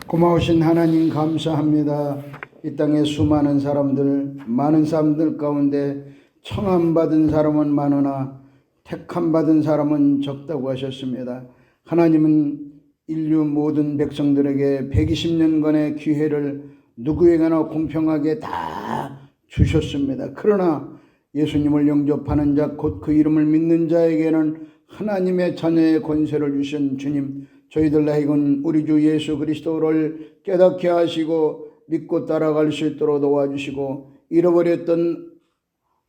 고마우신 하나님 감사합니다. 이 땅에 수많은 사람들, 많은 사람들 가운데 청함받은 사람은 많으나 택함받은 사람은 적다고 하셨습니다. 하나님은 인류 모든 백성들에게 120년간의 기회를 누구에게나 공평하게 다 주셨습니다. 그러나 예수님을 영접하는 자, 곧 그 이름을 믿는 자에게는 하나님의 자녀의 권세를 주신 주님, 저희들 하여금 우리 주 예수 그리스도를 깨닫게 하시고 믿고 따라갈 수 있도록 도와주시고, 잃어버렸던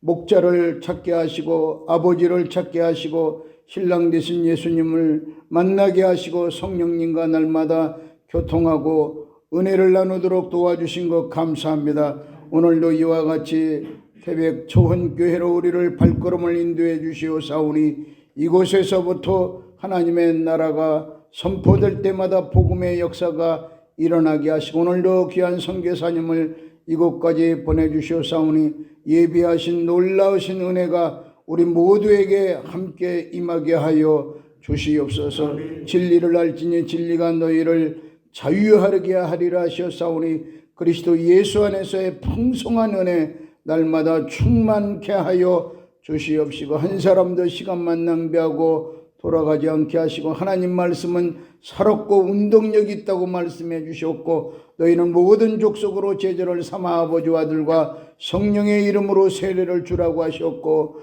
목자를 찾게 하시고 아버지를 찾게 하시고 신랑 되신 예수님을 만나게 하시고 성령님과 날마다 교통하고 은혜를 나누도록 도와주신 것 감사합니다. 오늘도 이와 같이 태백 초원교회로 우리를 발걸음을 인도해 주시오사오니 이곳에서부터 하나님의 나라가 선포될 때마다 복음의 역사가 일어나게 하시고, 오늘도 귀한 선교사님을 이곳까지 보내주시오사오니 예비하신 놀라우신 은혜가 우리 모두에게 함께 임하게 하여 주시옵소서. 진리를 알지니 진리가 너희를 자유하게 하리라 하시오사오니 그리스도 예수 안에서의 풍성한 은혜 날마다 충만케 하여 주시옵시고, 한 사람도 시간만 낭비하고 돌아가지 않게 하시고, 하나님 말씀은 살았고 운동력이 있다고 말씀해 주셨고, 너희는 모든 족속으로 제자를 삼아 아버지와 아들과 성령의 이름으로 세례를 주라고 하셨고,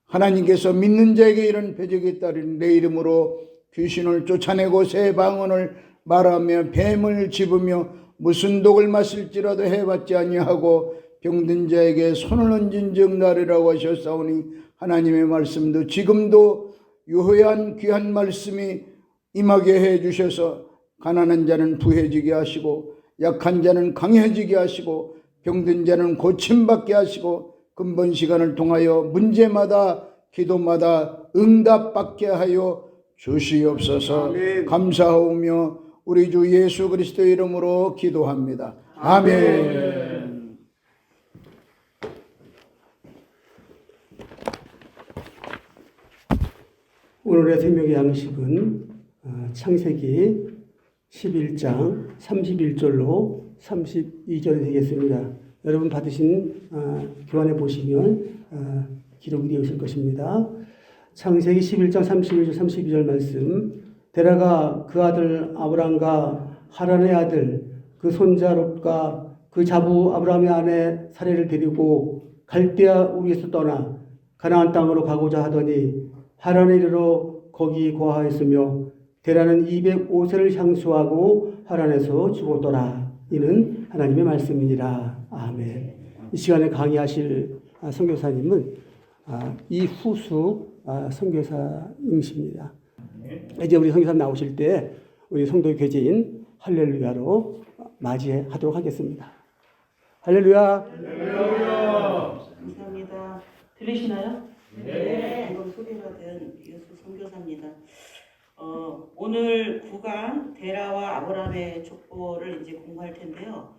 하나님께서 믿는 자에게 이런 표적이 따르니 내 이름으로 귀신을 쫓아내고 새 방언을 말하며 뱀을 집으며 무슨 독을 마실지라도 해봤지 아니하고 병든 자에게 손을 얹은 즉 나으리라고 하셨사오니, 하나님의 말씀도 지금도 유효한 귀한 말씀이 임하게 해 주셔서 가난한 자는 부해지게 하시고 약한 자는 강해지게 하시고 병든 자는 고침받게 하시고 근본 시간을 통하여 문제마다 기도마다 응답받게 하여 주시옵소서. 아멘. 감사하오며 우리 주 예수 그리스도 이름으로 기도합니다. 아멘. 오늘의 생명의 양식은 창세기 11장 31절로 32절이 되겠습니다. 여러분 받으신 교환해 보시면 기록이 되어 있을 것입니다. 창세기 11장 31절 32절 말씀, 데라가 그 아들 아브람과 하란의 아들 그 손자 롯과 그 자부 아브람의 아내 사레를 데리고 갈대아 우리에서 떠나 가나안 땅으로 가고자 하더니 하란에 이르러 거기 거하였으며 데라는 205세를 향수하고 하란에서 죽었더라. 이는 하나님의 말씀이니라. 아멘. 이 시간에 강의하실 선교사님은 이후수 선교사님이십니다. 이제 우리 선교사님 나오실 때 우리 성도 교제인 할렐루야로 맞이하도록 하겠습니다. 할렐루야. 할렐루야. 감사합니다. 들리시나요? 네. 방금 소개가 된 예수 선교사입니다. 오늘 구간 데라와 아브라함의 족보를 이제 공부할 텐데요.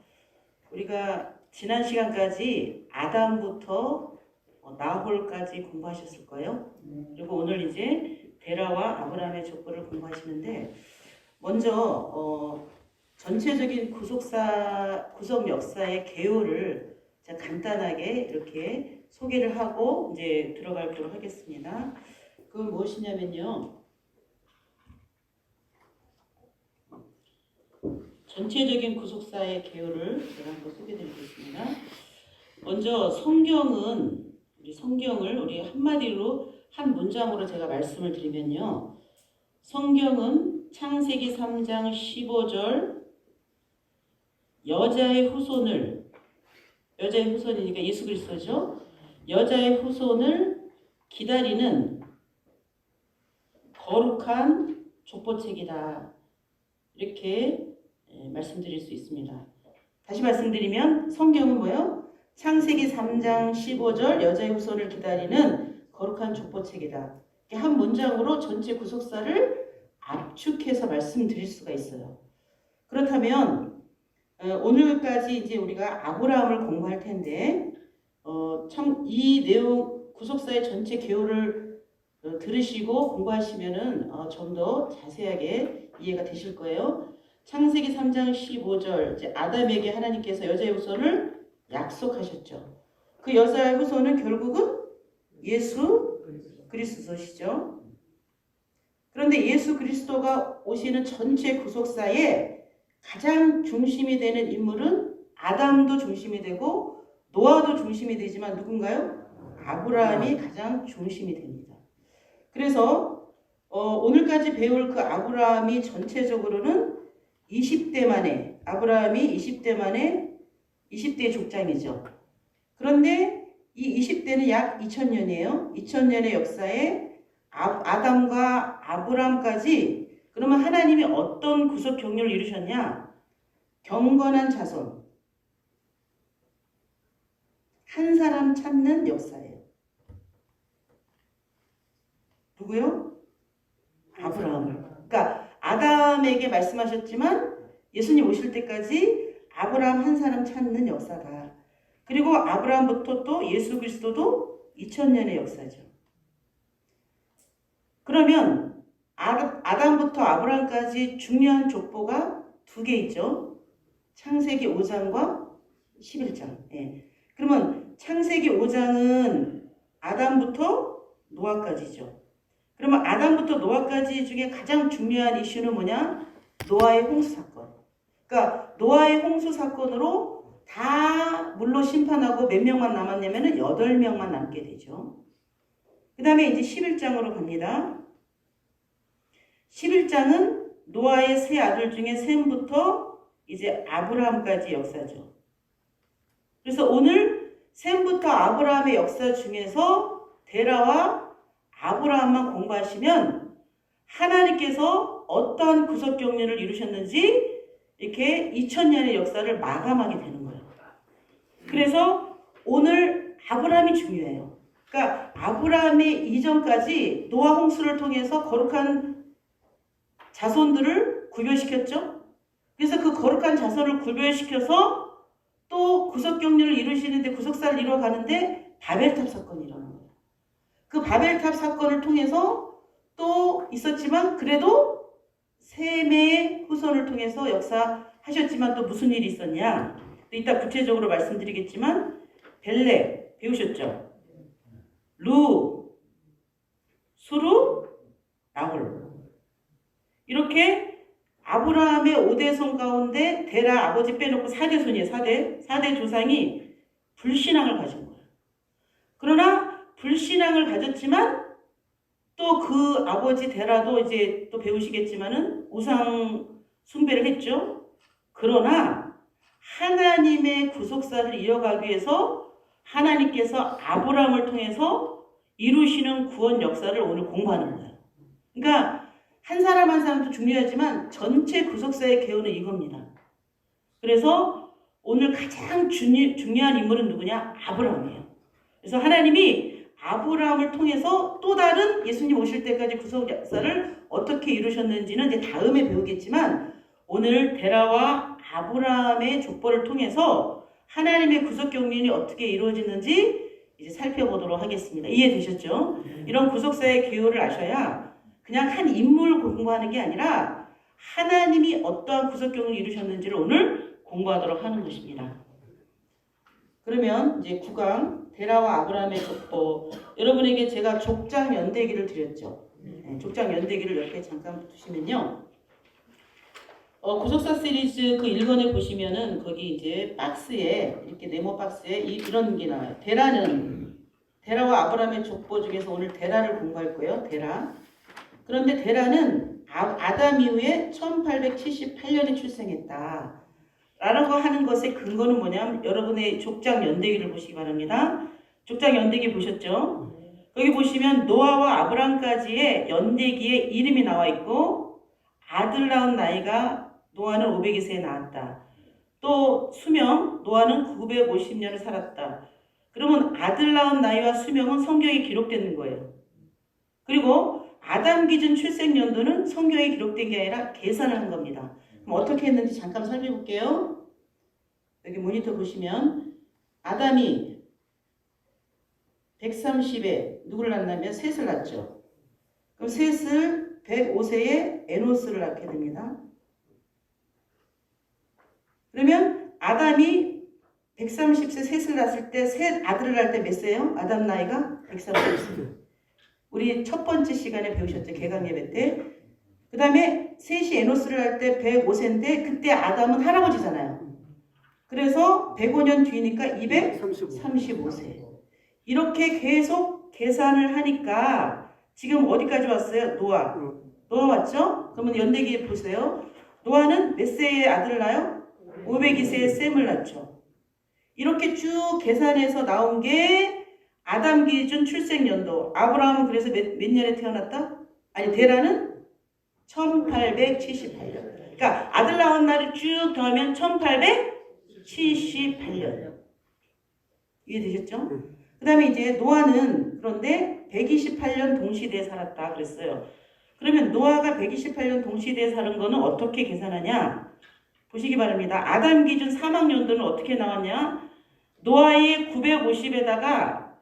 우리가 지난 시간까지 아담부터 나홀까지 공부하셨을 거예요. 그리고 오늘 이제 데라와 아브라함의 족보를 공부하시는데, 먼저 전체적인 구속 역사의 개요를 제가 간단하게 이렇게 소개를 하고 이제 들어가도록 하겠습니다. 그건 무엇이냐면요, 전체적인 구속사의 개요를 제가 한번 소개드리겠습니다. 먼저 성경을 우리 한마디로 한 문장으로 제가 말씀을 드리면요, 성경은 창세기 3장 15절 여자의 후손이니까 예수 그리스도죠. 여자의 후손을 기다리는 거룩한 족보책이다, 이렇게 말씀드릴 수 있습니다. 다시 말씀드리면 성경은 뭐예요? 창세기 3장 15절 여자의 후손을 기다리는 거룩한 족보책이다. 한 문장으로 전체 구속사를 압축해서 말씀드릴 수가 있어요. 그렇다면 오늘까지 이제 우리가 아브라함을 공부할 텐데, 참 이 내용 구속사의 전체 개요를 들으시고 공부하시면은 좀 더 자세하게 이해가 되실 거예요. 창세기 3장 15절 이제 아담에게 하나님께서 여자의 후손을 약속하셨죠. 그 여자의 후손은 결국은 예수 그리스도시죠. 그런데 예수 그리스도가 오시는 전체 구속사에 가장 중심이 되는 인물은 아담도 중심이 되고 노아도 중심이 되지만 누군가요? 아브라함이 가장 중심이 됩니다. 그래서 오늘까지 배울 그 아브라함이 전체적으로는 20대 만에 아브라함이 20대 만에 20대의 족장이죠. 그런데 이 20대는 약 2000년이에요. 2000년의 역사에 아담과 아브라함까지 그러면 하나님이 어떤 구속 경륜을 이루셨냐? 경건한 자손 한 사람 찾는 역사예요. 누구요? 아브라함을. 그러니까 아담에게 말씀하셨지만 예수님 오실 때까지 아브라함 한 사람 찾는 역사다. 그리고 아브라함부터 또 예수 그리스도도 2000년의 역사죠. 그러면 아담부터 아브라함까지 중요한 족보가 두 개 있죠. 창세기 5장과 11장. 예. 그러면 창세기 5장은 아담부터 노아까지죠. 그러면 아담부터 노아까지 중에 가장 중요한 이슈는 뭐냐? 노아의 홍수 사건. 그러니까 노아의 홍수 사건으로 다 물로 심판하고 몇 명만 남았냐면은 8명만 남게 되죠. 그 다음에 이제 11장으로 갑니다. 11장은 노아의 세 아들 중에 셈부터 이제 아브라함까지 역사죠. 그래서 오늘 셈부터 아브라함의 역사 중에서 데라와 아브라함만 공부하시면 하나님께서 어떠한 구속 경륜을 이루셨는지 이렇게 2000년의 역사를 마감하게 되는 거예요. 그래서 오늘 아브라함이 중요해요. 그러니까 아브라함의 이전까지 노아 홍수를 통해서 거룩한 자손들을 구별시켰죠. 그래서 그 거룩한 자손을 구별시켜서 또 구속 경륜을 이루시는데 구속사를 이루어가는데 바벨탑 사건이 일어난 거예요. 그 바벨탑 사건을 통해서 또 있었지만 그래도 셈의 후손을 통해서 역사하셨지만 또 무슨 일이 있었냐? 이따 구체적으로 말씀드리겠지만 벨렉 배우셨죠? 루, 수루, 나홀 이렇게 아브라함의 5대 손 가운데 데라 아버지 빼놓고 4대 손이에요. 4대 조상이 불신앙을 가진 거예요. 그러나 불신앙을 가졌지만 또 그 아버지 데라도 이제 또 배우시겠지만은 우상 숭배를 했죠. 그러나 하나님의 구속사를 이어가기 위해서 하나님께서 아브라함을 통해서 이루시는 구원 역사를 오늘 공부하는 거예요. 그러니까 한 사람 한 사람도 중요하지만 전체 구속사의 개요는 이겁니다. 그래서 오늘 가장 중요한 인물은 누구냐? 아브라함이에요. 그래서 하나님이 아브라함을 통해서 또 다른 예수님 오실 때까지 구속 역사를 어떻게 이루셨는지는 이제 다음에 배우겠지만 오늘 데라와 아브라함의 족보를 통해서 하나님의 구속 경륜이 어떻게 이루어지는지 이제 살펴보도록 하겠습니다. 이해되셨죠? 이런 구속사의 개요를 아셔야 그냥 한 인물 공부하는 게 아니라 하나님이 어떠한 구속 경륜을 이루셨는지를 오늘 공부하도록 하는 것입니다. 그러면 이제 9강 데라와 아브라함의 족보 여러분에게 제가 족장 연대기를 드렸죠. 족장 연대기를 옆에 잠깐 두시면요. 구속사 시리즈 그 1권에 보시면은 거기 이제 박스에 이렇게 네모 박스에 이런 게 나와요. 데라와 아브라함의 족보 중에서 오늘 데라를 공부할 거예요. 데라. 그런데 데라는 아담 이후에 1878년에 출생했다. 라고 하는 것의 근거는 뭐냐면 여러분의 족장 연대기를 보시기 바랍니다. 족장 연대기 보셨죠? 거기 보시면 노아와 아브람까지의 연대기에 이름이 나와 있고 아들 낳은 나이가 노아는 500세에 낳았다. 또 수명 노아는 950년을 살았다. 그러면 아들 낳은 나이와 수명은 성경에 기록되는 거예요. 그리고 아담 기준 출생 연도는 성경에 기록된 게 아니라 계산하는 겁니다. 그럼 어떻게 했는지 잠깐 살펴볼게요. 여기 모니터 보시면 아담이 130에 누구를 낳냐면 셋을 낳죠. 그럼 셋을 105세에 에노스를 낳게 됩니다. 그러면 아담이 130세 셋을 낳았을 때 셋 아들을 낳을 때 몇 세예요? 아담 나이가 130세. 우리 첫 번째 시간에 배우셨죠? 개강 예배 때. 그 다음에 셋이 에노스를 할 때 105세인데 그때 아담은 할아버지잖아요. 그래서 105년 뒤니까 235세. 이렇게 계속 계산을 하니까 지금 어디까지 왔어요? 노아. 노아 왔죠? 그러면 연대기 보세요. 노아는 몇 세에 아들을 낳아요? 502세에 셈을 낳죠. 이렇게 쭉 계산해서 나온 게 아담 기준 출생 연도. 아브라함은 그래서 몇 년에 태어났다? 아니 데라는 1878년. 그러니까 아들 낳은 날을 쭉 더하면 1878년. 이해되셨죠? 그 다음에 이제 노아는 그런데 128년 동시대에 살았다 그랬어요. 그러면 노아가 128년 동시대에 사는 거는 어떻게 계산하냐? 보시기 바랍니다. 아담 기준 사망 연도는 어떻게 나왔냐? 노아의 950에다가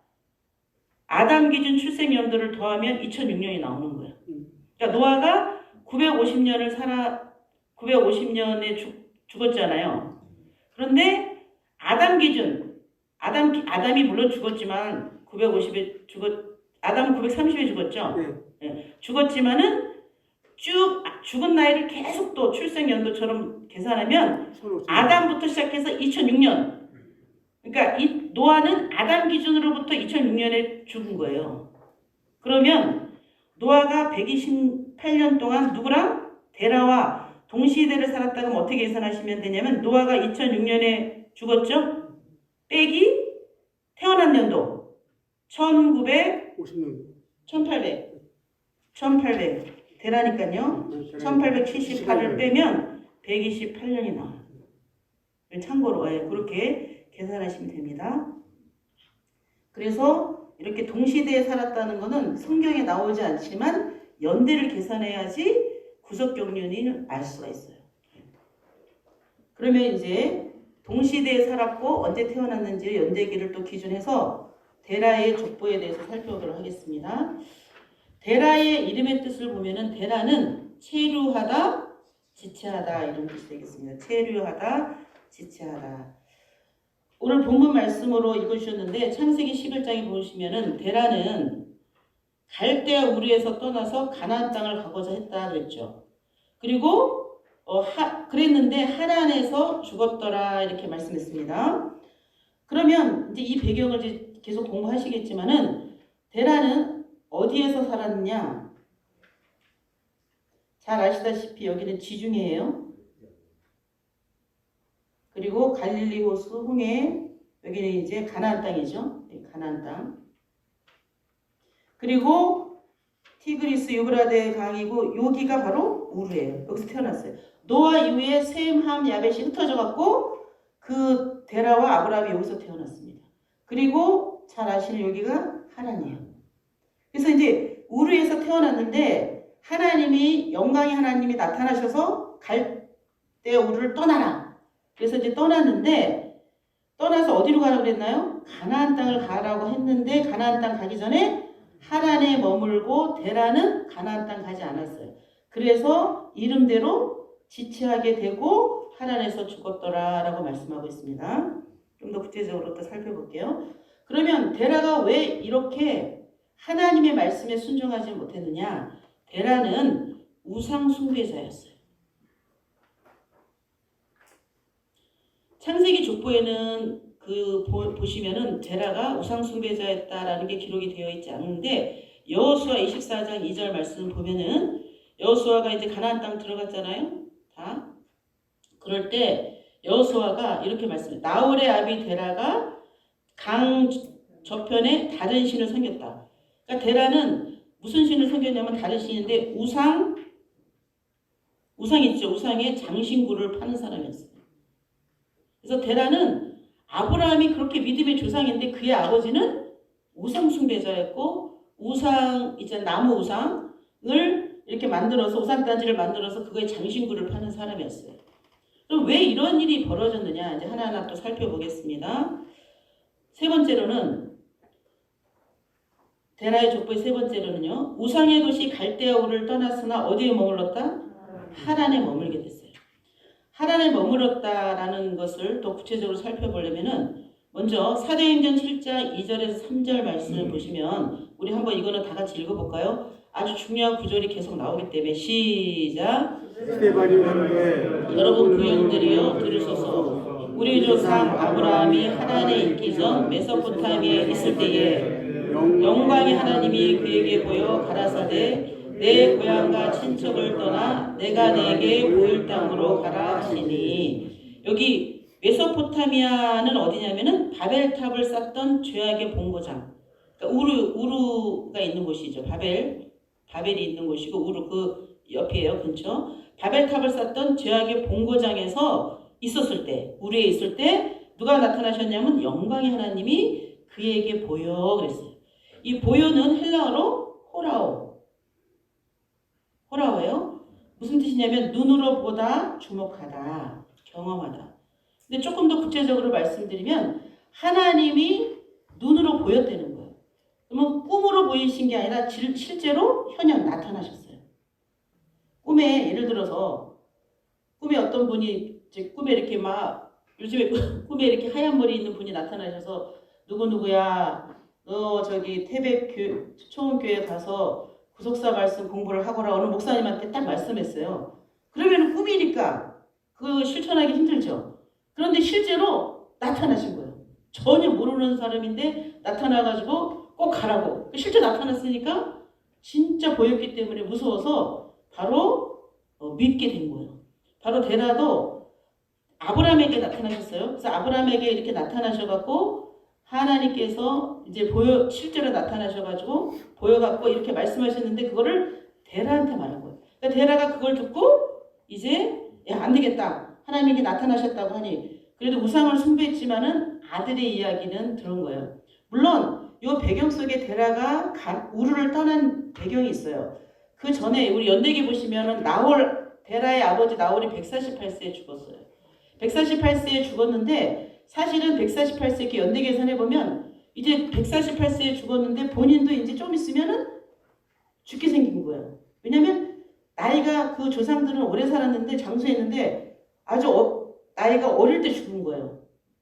아담 기준 출생 연도를 더하면 2006년이 나오는 거예요. 그러니까 노아가 950년에 죽었잖아요. 그런데 아담 기준, 아담이 물론 죽었지만 950에 아담은 930에 죽었죠. 네. 죽었지만은 쭉 죽은 나이를 계속 또 출생 연도처럼 계산하면 아담부터 시작해서 2006년. 그러니까 이 노아는 아담 기준으로부터 2006년에 죽은 거예요. 그러면 노아가 128년 동안 누구랑? 데라와 동시대를 살았다가 어떻게 계산하시면 되냐면 노아가 2006년에 죽었죠? 빼기 태어난 연도 1950년 1800 되라니까요. 1878을 빼면 128년이 나와요. 참고로 그렇게 계산하시면 됩니다. 그래서 이렇게 동시대에 살았다는 것은 성경에 나오지 않지만 연대를 계산해야지 구속경륜을 알 수가 있어요. 그러면 이제 동시대에 살았고 언제 태어났는지 연대기를 또 기준해서 데라의 족보에 대해서 살펴보도록 하겠습니다. 데라의 이름의 뜻을 보면은 데라는 체류하다, 지체하다 이런 뜻이 되겠습니다. 체류하다, 지체하다. 오늘 본문 말씀으로 읽어주셨는데 창세기 11장에 보시면은 데라는 갈대아 우르에서 떠나서 가나안 땅을 가고자 했다 그랬죠. 그리고 그랬는데 하란에서 죽었더라 이렇게 말씀했습니다. 그러면 이제 이 배경을 이제 계속 공부하시겠지만은 데라는 어디에서 살았느냐? 잘 아시다시피 여기는 지중해예요. 그리고 갈릴리 호수 홍해 여기는 이제 가나안 땅이죠. 가나안 땅. 그리고 티그리스 유브라데 강이고 여기가 바로 우르예요. 여기서 태어났어요. 노아 이후에 셈, 함, 야벳이 흩어져 갖고 그 데라와 아브라함이 여기서 태어났습니다. 그리고 잘 아시는 여기가 하란이에요. 그래서 이제 우르에서 태어났는데 하나님이 영광의 하나님이 나타나셔서 갈대 우르를 떠나라. 그래서 이제 떠났는데 떠나서 어디로 가라고 그랬나요? 가나안 땅을 가라고 했는데 가나안 땅 가기 전에 하란에 머물고 데라는 가나안 땅 가지 않았어요. 그래서 이름대로 지체하게 되고 하란에서 죽었더라라고 말씀하고 있습니다. 좀 더 구체적으로 또 살펴볼게요. 그러면 데라가 왜 이렇게 하나님의 말씀에 순종하지 못했느냐? 데라는 우상 숭배자였어요. 창세기 족보에는 보시면은 데라가 우상 숭배자였다라는 게 기록이 되어 있지 않는데 여호수아 24장 2절 말씀 보면은 여호수아가 이제 가나안 땅 들어갔잖아요. 다. 그럴 때 여호수아가 이렇게 말씀해요. 나홀의 아비 데라가 강 저편에 다른 신을 섬겼다. 그러니까 데라는 무슨 신을 섬겼냐면 다른 신인데 우상 있죠. 우상의 장신구를 파는 사람이었어요. 그래서 데라는 아브라함이 그렇게 믿음의 조상인데 그의 아버지는 우상 숭배자였고 우상 이제 나무 우상을 이렇게 만들어서 우상단지를 만들어서 그거에 장신구를 파는 사람이었어요. 그럼 왜 이런 일이 벌어졌느냐 이제 하나하나 또 살펴보겠습니다. 세 번째로는 데라의 족보의 세 번째로는요. 우상의 도시 갈대아 우르를 떠났으나 어디에 머물렀다? 하란에 머물게 됐어요. 하란에 머물렀다라는 것을 또 구체적으로 살펴보려면은 먼저 사도행전 7장 2절에서 3절 말씀을 보시면 우리 한번 이거는 다 같이 읽어볼까요? 아주 중요한 구절이 계속 나오기 때문에 시작. 스테반이 하는데 여러분 구형들이여 들으소서. 우리 조상 아브라함이 하란에 있기 전 메소포타미아에 있을 때에 영광의 하나님이 그에게 보여 가라사대 내 고향과 친척을 떠나 내가 내게 보일 땅으로 가라 하시니, 여기 메소포타미아는 어디냐면은 바벨탑을 쌓던 죄악의 본고장, 그러니까 우르가 있는 곳이죠. 바벨이 있는 곳이고 우르 그 옆이에요. 근처. 바벨탑을 쌓던 죄악의 본고장에서 있었을 때, 우르에 있을 때 누가 나타나셨냐면 영광의 하나님이 그에게 보여 그랬어요. 이 보여는 헬라어로 호라오예요. 무슨 뜻이냐면 눈으로 보다, 주목하다, 경험하다. 근데 조금 더 구체적으로 말씀드리면 하나님이 눈으로 보였다는 거예요. 그러면 꿈으로 보이신 게 아니라 실제로 현현 나타나셨어요. 꿈에 예를 들어서 꿈에 어떤 분이 꿈에 이렇게 막 요즘에 꿈에 이렇게 하얀 머리 있는 분이 나타나셔서 누구누구야 너 저기 태백 초원교회 가서 구속사 말씀 공부를 하거라 어느 목사님한테 딱 말씀했어요. 그러면 꿈이니까 그 실천하기 힘들죠. 그런데 실제로 나타나신 거예요. 전혀 모르는 사람인데 나타나가지고 꼭 가라고. 실제 나타났으니까 진짜 보였기 때문에 무서워서 바로 믿게 된 거예요. 바로 데라도 아브라함에게 나타나셨어요. 그래서 아브라함에게 이렇게 나타나셔갖고 하나님께서 이제 실제로 나타나셔가지고 보여갖고 이렇게 말씀하셨는데 그거를 데라한테 말한 거예요. 그러니까 데라가 그걸 듣고 이제 야, 안 되겠다. 하나님에게 나타나셨다고 하니 그래도 우상을 숭배했지만은 아들의 이야기는 들은 거예요. 물론 이 배경 속에 데라가 우르를 떠난 배경이 있어요. 그 전에 우리 연대기 보시면은 데라의 아버지 나홀이 148세에 죽었어요. 148세에 죽었는데 사실은 148세 이렇게 연대 계산해 보면 이제 148세에 죽었는데 본인도 이제 좀 있으면은 죽게 생긴 거예요. 왜냐면 나이가 그 조상들은 오래 살았는데 장수했는데 아주 나이가 어릴 때 죽은 거예요.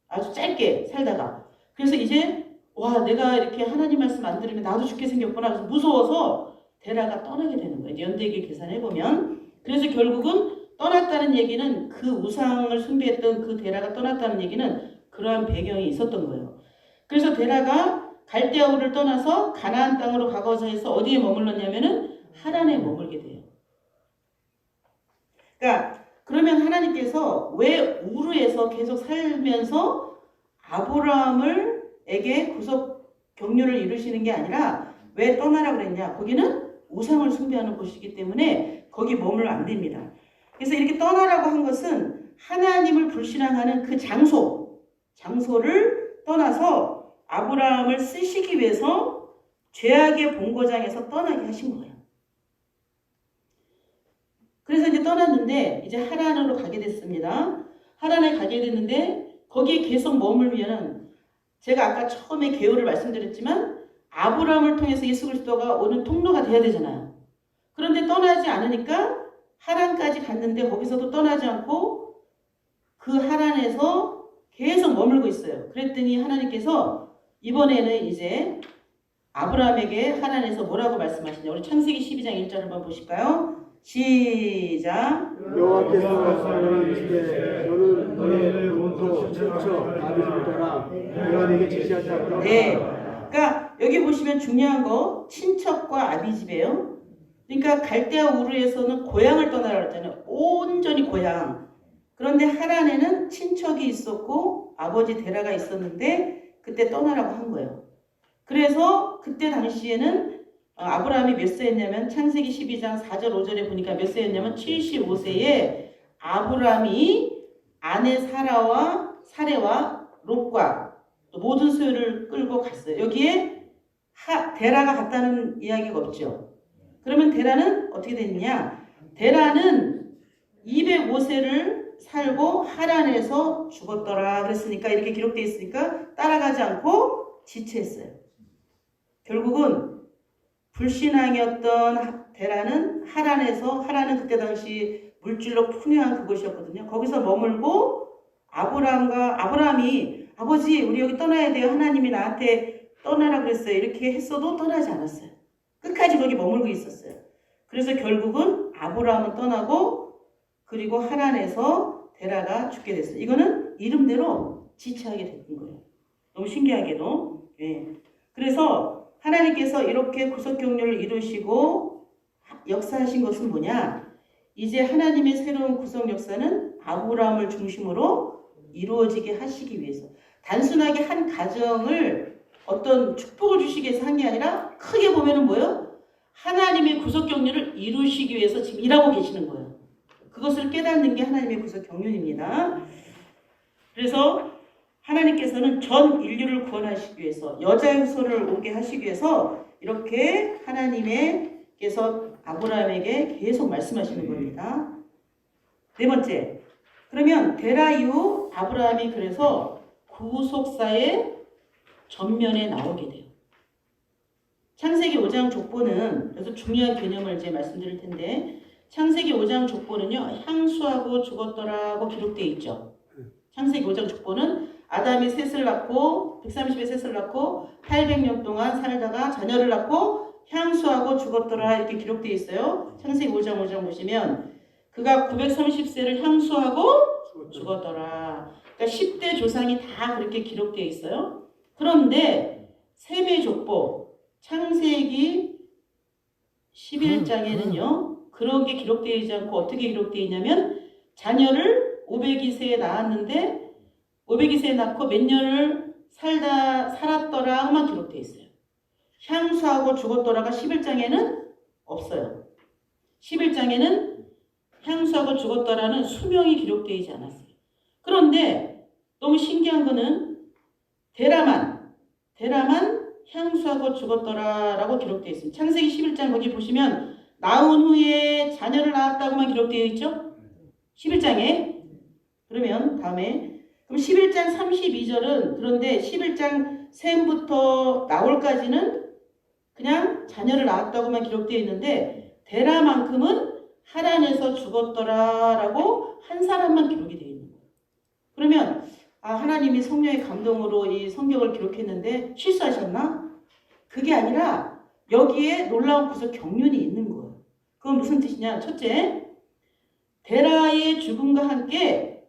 아주 짧게 살다가. 그래서 이제 와 내가 이렇게 하나님 말씀 안 들으면 나도 죽게 생겼구나. 그래서 무서워서 데라가 떠나게 되는 거예요. 연대기 계산해 보면. 그래서 결국은 떠났다는 얘기는 그 우상을 숭배했던 그 데라가 떠났다는 얘기는 그러한 배경이 있었던 거예요. 그래서 데라가 갈대아 우르를 떠나서 가나안 땅으로 가고자 해서 어디에 머물렀냐면은 하란에 머물게 돼요. 그러니까 그러면 하나님께서 왜 우르에서 계속 살면서 아브라함에게 구속 경륜을 이루시는 게 아니라 왜 떠나라 그랬냐? 거기는 우상을 숭배하는 곳이기 때문에 거기 머물면 안 됩니다. 그래서 이렇게 떠나라고 한 것은 하나님을 불신앙하는 그 장소를 떠나서 아브라함을 쓰시기 위해서 죄악의 본고장에서 떠나게 하신 거예요. 그래서 이제 떠났는데 이제 하란으로 가게 됐습니다. 하란에 가게 됐는데 거기에 계속 머물면은 제가 아까 처음에 개요를 말씀드렸지만 아브라함을 통해서 예수 그리스도가 오는 통로가 돼야 되잖아요. 그런데 떠나지 않으니까 하란까지 갔는데 거기서도 떠나지 않고 그 하란에서 계속 머물고 있어요. 그랬더니 하나님께서 이번에는 이제 아브라함에게 하란에서 뭐라고 말씀하시냐. 우리 창세기 12장 1절 한번 보실까요? 시작. 여호와께서 말씀하시되 너는 너의 본토 친척 아비집을 떠나 내가 네게 지시할 땅으로 네. 그러니까 여기 보시면 중요한 거 친척과 아비집이에요. 그러니까 갈대아 우르에서는 고향을 떠나라 그랬잖아요. 온전히 고향. 그런데 하란에는 친척이 있었고 아버지 데라가 있었는데 그때 떠나라고 한 거예요. 그래서 그때 당시에는 아브라함이 몇 세였냐면 창세기 12장 4절 5절에 보니까 몇 세였냐면 75세에 아브라함이 아내 사레와 롯과 모든 소유를 끌고 갔어요. 여기에 데라가 갔다는 이야기가 없죠. 그러면 데라는 어떻게 됐느냐? 데라는 205세를 살고 하란에서 죽었더라 그랬으니까 이렇게 기록되어 있으니까 따라가지 않고 지체했어요. 결국은 불신앙이었던 데라는 하란은 그때 당시 물질로 풍요한 그곳이었거든요. 거기서 머물고 아브라함이 아버지 우리 여기 떠나야 돼요. 하나님이 나한테 떠나라 그랬어요. 이렇게 했어도 떠나지 않았어요. 끝까지 거기 머물고 있었어요. 그래서 결국은 아브라함은 떠나고 그리고 하란에서 데라가 죽게 됐어요. 이거는 이름대로 지체하게 된 거예요. 너무 신기하게도. 예. 그래서 하나님께서 이렇게 구속경륜을 이루시고 역사하신 것은 뭐냐? 이제 하나님의 새로운 구속 역사는 아브라함을 중심으로 이루어지게 하시기 위해서 단순하게 한 가정을 어떤 축복을 주시기 위해서 한 게 아니라 크게 보면은 뭐예요? 하나님의 구속 경륜을 이루시기 위해서 지금 일하고 계시는 거예요. 그것을 깨닫는 게 하나님의 구속 경륜입니다. 그래서 하나님께서는 전 인류를 구원하시기 위해서 여자의 후손을 오게 하시기 위해서 이렇게 하나님께서 아브라함에게 계속 말씀하시는 겁니다. 네 번째, 그러면 데라 이후 아브라함이 그래서 구속사의 전면에 나오게 돼요. 창세기 5장 족보는 그래서 중요한 개념을 이제 말씀드릴 텐데 창세기 5장 족보는요 향수하고 죽었더라고 기록되어 있죠. 창세기 5장 족보는 아담이 셋을 낳고 130에 셋을 낳고 800년 동안 살다가 자녀를 낳고 향수하고 죽었더라 이렇게 기록되어 있어요. 창세기 5장 보시면 그가 930세를 향수하고 죽었더라. 그러니까 10대 조상이 다 그렇게 기록되어 있어요. 그런데 셈의 족보 창세기 11장에는요 그런 게 기록되어 있지 않고 어떻게 기록되어 있냐면 자녀를 502세에 낳았는데 502세에 낳고 몇 년을 살았더라만 기록되어 있어요. 향수하고 죽었더라가 11장에는 없어요. 11장에는 향수하고 죽었더라는 수명이 기록되어 있지 않았어요. 그런데 너무 신기한 거는 데라만 향수하고 죽었더라라고 기록되어 있습니다. 창세기 11장 거기 보시면 낳은 후에 자녀를 낳았다고만 기록되어 있죠? 11장에. 그러면 다음에 그럼 11장 32절은 그런데 11장 셈부터 나올까지는 그냥 자녀를 낳았다고만 기록되어 있는데 데라만큼은 하란에서 죽었더라라고 한 사람만 기록이 되어 있는 거예요. 그러면 하나님이 성령의 감동으로 이 성경을 기록했는데 실수하셨나? 그게 아니라 여기에 놀라운 구속 경륜이 있는 거예요. 그건 무슨 뜻이냐? 첫째, 데라와의 죽음과 함께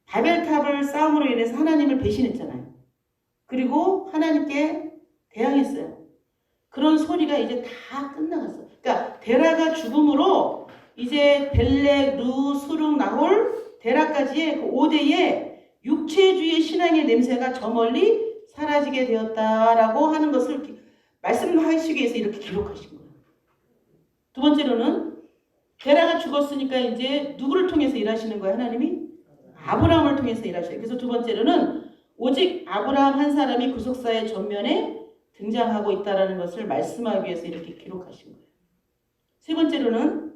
바벨탑을 싸움으로 인해서 하나님을 배신했잖아요. 그리고 하나님께 대항했어요. 그런 소리가 이제 다 끝나갔어요. 그러니까 데라가 죽음으로 이제 벨렉, 루, 수룩, 나홀, 데라까지의 그 5대의 육체주의 신앙의 냄새가 저 멀리 사라지게 되었다라고 하는 것을 말씀하시기 위해서 이렇게 기록하신 거예요. 두 번째로는 데라가 죽었으니까 이제 누구를 통해서 일하시는 거예요? 하나님이? 아브라함을 통해서 일하셔요. 그래서 두 번째로는 오직 아브라함 한 사람이 구속사의 전면에 등장하고 있다는 것을 말씀하기 위해서 이렇게 기록하신 거예요. 세 번째로는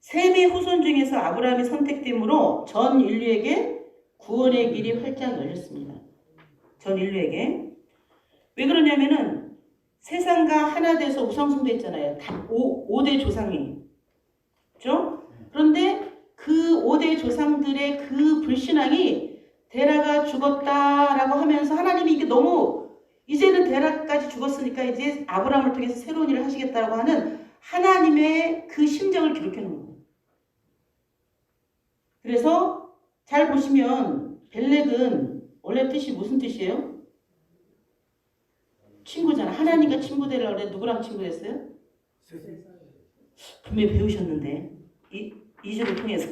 셈의 후손 중에서 아브라함이 선택됨으로 전 인류에게 구원의 길이 활짝 열렸습니다. 전 인류에게. 왜 그러냐면은 세상과 하나 돼서 우상숭배했잖아요. 다 5대 조상이. 그렇죠? 그런데 그 5대 조상들의 그 불신앙이 데라가 죽었다라고 하면서 하나님이 이게 너무 이제는 데라까지 죽었으니까 이제 아브라함을 통해서 새로운 일을 하시겠다라고 하는 하나님의 그 심정을 기록해 놓은 거예요. 그래서 잘 보시면 벨렉은 원래 뜻이 무슨 뜻이에요? 친구잖아. 하나님과 친구 되려고 그래. 누구랑 친구 됐어요? 분명히 배우셨는데 이 주를 통해서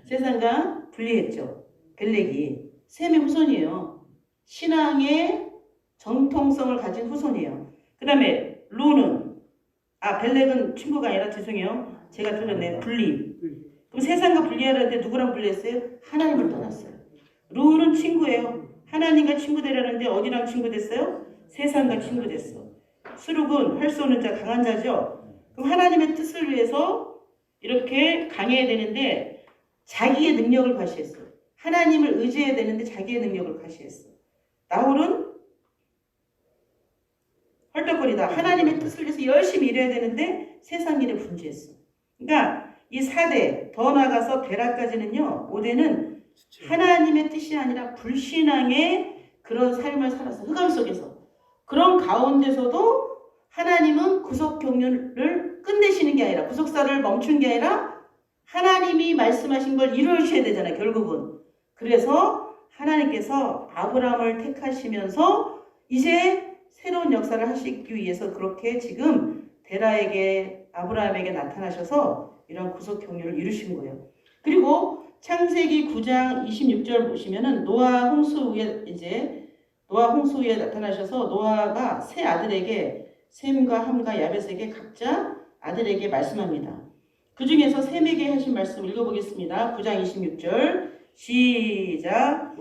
세상과 분리했죠. 벨렉이 셈의 후손이에요. 신앙의 정통성을 가진 후손이에요. 그 다음에 루는 벨렉은 친구가 아니라 죄송해요. 제가 틀렸네. 분리. 그럼 세상과 분리하라는데 누구랑 분리했어요? 하나님을 떠났어요. 루는 친구예요. 하나님과 친구 되라는데 어디랑 친구 됐어요? 세상과 친구 됐어. 수룩은 할 수 없는 자, 강한 자죠. 그럼 하나님의 뜻을 위해서 이렇게 강해야 되는데 자기의 능력을 과시했어. 하나님을 의지해야 되는데 자기의 능력을 과시했어. 나홀은 헐떡거리다. 하나님의 뜻을 위해서 열심히 일해야 되는데 세상 일에 분주했어. 그러니까 이 4대 더 나아가서 데라까지는요. 5대는 하나님의 뜻이 아니라 불신앙의 그런 삶을 살았어. 흑암 속에서. 그런 가운데서도 하나님은 구속 경륜을 끝내시는 게 아니라 구속사를 멈춘 게 아니라 하나님이 말씀하신 걸 이루셔야 되잖아요. 결국은. 그래서 하나님께서 아브라함을 택하시면서 이제 새로운 역사를 하시기 위해서 그렇게 지금 데라에게 아브라함에게 나타나셔서 이런 구속 경륜을 이루신 거예요. 그리고 창세기 9장 26절 보시면은 노아 홍수 후에 나타나셔서 노아가 세 아들에게 셈과 함과 야벳에게 각자 아들에게 말씀합니다. 그 중에서 셈에게 하신 말씀 읽어보겠습니다. 9장 26절 시작.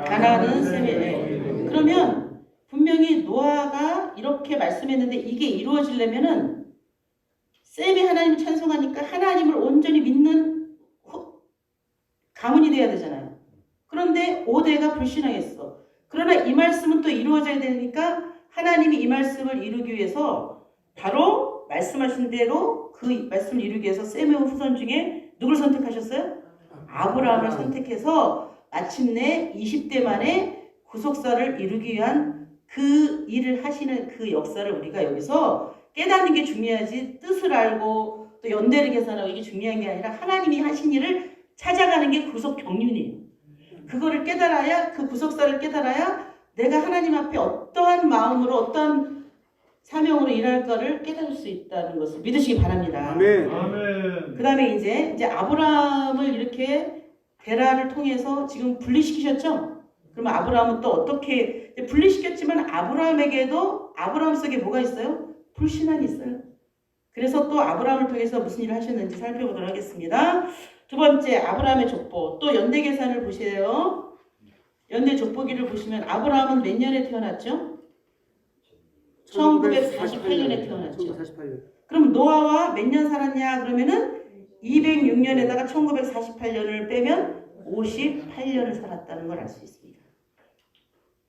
가나안은 셈에. 그러면 분명히 노아가 이렇게 말씀했는데 이게 이루어지려면은 셈이 하나님을 찬송하니까 하나님을 온전히 믿는 가문이 돼야 되잖아요. 그런데 5대가 불신앙했어. 그러나 이 말씀은 또 이루어져야 되니까 하나님이 이 말씀을 이루기 위해서 바로 말씀하신 대로 그 말씀을 이루기 위해서 셈의 후손 중에 누굴 선택하셨어요? 아브라함을 선택해서 마침내 20대 만에 구속사를 이루기 위한 그 일을 하시는 그 역사를 우리가 여기서 깨닫는 게 중요하지 뜻을 알고 또 연대를 계산하고 이게 중요한 게 아니라 하나님이 하신 일을 찾아가는 게 구속 경륜이에요. 그거를 깨달아야 그 구속사를 깨달아야 내가 하나님 앞에 어떠한 마음으로 어떠한 사명으로 일할까를 깨달을 수 있다는 것을 믿으시기 바랍니다. 아멘. 그 다음에 이제 아브라함을 이렇게 데라를 통해서 지금 분리시키셨죠? 그러면 아브라함은 또 어떻게 분리시켰지만 아브라함에게도 아브라함 속에 뭐가 있어요? 불신앙이 있어요. 그래서 또 아브라함을 통해서 무슨 일을 하셨는지 살펴보도록 하겠습니다. 두 번째 아브라함의 족보. 또 연대 계산을 보세요. 연대 족보기를 보시면 아브라함은 몇 년에 태어났죠? 1948년에 태어났죠. 1948년. 그럼 노아와 몇 년 살았냐 그러면은 206년에다가 1948년을 빼면 58년을 살았다는 걸 알 수 있습니다.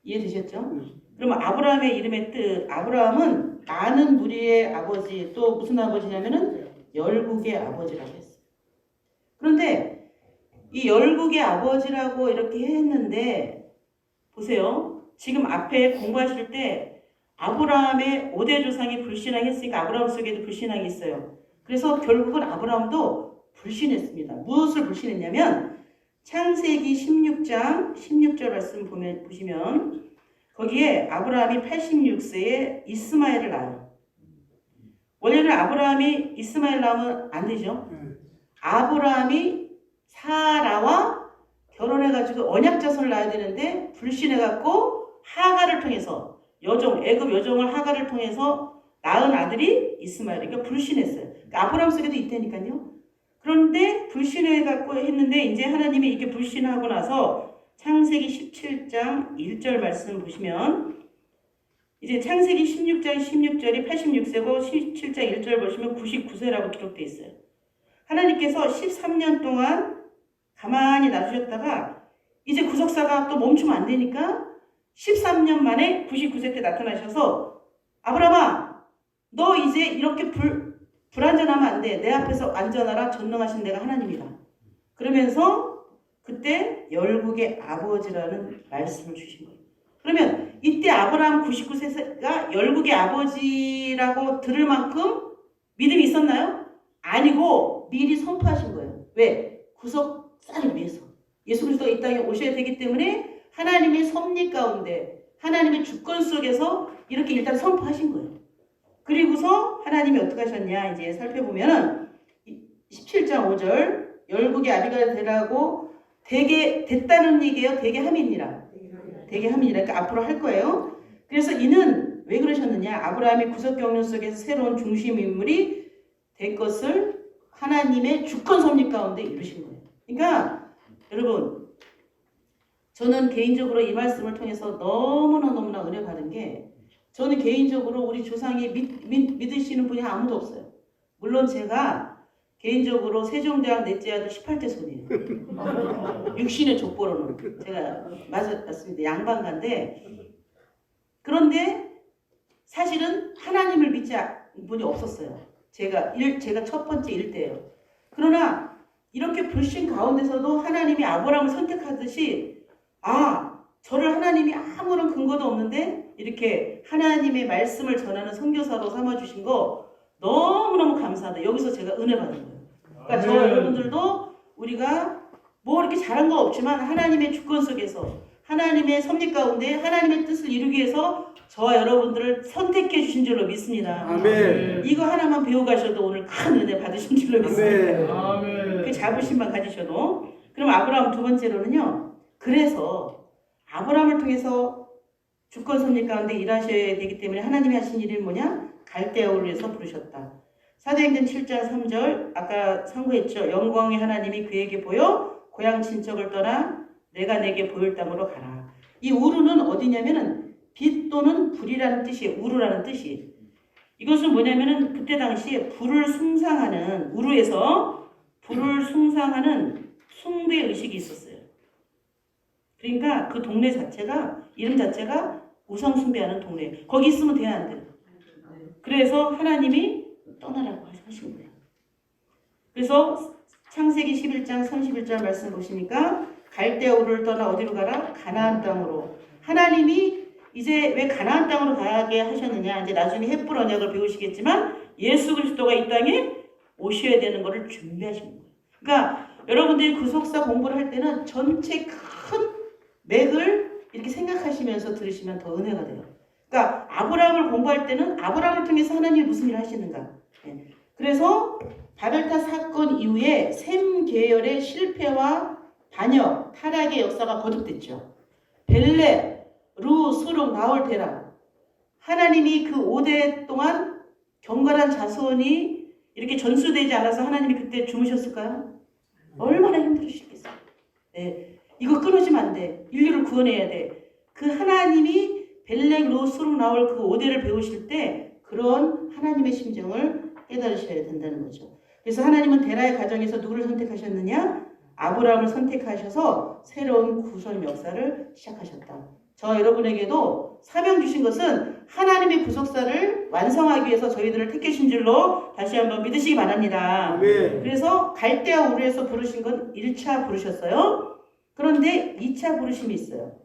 이해되셨죠? 그러면 아브라함의 이름의 뜻, 아브라함은 많은 무리의 아버지, 또 무슨 아버지냐면은 열국의 아버지라고 했어요. 그런데 이 열국의 아버지라고 이렇게 했는데 보세요. 지금 앞에 공부하실 때 아브라함의 5대 조상이 불신앙했으니까 아브라함 속에도 불신앙이 있어요. 그래서 결국은 아브라함도 불신했습니다. 무엇을 불신했냐면 창세기 16장 16절 말씀 보시면 거기에 아브라함이 86세에 이스마엘을 낳아요. 원래는 아브라함이 이스마엘 낳으면 안 되죠. 아브라함이 사라와 결혼해가지고 언약자손을 낳아야 되는데 불신해갖고 하가를 통해서 애굽 여종을 하가를 통해서 낳은 아들이 이스마엘이니까 불신했어요. 그러니까 아브라함 속에도 있다니까요. 그런데 불신해갖고 했는데 이제 하나님이 이렇게 불신하고 나서 창세기 17장 1절 말씀 보시면 이제 창세기 16장 16절이 86세고 17장 1절 보시면 99세라고 기록되어 있어요. 하나님께서 13년 동안 가만히 놔두셨다가 이제 구속사가 또 멈추면 안 되니까 13년 만에 99세 때 나타나셔서 아브라함아 너 이제 이렇게 불안전하면 안 돼. 내 앞에서 안전하라. 전능하신 내가 하나님이다. 그러면서 그때 열국의 아버지라는 말씀을 주신 거예요. 그러면 이때 아브라함 99세가 열국의 아버지라고 들을 만큼 믿음이 있었나요? 아니고 미리 선포하신 거예요. 왜? 구속사를 위해서. 예수 그리스도가 이 땅에 오셔야 되기 때문에 하나님의 섭리 가운데 하나님의 주권 속에서 이렇게 일단 선포하신 거예요. 그리고서 하나님이 어떻게 하셨냐 이제 살펴보면은 17장 5절 열국의 아비가 되라고 되게 됐다는 얘기예요. 되게 함이니라. 되게 함이니라. 그러니까 앞으로 할 거예요. 그래서 이는 왜 그러셨느냐? 아브라함이 구속 경륜 속에서 새로운 중심 인물이 될 것을 하나님의 주권 섭리 가운데 이루신 거예요. 그러니까 여러분 저는 개인적으로 이 말씀을 통해서 너무나 은혜 받은 게 저는 개인적으로 우리 조상이 믿으시는 분이 아무도 없어요. 물론 제가 개인적으로 세종대왕 넷째 아들 18대 손이에요. 육신의 족보로는 제가 맞습니다. 양반가인데 그런데 사실은 하나님을 믿지 분이 없었어요. 제가 첫 번째 일대예요. 그러나 이렇게 불신 가운데서도 하나님이 아브라함을 선택하듯이 저를 하나님이 아무런 근거도 없는데 이렇게 하나님의 말씀을 전하는 선교사로 삼아주신 거 너무너무 감사하다. 여기서 제가 은혜 받은 거예요. 그러니까 저 여러분들도 우리가 뭐 이렇게 잘한 거 없지만 하나님의 주권 속에서 하나님의 섭리 가운데 하나님의 뜻을 이루기 위해서 저와 여러분들을 선택해 주신 줄로 믿습니다. 아멘. 이거 하나만 배워 가셔도 오늘 큰 은혜 받으신 줄로 믿습니다. 아멘. 그 자부심만 가지셔도. 그럼 아브라함 두 번째로는요. 그래서 아브라함을 통해서 주권 섭리 가운데 일하셔야 되기 때문에 하나님이 하신 일이 뭐냐? 갈대아 우르를 위해서 부르셨다. 사도행전 7장 3절 아까 상고했죠. 영광의 하나님이 그에게 보여 고향 친척을 떠나 내가 내게 보일 땅으로 가라. 이 우르는 어디냐면은 빛 또는 불이라는 뜻이에요. 우르라는 뜻이. 이것은 뭐냐면은 그때 당시에 불을 숭상하는 우르에서 불을 숭상하는 숭배 의식이 있었어요. 그러니까 그 동네 자체가 이름 자체가 우상 숭배하는 동네예요. 거기 있으면 돼야 안 돼요. 그래서 하나님이 떠나라고 하신 거예요. 그래서 창세기 11장 31절 말씀 보시니까 갈대아 우르를 떠나 어디로 가라? 가나안 땅으로. 하나님이 이제 왜 가나안 땅으로 가게 하셨느냐? 이제 나중에 헷불 언약을 배우시겠지만 예수 그리스도가 이 땅에 오셔야 되는 것을 준비하신 거예요. 그러니까 여러분들이 구속사 공부를 할 때는 전체 큰 맥을 이렇게 생각하시면서 들으시면 더 은혜가 돼요. 그러니까 아브라함을 공부할 때는 아브라함을 통해서 하나님이 무슨 일을 하시는가. 그래서 바벨탑 사건 이후에 셈 계열의 실패와 반역, 타락의 역사가 거듭됐죠. 벨레, 루, 수룩, 나홀, 데라. 하나님이 그 5대 동안 경건한 자손이 이렇게 전수되지 않아서 하나님이 그때 주무셨을까요? 얼마나 힘들으시겠어요. 네. 이거 끊어지면 안 돼. 인류를 구원해야 돼. 그 하나님이 벨렉, 루, 수룩, 나홀 그 5대를 배우실 때 그런 하나님의 심정을 깨달으셔야 된다는 거죠. 그래서 하나님은 데라의 가정에서 누구를 선택하셨느냐? 아브라함을 선택하셔서 새로운 구속 역사를 시작하셨다. 저 여러분에게도 사명 주신 것은 하나님의 구속사를 완성하기 위해서 저희들을 택하신 줄로 다시 한번 믿으시기 바랍니다. 네. 그래서 갈대아 우르에서 부르신 건 1차 부르셨어요. 그런데 2차 부르심이 있어요.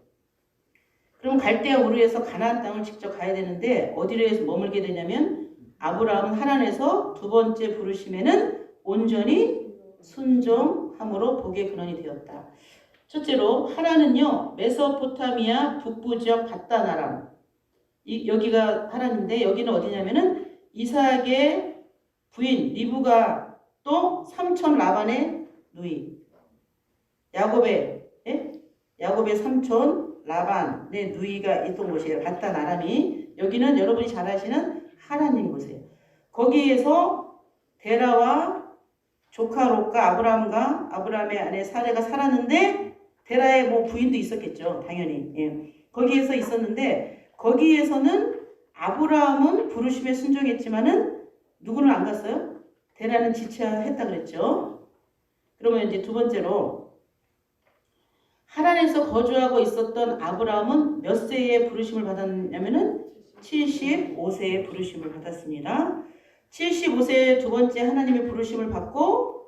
그럼 갈대아 우르에서 가나안 땅을 직접 가야 되는데 어디로 해서 머물게 되냐면 아브라함은 하란에서 두 번째 부르심에는 온전히 순종함으로 복의 근원이 되었다. 첫째로 하란은요 메소포타미아 북부 지역 바단 여기가 하란인데 여기는 어디냐면은 이삭의 부인 리브가 또 삼촌 라반의 누이 야곱의 삼촌 라반의 누이가 있던 곳이에요. 바단 아람이. 여기는 여러분이 잘 아시는 하란인 곳이에요. 거기에서 데라와 조카 롯과 아브라함과 아브라함의 아내 사레가 살았는데 데라의 뭐 부인도 있었겠죠. 당연히. 예. 거기에서 있었는데 거기에서는 아브라함은 부르심에 순종했지만은 누구는 안 갔어요? 데라는 지체했다 그랬죠. 그러면 이제 두 번째로 하란에서 거주하고 있었던 아브라함은 몇 세에 부르심을 받았냐면은 75세에 부르심을 받았습니다. 75세에 두 번째 하나님의 부르심을 받고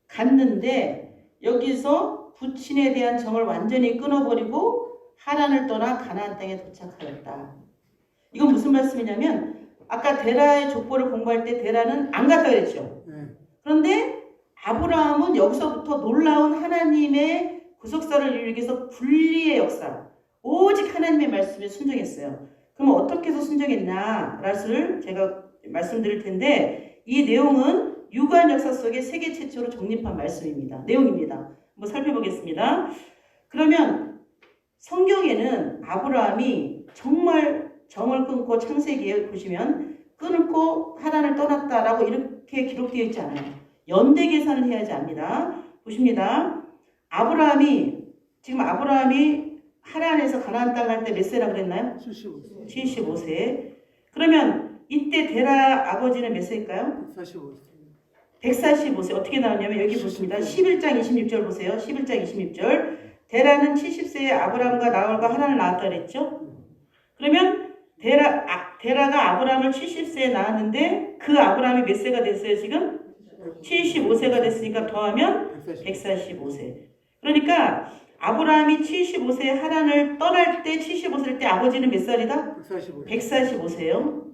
갔는데 여기서 부친에 대한 정을 완전히 끊어버리고 하란을 떠나 가나안 땅에 도착하였다. 이건 무슨 말씀이냐면 아까 데라의 족보를 공부할 때 데라는 안 갔다 그랬죠. 그런데 아브라함은 여기서부터 놀라운 하나님의 구속사를 이루기 위해서 분리의 역사, 오직 하나님의 말씀에 순종했어요. 그럼 어떻게 해서 순종했나를 제가 말씀드릴 텐데 이 내용은 유구한 역사 속에 세계 최초로 정립한 말씀입니다. 내용입니다. 한번 살펴보겠습니다. 그러면 성경에는 아브라함이 정말 정을 끊고 창세기에 보시면 끊고 하란을 떠났다라고 이렇게 기록되어 있지 않아요. 연대 계산을 해야지 압니다. 보십니다. 아브라함이 하란에서 가나안 땅 갈 때 몇 세라고 그랬나요? 75세. 그러면 이때 데라 아버지는 몇 세일까요? 45세. 145세 어떻게 나왔냐면 여기 보십니다. 11장 26절 보세요. 11장 26절. 데라는 70세에 아브라함과 나홀과 하란을 낳았다 그랬죠. 그러면 데라가 아브라함을 70세에 낳았는데 그 아브라함이 몇 세가 됐어요 지금? 75세가 됐으니까 더하면 145세. 그러니까 아브라함이 75세에 하란을 떠날 때 75세일 때 아버지는 몇 살이다? 145세요.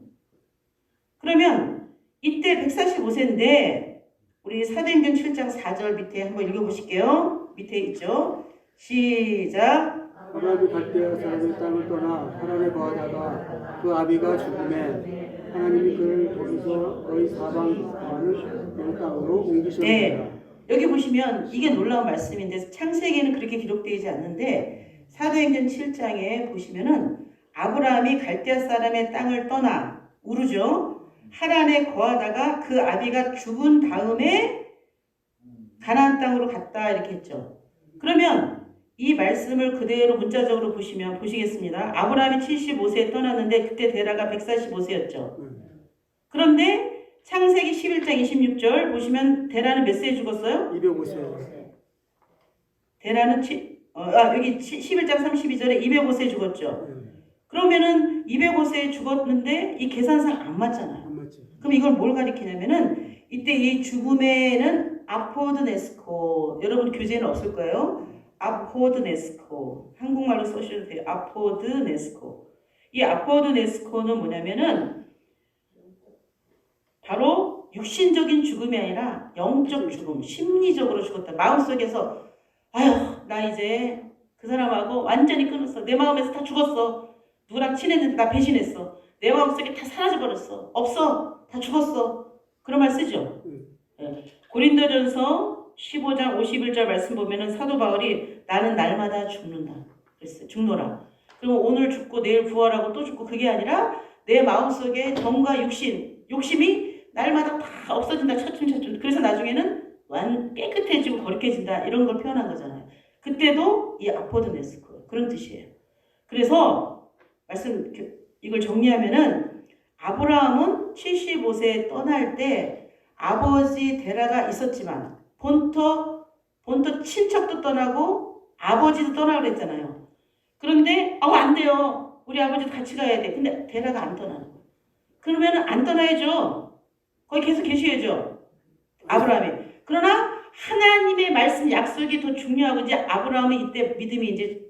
그러면 이때 145세인데 우리 사도행전 7장 4절 밑에 한번 읽어보실게요. 밑에 있죠. 시작. 아브라함이 갈대아 사람의 땅을 떠나 하란에 거하다가 그 아비가 죽음에 하나님이 그를 거기서 거의 사방 많은 땅으로 옮기셨습니다. 네. 여기 보시면 이게 놀라운 말씀인데 창세기에는 그렇게 기록되지 않는데 사도행전 7장에 보시면은 아브라함이 갈대아 사람의 땅을 떠나 우르죠. 하란에 거하다가 그 아비가 죽은 다음에 가나안 땅으로 갔다 이렇게 했죠. 그러면 이 말씀을 그대로 문자적으로 보시면 보시겠습니다. 아브라함이 75세에 떠났는데 그때 데라가 145세였죠. 그런데 창세기 11장 26절 보시면 데라는 몇 세에 죽었어요? 205세. 데라는 여기 11장 32절에 205세에 죽었죠. 그러면은 205세에 죽었는데 이 계산상 안 맞잖아요. 안 맞죠. 그럼 이걸 뭘 가리키냐면은 이때 이 죽음에는 아포드네스코 여러분 교재에는 없을 거예요. 아포드네스코 한국말로 써셔도 돼요. 아포드네스코 이 아포드네스코는 뭐냐면은 바로 육신적인 죽음이 아니라 영적 죽음, 심리적으로 죽었다. 마음속에서 아휴 나 이제 그 사람하고 완전히 끊었어. 내 마음에서 다 죽었어. 누구랑 친했는데 나 배신했어. 내 마음속에 다 사라져버렸어. 없어. 다 죽었어. 그런 말 쓰죠. 네. 고린도전서 15장 51절 말씀 보면은 사도 바울이 나는 날마다 죽는다. 그랬어요. 죽노라. 그러면 오늘 죽고 내일 부활하고 또 죽고 그게 아니라 내 마음속에 정과 욕심이 날마다 다 없어진다. 차츰차츰. 그래서 나중에는 깨끗해지고 거룩해진다. 이런 걸 표현한 거잖아요. 그때도 이 아포드네스코 그런 뜻이에요. 그래서 이걸 정리하면은 아브라함은 75세에 떠날 때 아버지 데라가 있었지만 본토 친척도 떠나고 아버지도 떠나고 그랬잖아요. 그런데 안 돼요. 우리 아버지도 같이 가야 돼. 근데 데라가 안 떠나는 거예요. 그러면 안 떠나야죠. 거기 계속 계셔야죠. 아브라함이. 그러나 하나님의 말씀 약속이 더 중요하고 이제 아브라함은 이때 믿음이 이제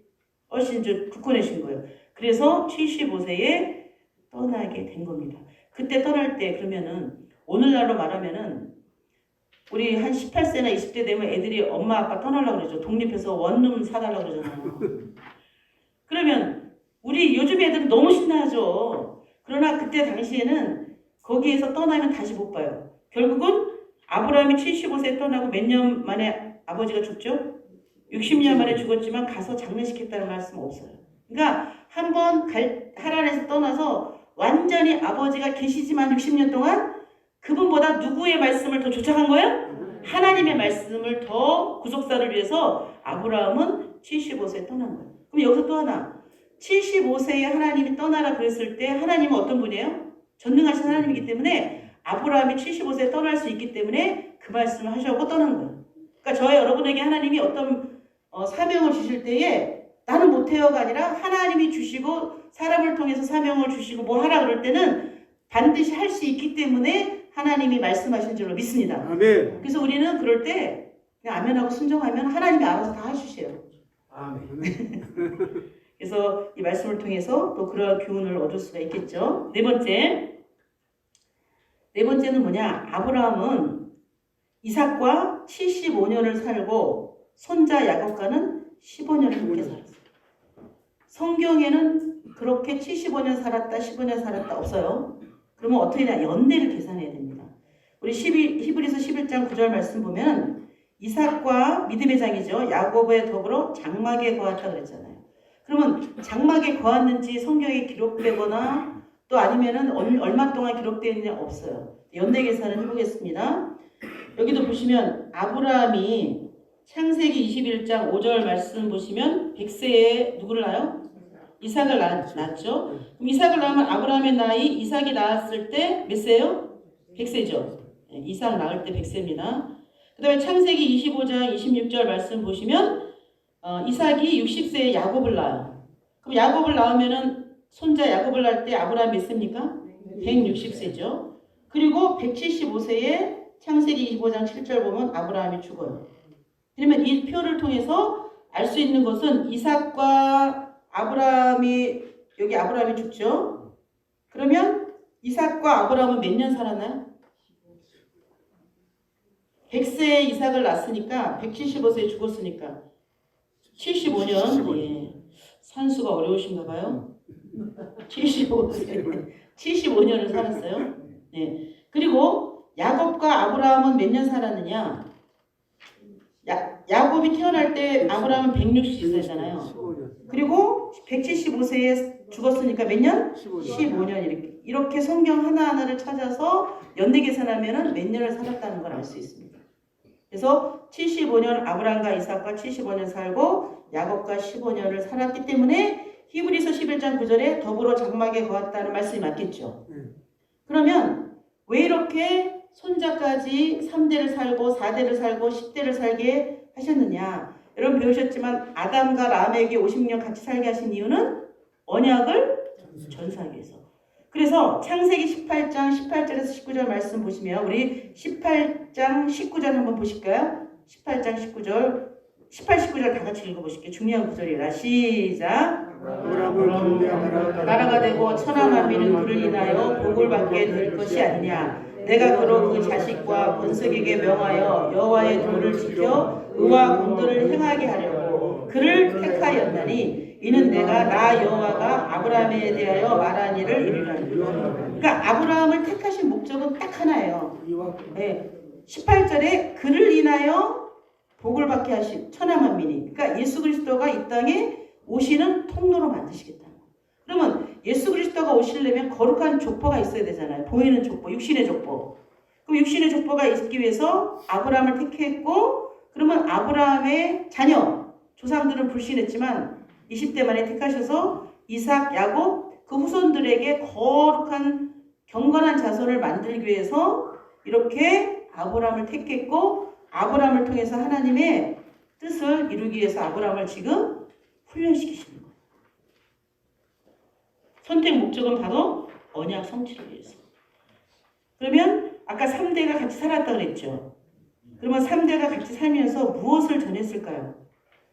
훨씬 굳건해진 거예요. 그래서 75세에 떠나게 된 겁니다. 그때 떠날 때 그러면은 오늘날로 말하면은 우리 한 18세나 20대 되면 애들이 엄마 아빠 떠나려고 그러죠. 독립해서 원룸 사달라고 그러잖아요. 그러면 우리 요즘 애들은 너무 신나하죠. 그러나 그때 당시에는 거기에서 떠나면 다시 못 봐요. 결국은 아브라함이 75세에 떠나고 몇 년 만에 아버지가 죽죠? 60년 만에 죽었지만 가서 장례시켰다는 말씀은 없어요. 그러니까 한번 하란에서 떠나서 완전히 아버지가 계시지만 60년 동안 그분보다 누구의 말씀을 더 쫓아간 거예요? 하나님의 말씀을 더 구속사를 위해서 아브라함은 75세에 떠난 거예요. 그럼 여기서 또 하나 75세에 하나님이 떠나라 그랬을 때 하나님은 어떤 분이에요? 전능하신 하나님이기 때문에 아브라함이 75세에 떠날 수 있기 때문에 그 말씀을 하셔고 떠난 거예요. 그러니까 저와 여러분에게 하나님이 어떤 사명을 주실 때에 나는 못해요가 아니라 하나님이 주시고 사람을 통해서 사명을 주시고 뭐 하라 그럴 때는 반드시 할 수 있기 때문에 하나님이 말씀하신 줄로 믿습니다. 아멘. 그래서 우리는 그럴 때 그냥 아멘하고 순종하면 하나님이 알아서 다 해주세요. 아멘. 그래서 이 말씀을 통해서 또 그런 교훈을 얻을 수가 있겠죠. 네 번째는 뭐냐? 아브라함은 이삭과 75년을 살고 손자 야곱과는 15년을 함께 살았어요. 성경에는 그렇게 75년 살았다, 15년 살았다 없어요. 그러면 어떻게 되냐? 연대를 계산해야 됩니다. 우리 히브리서 11장 9절 말씀 보면 이삭과 믿음의 장이죠. 야곱에 더불어 장막에 거하다 그랬잖아요. 그러면 장막에 거했는지 성경에 기록되거나 또 아니면은 얼마 동안 기록되어 있느냐 없어요. 연대 계산을 해보겠습니다. 여기도 보시면 아브라함이 창세기 21장 5절 말씀 보시면 100세에 누구를 낳아요? 이삭을 낳았죠. 그럼 이삭을 낳으면 아브라함의 나이 이삭이 낳았을 때 몇 세예요? 100세죠. 이삭 낳을 때 100세입니다. 그 다음에 창세기 25장 26절 말씀 보시면 이삭이 60세에 야곱을 낳아요. 그럼 야곱을 낳으면은 손자 야곱을 낳을 때 아브라함 몇 세입니까? 160세죠. 그리고 175세에 창세기 25장 7절 보면 아브라함이 죽어요. 그러면 이 표를 통해서 알 수 있는 것은 이삭과 아브라함이 여기 아브라함이 죽죠. 그러면 이삭과 아브라함은 몇 년 살았나요? 100세에 이삭을 낳았으니까 175세에 죽었으니까 75년. 예. 산수가 어려우신가 봐요. 75년을 살았어요. 네. 그리고 야곱과 아브라함은 몇 년 살았느냐? 야곱이 태어날 때 아브라함은 160세잖아요. 그리고 175세에 죽었으니까 몇 년? 15년. 이렇게 성경 하나하나를 찾아서 연대 계산하면 몇 년을 살았다는 걸 알 수 있습니다. 그래서 75년 아브라함과 이삭과 75년 살고 야곱과 15년을 살았기 때문에 히브리서 11장 9절에 더불어 장막에 거했다는 말씀이 맞겠죠. 그러면 왜 이렇게 손자까지 3대를 살고 4대를 살고 10대를 살게 하셨느냐? 여러분 배우셨지만 아담과 람에게 50년 같이 살게 하신 이유는 언약을 전수하기 위해서. 그래서 창세기 18장 18절에서 19절 말씀 보시면 우리 18장 19절 한번 보실까요? 18장 19절 18, 19절 다 같이 읽어보실게요. 중요한 구절이라 시작. 나라가 되고 천하 만민은 그를 인하여 복을 받게 될 것이 아니냐. 내가 그로 그 자식과 본석에게 명하여 여호와의 도를 지켜 의와 공도를 행하게 하려고 그를 택하였나니 이는 내가 나 여호와가 아브라함에 대하여 말한 일을 이루려. 그러니까 아브라함을 택하신 목적은 딱 하나예요. 네. 18절에 그를 인하여 복을 받게 하신 천하 만민이. 그러니까 예수 그리스도가 이 땅에 오시는 통로로 만드시겠다. 그러면 예수 그리스도가 오시려면 거룩한 족보가 있어야 되잖아요. 보이는 족보, 육신의 족보. 그럼 육신의 족보가 있기 위해서 아브라함을 택했고, 그러면 아브라함의 자녀, 조상들은 불신했지만 20대 만에 택하셔서 이삭, 야곱, 그 후손들에게 거룩한 경건한 자손을 만들기 위해서 이렇게 아브라함을 택했고, 아브라함을 통해서 하나님의 뜻을 이루기 위해서 아브라함을 지금 훈련시키시는 거예요. 선택 목적은 바로 언약 성취를 위해서. 그러면 아까 3대가 같이 살았다고 그랬죠. 그러면 3대가 같이 살면서 무엇을 전했을까요?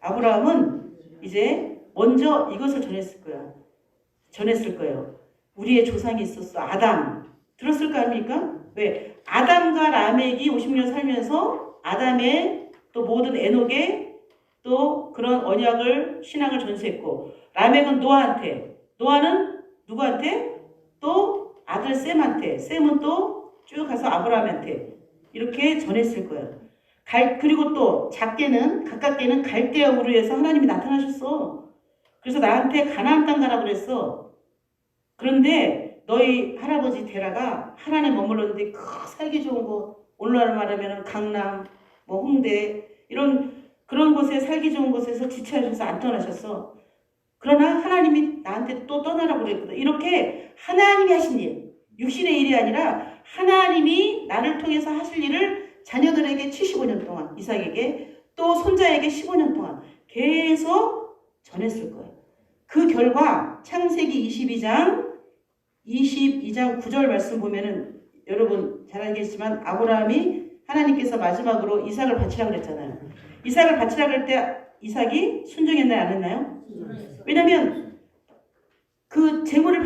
아브라함은 이제 먼저 이것을 전했을 거예요. 우리의 조상이 있었어. 아담. 들었을 거 아닙니까? 왜? 아담과 라멕이 50년 살면서 아담의 또 모든 에녹의 또 그런 언약을 신앙을 전수했고, 라멕은 노아한테, 노아는 누구한테? 또 아들 셈한테, 셈은 또 쭉 가서 아브라함한테 이렇게 전했을 거예요. 그리고 또 가깝게는 갈대아 우르에서 하나님이 나타나셨어. 그래서 나한테 가나안 땅 가라 그랬어. 그런데 너희 할아버지 데라가 하란에 머물렀는데 살기 좋은 곳, 오늘날 말하면 강남, 뭐 홍대 그런 곳에 살기 좋은 곳에서 지체하셔서 안 떠나셨어. 그러나 하나님이 나한테 또 떠나라고 그랬거든. 이렇게 하나님이 하신 일, 육신의 일이 아니라 하나님이 나를 통해서 하실 일을 자녀들에게 75년 동안, 이삭에게 또 손자에게 15년 동안 계속 전했을 거예요. 그 결과 창세기 22장 9절 말씀 보면은 여러분 잘 알겠지만 아브라함이 하나님께서 마지막으로 이삭을 바치라고 그랬잖아요. 이삭을 바치라고 할 때 이삭이 순종했나요? 안 했나요? 왜냐면 그 재물을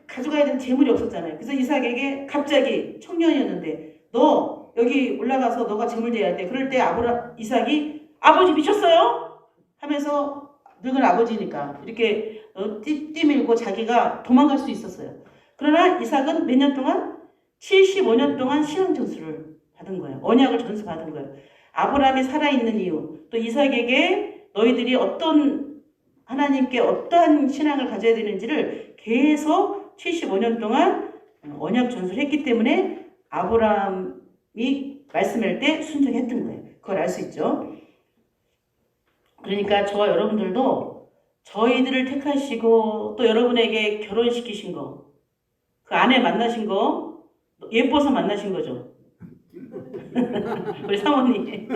가져가야 되는 재물이 없었잖아요. 그래서 이삭에게 갑자기 청년이었는데 너 여기 올라가서 너가 재물 내야 돼. 그럴 때 이삭이 아버지 미쳤어요? 하면서 늙은 아버지니까 이렇게 띠밀고 자기가 도망갈 수 있었어요. 그러나 이삭은 몇 년 동안? 75년 동안 신앙 전수를 받은 거예요. 언약을 전수받은 거예요. 아브라함이 살아있는 이유, 또 이삭에게 너희들이 하나님께 어떠한 신앙을 가져야 되는지를 계속 75년 동안 언약 전수를 했기 때문에 아브라함이 말씀할 때 순종했던 거예요. 그걸 알 수 있죠. 그러니까 저와 여러분들도 저희들을 택하시고 또 여러분에게 결혼시키신 거, 그 아내 만나신 거, 예뻐서 만나신 거죠. 우리 사모님.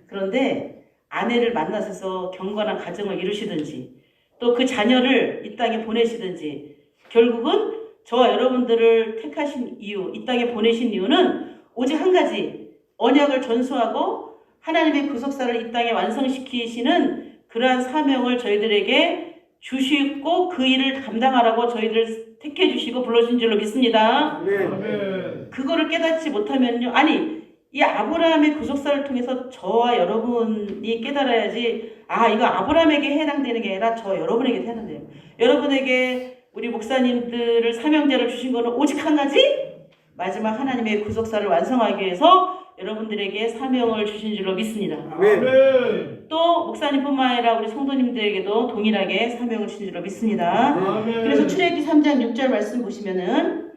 그런데 아내를 만나셔서 경건한 가정을 이루시든지 또 그 자녀를 이 땅에 보내시든지 결국은 저와 여러분들을 택하신 이유, 이 땅에 보내신 이유는 오직 한 가지, 언약을 전수하고 하나님의 구속사를 이 땅에 완성시키시는 그러한 사명을 저희들에게 주시고 그 일을 감당하라고 저희들을 택해 주시고 불러주신 줄로 믿습니다. 아멘. 그거를 깨닫지 못하면요. 아니, 이 아브라함의 구속사를 통해서 저와 여러분이 깨달아야지, 아, 이거 아브라함에게 해당되는 게 아니라 저 여러분에게 해당돼요. 여러분에게 우리 목사님들을 사명제를 주신 거는 오직 한 가지, 마지막 하나님의 구속사를 완성하기 위해서 여러분들에게 사명을 주신 줄로 믿습니다. 아멘. 또 목사님뿐만 아니라 우리 성도님들에게도 동일하게 사명을 주신 줄로 믿습니다. 그래서 출애굽기 3장 6절 말씀 보시면은,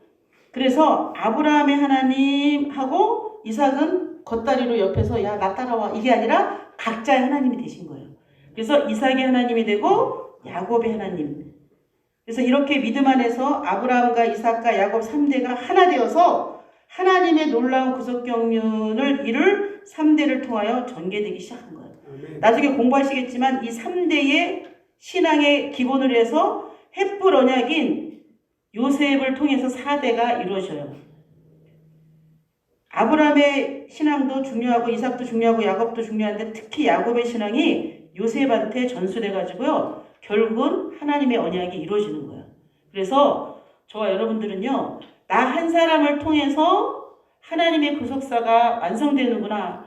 그래서 아브라함의 하나님하고 이삭은 겉다리로 옆에서 야 나 따라와 이게 아니라 각자의 하나님이 되신 거예요. 그래서 이삭의 하나님이 되고 야곱의 하나님. 그래서 이렇게 믿음 안에서 아브라함과 이삭과 야곱 3대가 하나 되어서 하나님의 놀라운 구속 경륜을 이룰 3대를 통하여 전개되기 시작한 거예요. 아멘. 나중에 공부하시겠지만 이 3대의 신앙의 기본을 해서 헷불 언약인 요셉을 통해서 4대가 이루어져요. 아브라함의 신앙도 중요하고 이삭도 중요하고 야곱도 중요한데 특히 야곱의 신앙이 요셉한테 전수돼 가지고요. 결국은 하나님의 언약이 이루어지는 거예요. 그래서 저와 여러분들은요. 나 한 사람을 통해서 하나님의 구속사가 완성되는구나.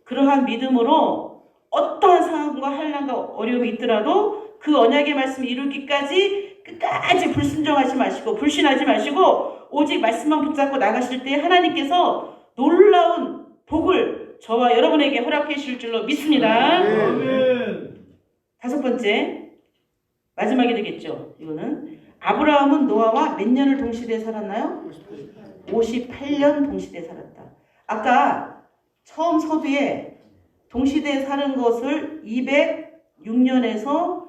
그러한 믿음으로 어떠한 상황과 환난과 어려움이 있더라도 그 언약의 말씀을 이루기까지 끝까지 불순종하지 마시고 불신하지 마시고 오직 말씀만 붙잡고 나가실 때 하나님께서 놀라운 복을 저와 여러분에게 허락해 주실 줄로 믿습니다. 아멘. 5번째, 마지막이 되겠죠. 이거는 아브라함은 노아와 몇 년을 동시대에 살았나요? 58년 동시대에 살았다. 아까 처음 서두에 동시대에 사는 것을 206년에서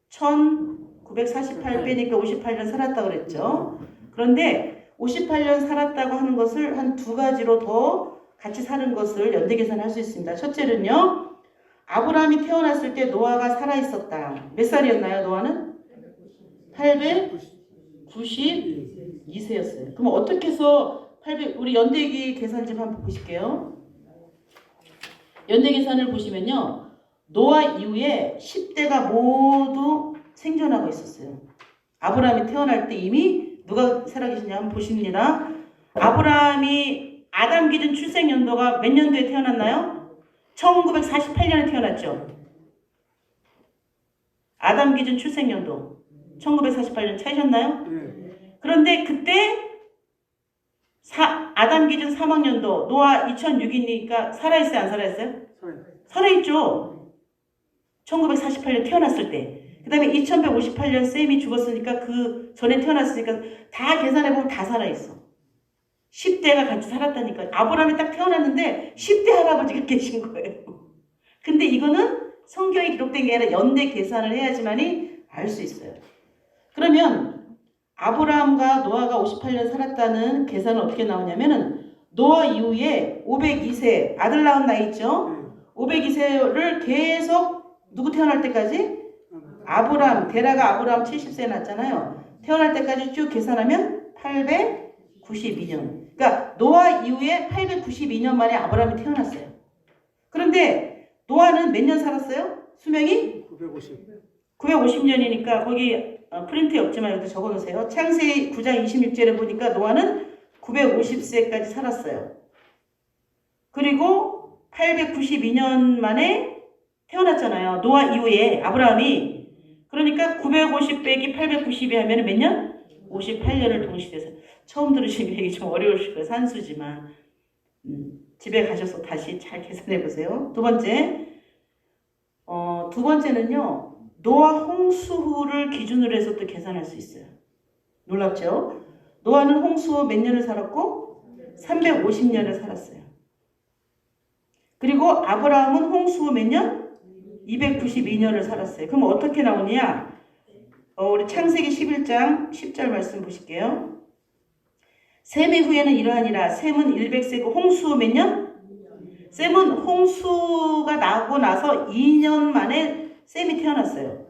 1948 빼니까 58년 살았다고 그랬죠. 그런데 58년 살았다고 하는 것을 한 2가지로 더 같이 사는 것을 연대 계산할 수 있습니다. 첫째는요. 아브라함이 태어났을 때 노아가 살아있었다. 몇 살이었나요? 노아는? 892세였어요. 그럼 어떻게 해서 우리 연대기 계산 좀 한번 보실게요. 연대 계산을 보시면요. 노아 이후에 10대가 모두 생존하고 있었어요. 아브라함이 태어날 때 이미 누가 살아계시냐 한번 보십니다. 아브라함이 아담 기준 출생 연도가 몇 년도에 태어났나요? 1948년에 태어났죠. 아담 기준 출생 연도 1948년 찾으셨나요? 네. 그런데 그때 아담 기준 사망연도 노아 2006이니까 살아있어요? 안 살아있어요? 살아있죠. 1948년 태어났을 때. 그 다음에 2158년 쌤이 죽었으니까 그 전에 태어났으니까 다 계산해보면 다 살아있어. 10대가 같이 살았다니까. 아브라함이 딱 태어났는데 10대 할아버지가 계신 거예요. 근데 이거는 성경에 기록된 게 아니라 연대 계산을 해야지만이 알 수 있어요. 그러면 아브라함과 노아가 58년 살았다는 계산은 어떻게 나오냐면은 노아 이후에 502세 아들 낳은 나이 있죠? 502세를 계속 누구 태어날 때까지? 아브라함, 데라가 아브라함 70세 낳았잖아요. 태어날 때까지 쭉 계산하면 892년. 그러니까 노아 이후에 892년 만에 아브라함이 태어났어요. 그런데 노아는 몇 년 살았어요? 수명이? 950년이니까 거기 프린트에 없지만 여기다 적어놓으세요. 창세기 9장 26절에 보니까 노아는 950세까지 살았어요. 그리고 892년 만에 태어났잖아요. 노아 이후에 아브라함이. 그러니까 950 빼기 892 하면 몇 년? 58년을 동시대에서. 처음 들으시면 이게 좀 어려우실 거예요. 산수지만. 집에 가셔서 다시 잘 계산해 보세요. 두 번째는요. 노아 홍수후를 기준으로 해서 또 계산할 수 있어요. 놀랍죠? 노아는 홍수 후 몇 년을 살았고 350년을 살았어요. 그리고 아브라함은 홍수 후 몇 년? 292년을 살았어요. 그럼 어떻게 나오냐? 우리 창세기 11장 10절 말씀 보실게요. 셈의 후에는 이러하니라. 셈은 100세고 홍수 몇 년? 셈은 홍수가 나고 나서 2년 만에 셈이 태어났어요.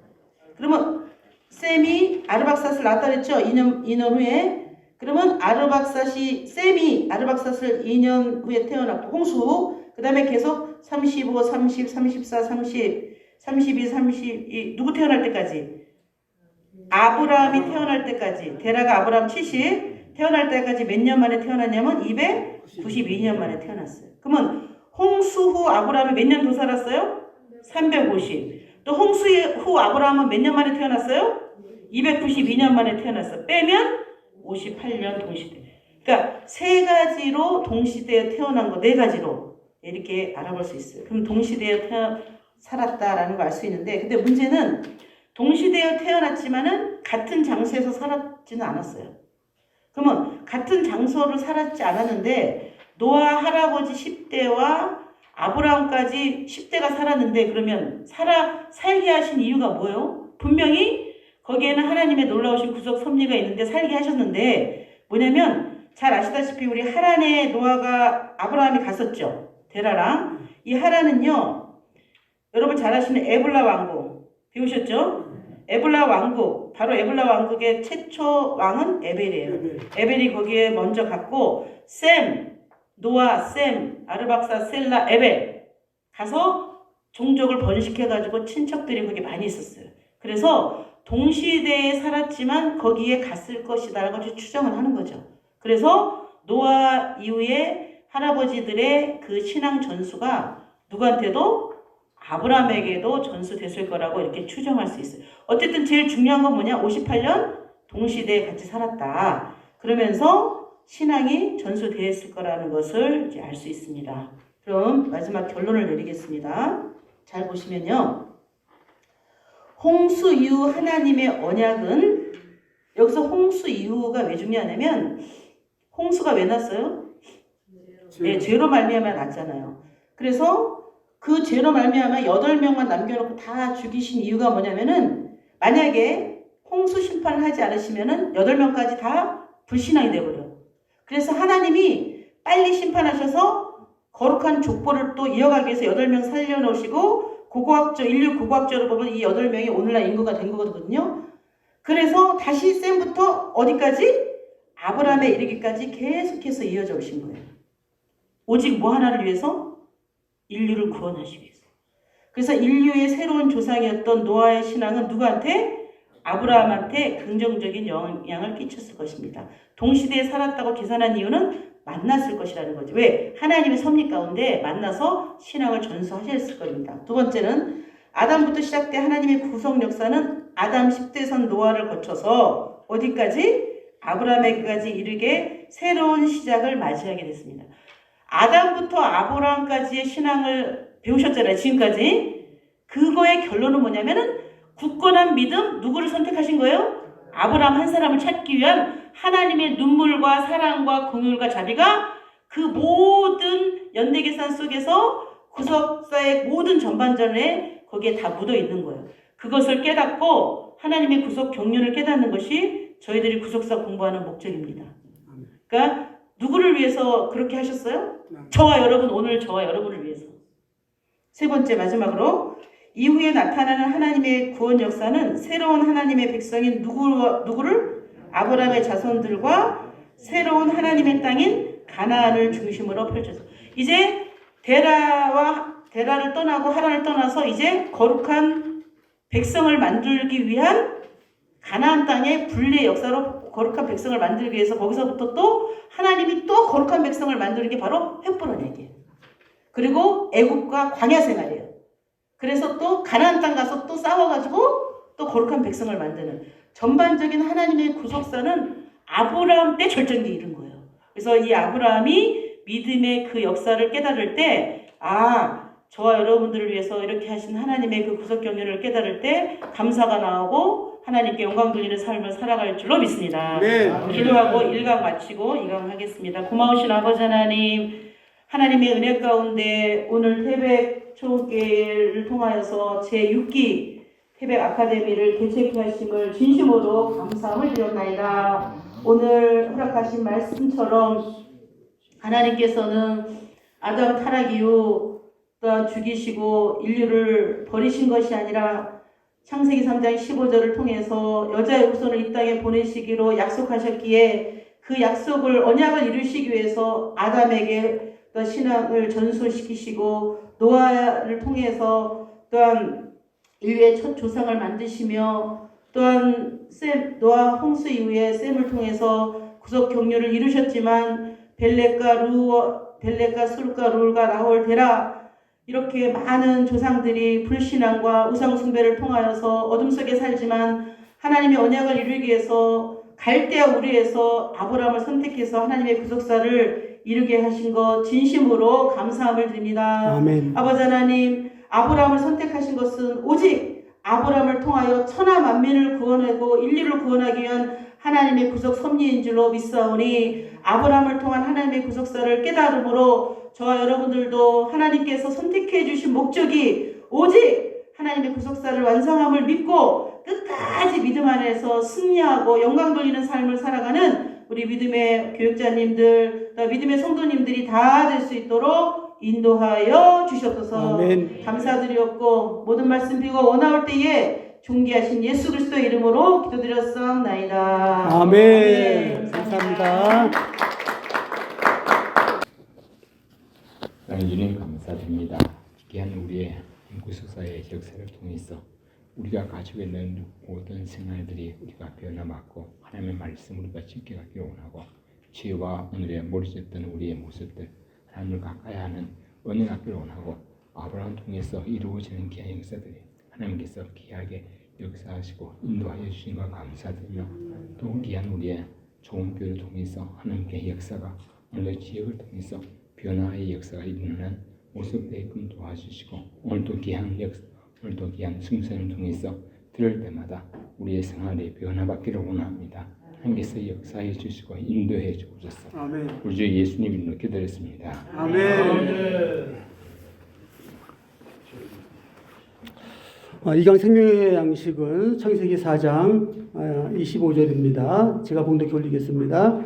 그러면 셈이 아르박사스를 낳았다 그랬죠? 2년 후에. 그러면 셈이 아르박사스를 2년 후에 태어났고 홍수 후 그 다음에 계속 35, 30, 34, 30, 32, 32 누구 태어날 때까지? 아브라함이 태어날 때까지. 데라가 아브라함 70 태어날 때까지 몇 년 만에 태어났냐면 292년 만에 태어났어요. 그러면 홍수 후 아브라함이 몇 년 더 살았어요? 350. 또 홍수 후 아브라함은 몇 년 만에 태어났어요? 292년 만에 태어났어요. 빼면 58년 동시대. 그러니까 세 가지로 동시대에 태어난 거, 네 가지로 이렇게 알아볼 수 있어요. 그럼 동시대에 살았다라는 걸 알 수 있는데, 근데 문제는 동시대에 태어났지만은 같은 장소에서 살았지는 않았어요. 그러면 같은 장소를 살았지 않았는데 노아 할아버지 10대와 아브라함까지 10대가 살았는데 그러면 살게 하신 이유가 뭐예요? 분명히 거기에는 하나님의 놀라우신 구속 섭리가 있는데 살게 하셨는데 뭐냐면 잘 아시다시피 우리 하란에 노아가 아브라함이 갔었죠. 데라랑. 이 하란은요. 여러분 잘 아시는 에블라 왕국 배우셨죠? 에블라 왕국, 바로 에블라 왕국의 최초 왕은 에벨이에요. 에벨이 거기에 먼저 갔고 노아, 아르박사, 셀라, 에벨 가서 종족을 번식해가지고 친척들이 거기 많이 있었어요. 그래서 동시대에 살았지만 거기에 갔을 것이다라고 추정을 하는 거죠. 그래서 노아 이후에 할아버지들의 그 신앙 전수가 누구한테도 아브라함에게도 전수됐을 거라고 이렇게 추정할 수 있어요. 어쨌든 제일 중요한 건 뭐냐? 58년 동시대에 같이 살았다. 그러면서 신앙이 전수되었을 거라는 것을 이제 알 수 있습니다. 그럼 마지막 결론을 내리겠습니다. 잘 보시면요. 홍수 이후 하나님의 언약은 여기서 홍수 이후가 왜 중요하냐면 홍수가 왜 났어요? 네, 죄로 말미암아 났잖아요. 그래서 그 죄로 말미암아 8명만 남겨놓고 다 죽이신 이유가 뭐냐면은 만약에 홍수 심판을 하지 않으시면은 8명까지 다 불신앙이 돼버려. 그래서 하나님이 빨리 심판하셔서 거룩한 족보를 또 이어가기 위해서 8명 살려놓으시고 인류 고고학적으로 보면 이 8명이 오늘날 인구가 된 거거든요. 그래서 다시 셈부터 어디까지? 아브라함에 이르기까지 계속해서 이어져 오신 거예요. 오직 뭐 하나를 위해서? 인류를 구원하시기 위해서. 그래서 인류의 새로운 조상이었던 노아의 신앙은 누구한테? 아브라함한테 긍정적인 영향을 끼쳤을 것입니다. 동시대에 살았다고 계산한 이유는 만났을 것이라는 거죠. 왜? 하나님의 섭리 가운데 만나서 신앙을 전수하셨을 겁니다. 두 번째는 아담부터 시작된 하나님의 구속 역사는 아담 10대선 노아를 거쳐서 어디까지? 아브라함에게까지 이르게 새로운 시작을 맞이하게 됐습니다. 아담부터 아브라함까지의 신앙을 배우셨잖아요. 지금까지. 그거의 결론은 뭐냐면은 굳건한 믿음, 누구를 선택하신 거예요? 아브라함 한 사람을 찾기 위한 하나님의 눈물과 사랑과 긍휼과 자비가 그 모든 연대계산 속에서 구속사의 모든 전반전에 거기에 다 묻어 있는 거예요. 그것을 깨닫고 하나님의 구속 경륜을 깨닫는 것이 저희들이 구속사 공부하는 목적입니다. 그러니까 누구를 위해서 그렇게 하셨어요? 저와 여러분, 오늘 저와 여러분을 위해서. 세 번째 마지막으로 이후에 나타나는 하나님의 구원 역사는 새로운 하나님의 백성인 누구를? 아브라함의 자손들과 새로운 하나님의 땅인 가나안을 중심으로 펼쳐서 이제 데라를 떠나고 하란을 떠나서 이제 거룩한 백성을 만들기 위한 가나안 땅의 분리의 역사로 거룩한 백성을 만들기 위해서 거기서부터 또 하나님이 또 거룩한 백성을 만드는 게 바로 횃불 언약이에요. 그리고 애국과 광야 생활이에요. 그래서 또 가나안 땅 가서 또 싸워가지고 또 거룩한 백성을 만드는 전반적인 하나님의 구속사는 아브라함 때 절정기에 이른 거예요. 그래서 이 아브라함이 믿음의 그 역사를 깨달을 때 저와 여러분들을 위해서 이렇게 하신 하나님의 그 구속 경륜을 깨달을 때 감사가 나오고 하나님께 영광 돌리는 삶을 살아갈 줄로 믿습니다. 네. 기도하고 1강 마치고 2강 하겠습니다. 고마우신 아버지 하나님, 하나님의 은혜 가운데 오늘 태백 초기를 통하여서 제6기 태백 아카데미를 개최케 하심을 진심으로 감사함을 드렸나이다. 오늘 허락하신 말씀처럼 하나님께서는 아담 타락 이후 또한 죽이시고 인류를 버리신 것이 아니라 창세기 3장 15절을 통해서 여자의 후손을 이 땅에 보내시기로 약속하셨기에 그 약속을 언약을 이루시기 위해서 아담에게 또 신앙을 전수시키시고 노아를 통해서 또한 인류의 첫 조상을 만드시며 또한 노아 홍수 이후에 셈을 통해서 구속 경륜을 이루셨지만 벨렉과 수르과 룰과 나홀 데라 이렇게 많은 조상들이 불신앙과 우상 숭배를 통하여서 어둠 속에 살지만 하나님의 언약을 이루기 위해서 갈대아 우르에서 아브라함을 선택해서 하나님의 구속사를 이루게 하신 것 진심으로 감사함을 드립니다. 아멘. 아버지 하나님, 아브라함을 선택하신 것은 오직 아브라함을 통하여 천하 만민을 구원하고 인류를 구원하기 위한 하나님의 구속 섭리인 줄로 믿사오니 아브라함을 통한 하나님의 구속사를 깨달음으로 저와 여러분들도 하나님께서 선택해 주신 목적이 오직 하나님의 구속사를 완성함을 믿고 끝까지 믿음 안에서 승리하고 영광 돌리는 삶을 살아가는 우리 믿음의 교육자님들, 또 믿음의 성도님들이 다 될 수 있도록 인도하여 주셨소서. 아멘. 감사드리옵고 모든 말씀 비고 원하올 때에 존귀하신 예수 그리스도의 이름으로 기도드렸사옵나이다. 아멘. 감사합니다. 주님 감사드립니다. 귀한 우리의 구속사의 역사를 통해서 우리가 가지고 있는 모든 생활들이 우리가 변화받고 하나님의 말씀 우리가 지켜가기를 원하고 죄와 오늘의 몰리셨던 우리의 모습들 하나님을 가까이 하는 은혜 갖기를 원하고 아브라함 통해서 이루어지는 귀한 역사들이 하나님께서 귀하게 역사하시고 인도하여 주신 것 감사드리며 또 귀한 우리의 좋은 교회를 통해서 하나님께 역사가 오늘 지역을 통해서 변화의 역사가 일어나는 모습 되게끔 도와주시고 오늘도 귀한 승선을 통해서 들을 때마다 우리의 생활이 변화받기를 원합니다. 하나님께서 역사해 주시고 인도해 주옵소서. 아멘. 우리 주 예수님 이름으로 기도드렸습니다. 아멘. 이강 생명의 양식은 창세기 4장 25절입니다. 제가 봉독해 올리겠습니다.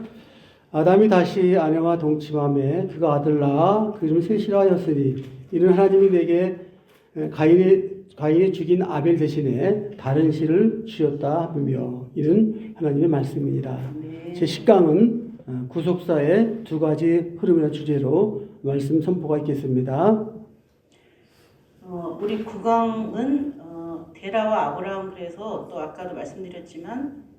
아담이 다시 아내와 동침함에 그가 아들 낳아 그 이름을 셋이라 하였으니 이는 하나님이 내게 가인이 죽인 아벨 대신에 다른 씨를 주셨다 하며 이는 하나님의 말씀입니다. 제 10강은 구속사의 두 가지 흐름이라는 주제로 말씀 선포가 있겠습니다. 우리 9강은 데라와 아브라함 그래서 또 아까도 말씀드렸지만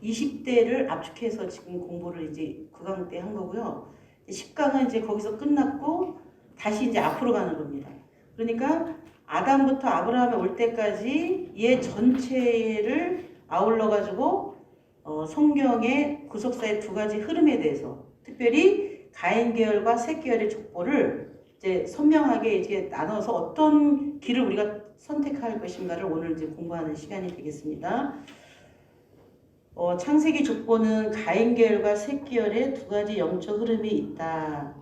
20대를 압축해서 지금 공부를 이제 9강 때 한 거고요. 10강은 이제 거기서 끝났고 다시 이제 앞으로 가는 겁니다. 그러니까 아담부터 아브라함에 올 때까지 얘 전체를 아울러 가지고 성경의 구속사의 두 가지 흐름에 대해서 특별히 가인 계열과 셋 계열의 족보를 이제 선명하게 이제 나눠서 어떤 길을 우리가 선택할 것인가를 오늘 이제 공부하는 시간이 되겠습니다. 창세기 족보는 가인 계열과 셋 계열의 두 가지 영적 흐름이 있다.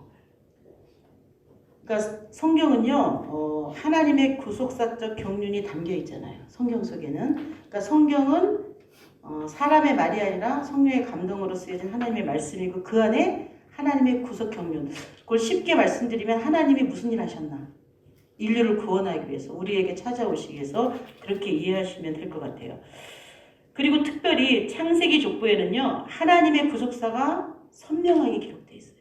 그러니까 성경은요, 하나님의 구속사적 경륜이 담겨 있잖아요. 성경 속에는. 그러니까 성경은 사람의 말이 아니라 성령의 감동으로 쓰여진 하나님의 말씀이고 그 안에 하나님의 구속 경륜. 그걸 쉽게 말씀드리면 하나님이 무슨 일 하셨나? 인류를 구원하기 위해서, 우리에게 찾아오시기 위해서 그렇게 이해하시면 될 것 같아요. 그리고 특별히 창세기 족보에는요, 하나님의 구속사가 선명하게 기록되어 있어요.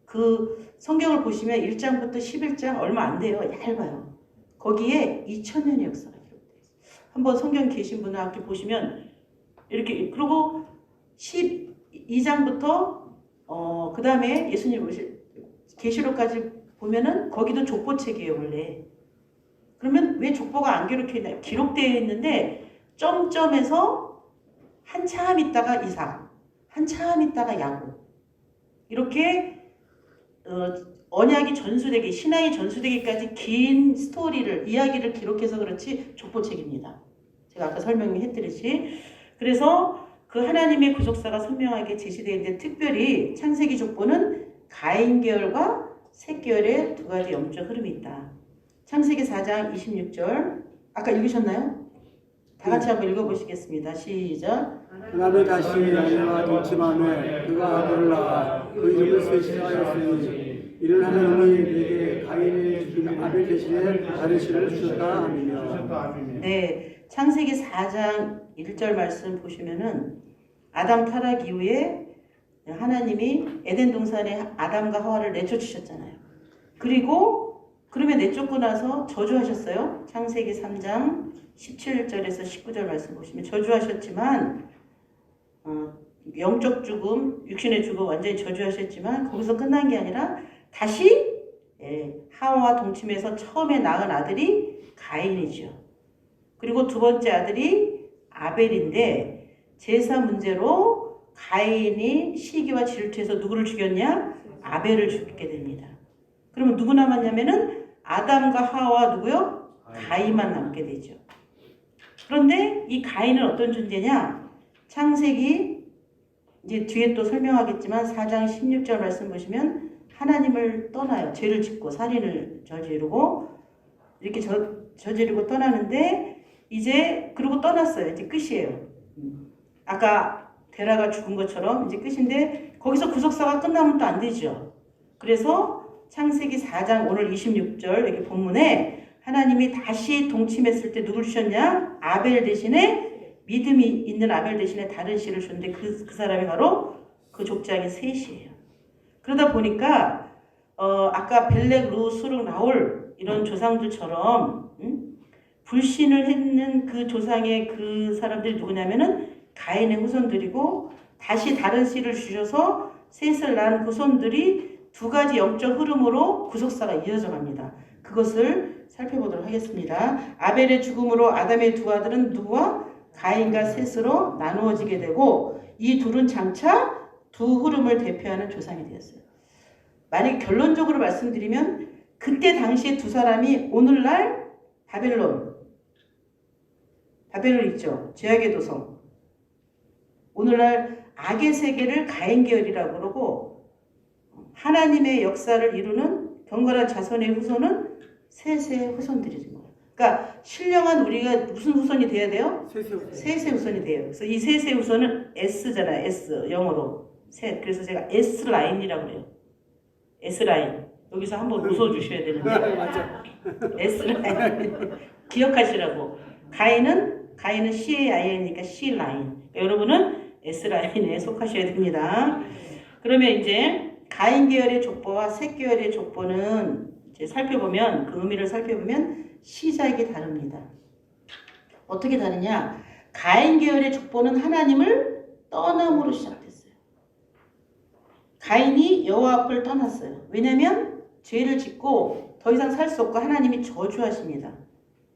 그 성경을 보시면 1장부터 11장 얼마 안 돼요. 얇아요. 거기에 2000년의 역사가 기록되어 있어요. 한번 성경 계신 분은 함께 보시면 이렇게, 그리고 12장부터 그 다음에 예수님 오실 계시록까지 보면은 거기도 족보책이에요, 원래. 그러면 왜 족보가 안 기록되어 기록되어 있는데 점점에서 한참 있다가 이삭, 한참 있다가 야곱, 이렇게 언약이 전수되기, 신앙이 전수되기까지 긴 스토리를, 이야기를 기록해서 그렇지 족보책입니다. 제가 아까 설명했듯이. 그래서 그 하나님의 구속사가 선명하게 제시되어 있는데 특별히 창세기 족보는 가인 계열과 셋 계열의 두 가지 영적 흐름이 있다. 창세기 4장 26절 아까 읽으셨나요? 다 같이 한번 읽어보시겠습니다. 시작. 하나님이 다시 아내와 동침하며 그가 아들을 낳아 그 이름을 셋이라 하였으니 이는 하나님이 내게 가인의 죽인 아벨 대신에 다른 씨를 주셨다 하며. 네, 창세기 4장 1절 말씀 보시면은 아담 타락 이후에 하나님이 에덴 동산에 아담과 하와를 내쫓으셨잖아요. 그리고 그러면 내쫓고 나서 저주하셨어요. 창세기 3장 17절에서 19절 말씀 보시면 저주하셨지만 영적 죽음, 육신의 죽음 완전히 저주하셨지만 거기서 끝난 게 아니라 다시 하와와 동침해서 처음에 낳은 아들이 가인이죠. 그리고 두 번째 아들이 아벨인데 제사 문제로 가인이 시기와 질투해서 누구를 죽였냐? 아벨을 죽게 됩니다. 그러면 누구 남았냐면은 아담과 하와 누구요? 가인만 남게 되죠. 그런데 이 가인은 어떤 존재냐? 창세기 이제 뒤에 또 설명하겠지만 4장 16절 말씀 보시면 하나님을 떠나요. 죄를 짓고 살인을 저지르고 이렇게 저지르고 떠나는데 이제 그러고 떠났어요. 이제 끝이에요. 아까 데라가 죽은 것처럼 이제 끝인데 거기서 구속사가 끝나면 또 안 되죠. 그래서 창세기 4장 오늘 26절 여기 본문에 하나님이 다시 동침했을 때 누굴 주셨냐? 아벨 대신에 믿음이 있는 아벨 대신에 다른 씨를 줬는데 그 사람이 바로 그 족장의 셋이에요. 그러다 보니까 아까 벨렉, 루, 수룩, 나홀 이런 조상들처럼 불신을 했는 그 조상의 그 사람들이 누구냐면은 가인의 후손들이고 다시 다른 씨를 주셔서 셋을 낳은 후손들이 두 가지 영적 흐름으로 구속사가 이어져 갑니다. 그것을 살펴보도록 하겠습니다. 아벨의 죽음으로 아담의 두 아들은 누구와? 가인과 셋으로 나누어지게 되고 이 둘은 장차 두 흐름을 대표하는 조상이 되었어요. 만약 결론적으로 말씀드리면 그때 당시에 두 사람이 오늘날 바벨론 있죠. 죄악의 도성. 오늘날 악의 세계를 가인 계열이라고 그러고 하나님의 역사를 이루는 경건한 자손의 후손은 셋의 후손들이 된 거예요. 그러니까 신령한 우리가 무슨 후손이 돼야 돼요? 셋의 후손이 돼요. 그래서 이 셋의 후손은 S잖아요. S 영어로 셋. 그래서 제가 S 라인이라고 그래요. S 라인. 여기서 한번 웃어주셔야 되는데 S 라인 기억하시라고. 가인은 CAIN이니까 C 라인. 여러분은 S 라인에 속하셔야 됩니다. 그러면 이제 가인 계열의 족보와 셋 계열의 족보는 이제 살펴보면 그 의미를 살펴보면 시작이 다릅니다. 어떻게 다르냐? 가인 계열의 족보는 하나님을 떠남으로 시작됐어요. 가인이 여호와 앞을 떠났어요. 왜냐하면 죄를 짓고 더 이상 살 수 없고 하나님이 저주하십니다.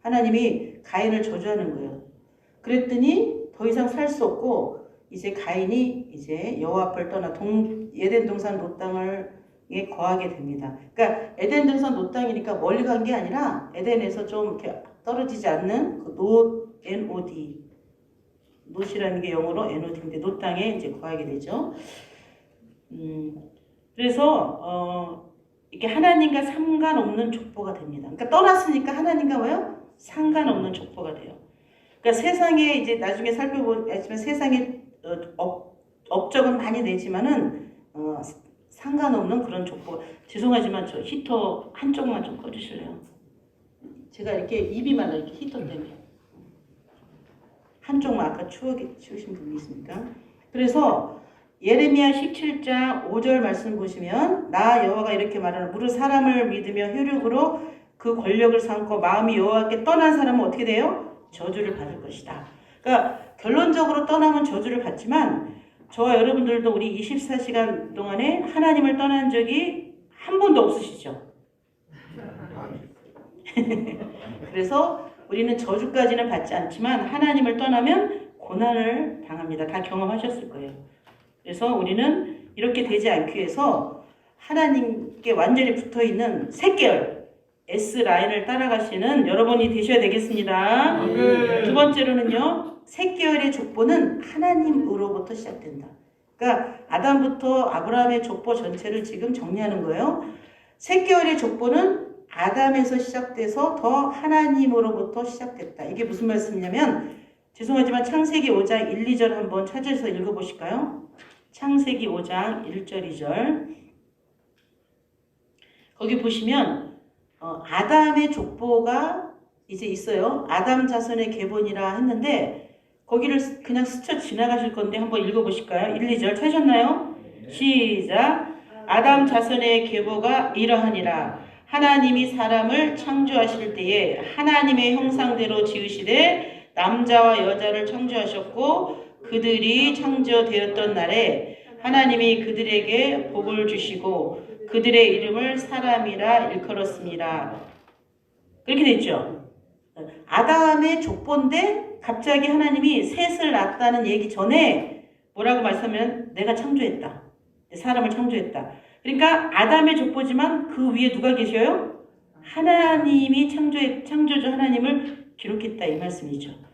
하나님이 가인을 저주하는 거예요. 그랬더니 더 이상 살 수 없고 이제 가인이 이제 여호와 앞을 떠나 에덴 동산 롯 땅에 거하게 됩니다. 그러니까 에덴 동산 롯 땅이니까 멀리 간 게 아니라 에덴에서 좀 이렇게 떨어지지 않는 그 롯 NOD 롯이라는 게 영어로 NOD인데 롯 땅에 이제 거하게 되죠. 그래서 이게 하나님과 상관없는 족보가 됩니다. 그러니까 떠났으니까 하나님과 뭐요? 상관없는 족보가 돼요. 그러니까 세상에 이제 나중에 살펴보겠지만 세상에 업적은 많이 내지만은 상관없는 그런 족보. 죄송하지만 저 히터 한쪽만 좀 꺼주실래요? 제가 이렇게 입이 말라 이렇게 히터 때문에 한쪽만 아까 추우신 분이 있습니까? 그래서 예레미야 17장 5절 말씀 보시면 나 여호와가 이렇게 말하는 무릇 사람을 믿으며 효력으로 그 권력을 삼고 마음이 여호와께 떠난 사람은 어떻게 돼요? 저주를 받을 것이다. 그러니까 결론적으로 떠나면 저주를 받지만 저와 여러분들도 우리 24시간 동안에 하나님을 떠난 적이 한 번도 없으시죠? 그래서 우리는 저주까지는 받지 않지만 하나님을 떠나면 고난을 당합니다. 다 경험하셨을 거예요. 그래서 우리는 이렇게 되지 않기 위해서 하나님께 완전히 붙어있는 셋계열 S라인을 따라가시는 여러분이 되셔야 되겠습니다. 두 번째로는요. 셋계열의 족보는 하나님으로부터 시작된다. 그러니까 아담부터 아브라함의 족보 전체를 지금 정리하는 거예요. 셋계열의 족보는 아담에서 시작돼서 더 하나님으로부터 시작됐다. 이게 무슨 말씀이냐면 죄송하지만 창세기 5장 1, 2절 한번 찾아서 읽어보실까요? 창세기 5장 1절, 2절. 거기 보시면 아담의 족보가 이제 있어요. 아담 자손의 계본이라 했는데 거기를 그냥 스쳐 지나가실 건데 한번 읽어보실까요? 1, 2절 찾으셨나요? 시작. 아담 자손의 계보가 이러하니라. 하나님이 사람을 창조하실 때에 하나님의 형상대로 지으시되 남자와 여자를 창조하셨고 그들이 창조되었던 날에 하나님이 그들에게 복을 주시고 그들의 이름을 사람이라 일컬었습니다. 그렇게 됐죠. 아담의 족보인데 갑자기 하나님이 셋을 낳았다는 얘기 전에 뭐라고 말씀하면 내가 창조했다. 사람을 창조했다. 그러니까 아담의 족보지만 그 위에 누가 계셔요? 하나님이 창조주 하나님을 기록했다 이 말씀이죠.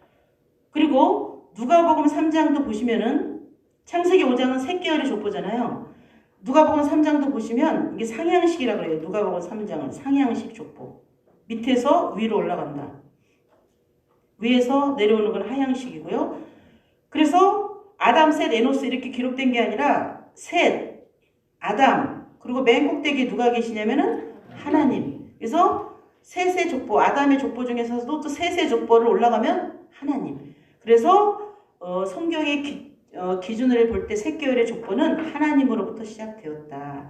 그리고 누가복음 3장도 보시면은 창세기 5장은 셋계열의 족보잖아요. 누가복음 3장도 보시면 이게 상향식이라고 그래요. 누가복음 3장은 상향식 족보. 밑에서 위로 올라간다. 위에서 내려오는 건 하향식이고요. 그래서 아담, 셋, 에노스 이렇게 기록된 게 아니라 셋, 아담, 그리고 맨 꼭대기에 누가 계시냐면은 하나님. 그래서 셋의 족보, 아담의 족보 중에서도 또 셋의 족보를 올라가면 하나님. 그래서 성경의 기준으로 볼 때 셋계열의 족보는 하나님으로부터 시작되었다.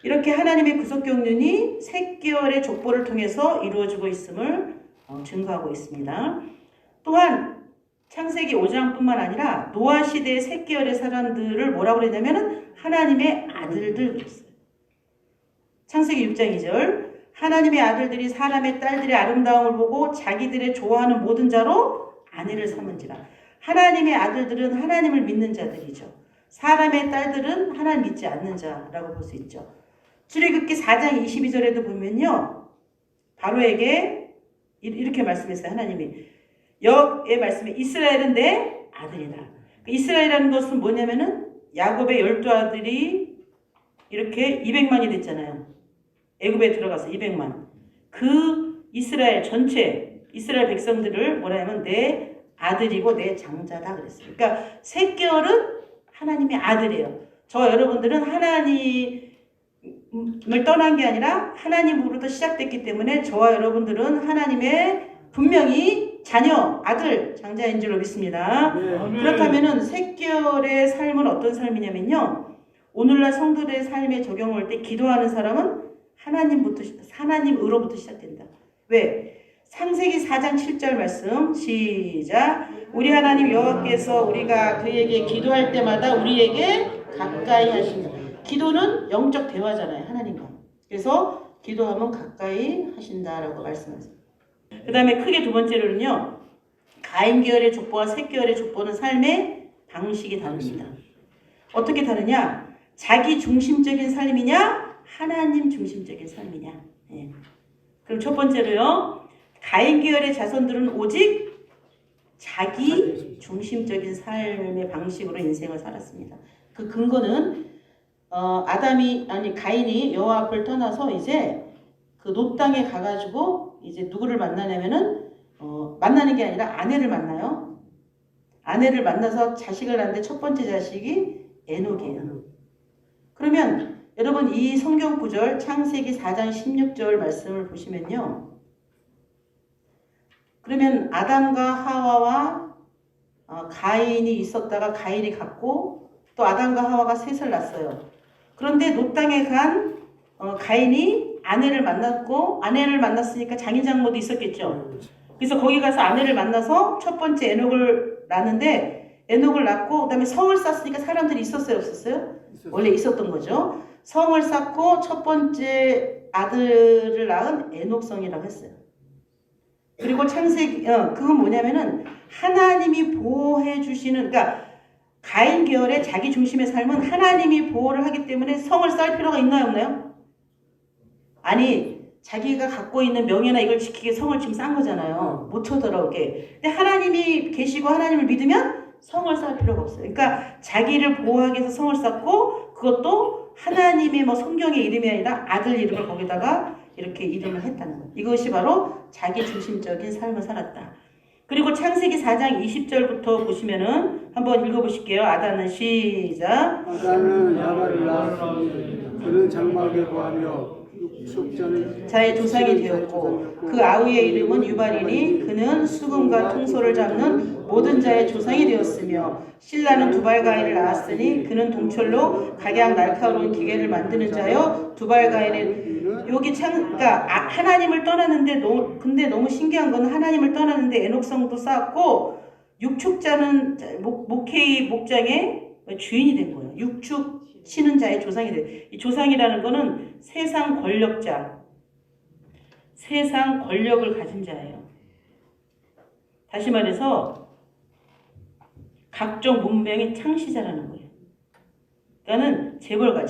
이렇게 하나님의 구속 경륜이 셋계열의 족보를 통해서 이루어지고 있음을 증거하고 있습니다. 또한 창세기 5장뿐만 아니라 노아 시대의 셋계열의 사람들을 뭐라고 그랬냐면은 하나님의 아들들 그랬어요. 창세기 6장 2절. 하나님의 아들들이 사람의 딸들의 아름다움을 보고 자기들의 좋아하는 모든 자로 아내를 삼은지라. 하나님의 아들들은 하나님을 믿는 자들이죠. 사람의 딸들은 하나님 믿지 않는 자라고 볼 수 있죠. 출애굽기 4장 22절에도 보면요. 바로에게 이렇게 말씀했어요. 하나님이 여의 말씀에 이스라엘은 내 아들이다. 이스라엘이라는 것은 뭐냐면은 야곱의 12아들이 이렇게 200만이 됐잖아요. 애굽에 들어가서 200만. 그 이스라엘 전체 이스라엘 백성들을 뭐라 하면 내 아들이고 내 장자다 그랬어요. 그러니까 셋계열은 하나님의 아들이에요. 저 여러분들은 하나님을 떠난 게 아니라 하나님으로부터 시작됐기 때문에 저와 여러분들은 하나님의 분명히 자녀, 아들, 장자인 줄로 믿습니다. 그렇다면은 셋계열의 삶은 어떤 삶이냐면요. 오늘날 성도들의 삶에 적용할 때 기도하는 사람은 하나님으로부터 시작된다. 왜? 창세기 4장 7절 말씀 시작. 우리 하나님 여호와께서 우리가 그에게 기도할 때마다 우리에게 가까이 하신다. 기도는 영적 대화잖아요. 하나님과. 그래서 기도하면 가까이 하신다라고 말씀하세요. 그 다음에 크게 두 번째로는요. 가인계열의 족보와 셋계열의 족보는 삶의 방식이 다릅니다. 어떻게 다르냐? 자기 중심적인 삶이냐? 하나님 중심적인 삶이냐? 네. 그럼 첫 번째로요. 가인계열의 자손들은 오직 자기 중심적인 삶의 방식으로 인생을 살았습니다. 그 근거는 가인이 여호와 앞을 떠나서 이제 그 놋 땅에 가가지고 이제 누구를 만나냐면은 만나는 게 아니라 아내를 만나요. 아내를 만나서 자식을 낳는데 첫 번째 자식이 에녹이에요. 그러면 여러분 이 성경 구절 창세기 4장 16절 말씀을 보시면요. 그러면 아담과 하와와 가인이 있었다가 가인이 갔고 또 아담과 하와가 셋을 낳았어요. 그런데 놋 땅에 간 가인이 아내를 만났으니까 장인장모도 있었겠죠. 그래서 거기 가서 아내를 만나서 첫 번째 에녹을 낳는데 에녹을 낳고 그다음에 성을 쌓았으니까 사람들이 있었어요, 없었어요? 원래 있었던 거죠. 성을 쌓고 첫 번째 아들을 낳은 에녹성이라고 했어요. 그리고 창세기 그건 뭐냐면은 하나님이 보호해 주시는 그러니까 가인 계열의 자기 중심의 삶은 하나님이 보호를 하기 때문에 성을 쌓을 필요가 있나요, 없나요? 아니 자기가 갖고 있는 명예나 이걸 지키기 위해 성을 지금 쌓은 거잖아요. 못 쳐들어오게. 근데 하나님이 계시고 하나님을 믿으면 성을 쌓을 필요가 없어요. 그러니까 자기를 보호하기 위해서 성을 쌓고 그것도 하나님의 성경의 이름이 아니라 아들 이름을 거기다가 이렇게 이름을 했다는 거예요. 이것이 바로 자기 중심적인 삶을 살았다. 그리고 창세기 4장 20절부터 보시면은 한번 읽어보실게요. 아담은 시작. 아담은 야발을 낳았으니 그는 장막에 거하며 육축자는 자의 조상이 되었고 그 아우의 이름은 유발이니 그는 수금과 통소를 잡는 모든 자의 조상이 되었으며 신라는 두발가인을 낳았으니 그는 동철로 각양 날카로운 기계를 만드는 자여 두발가인의 여기 그러니까 하나님을 떠났는데 근데 너무 신기한 건 하나님을 떠났는데 에녹성도 쌓았고 육축자는 목회의 목장의 주인이 된 거예요. 육축 치는 자의 조상이 돼. 이 조상이라는 거는 세상 권력자, 세상 권력을 가진 자예요. 다시 말해서 각종 문명의 창시자라는 거예요. 그러니까는 재벌가,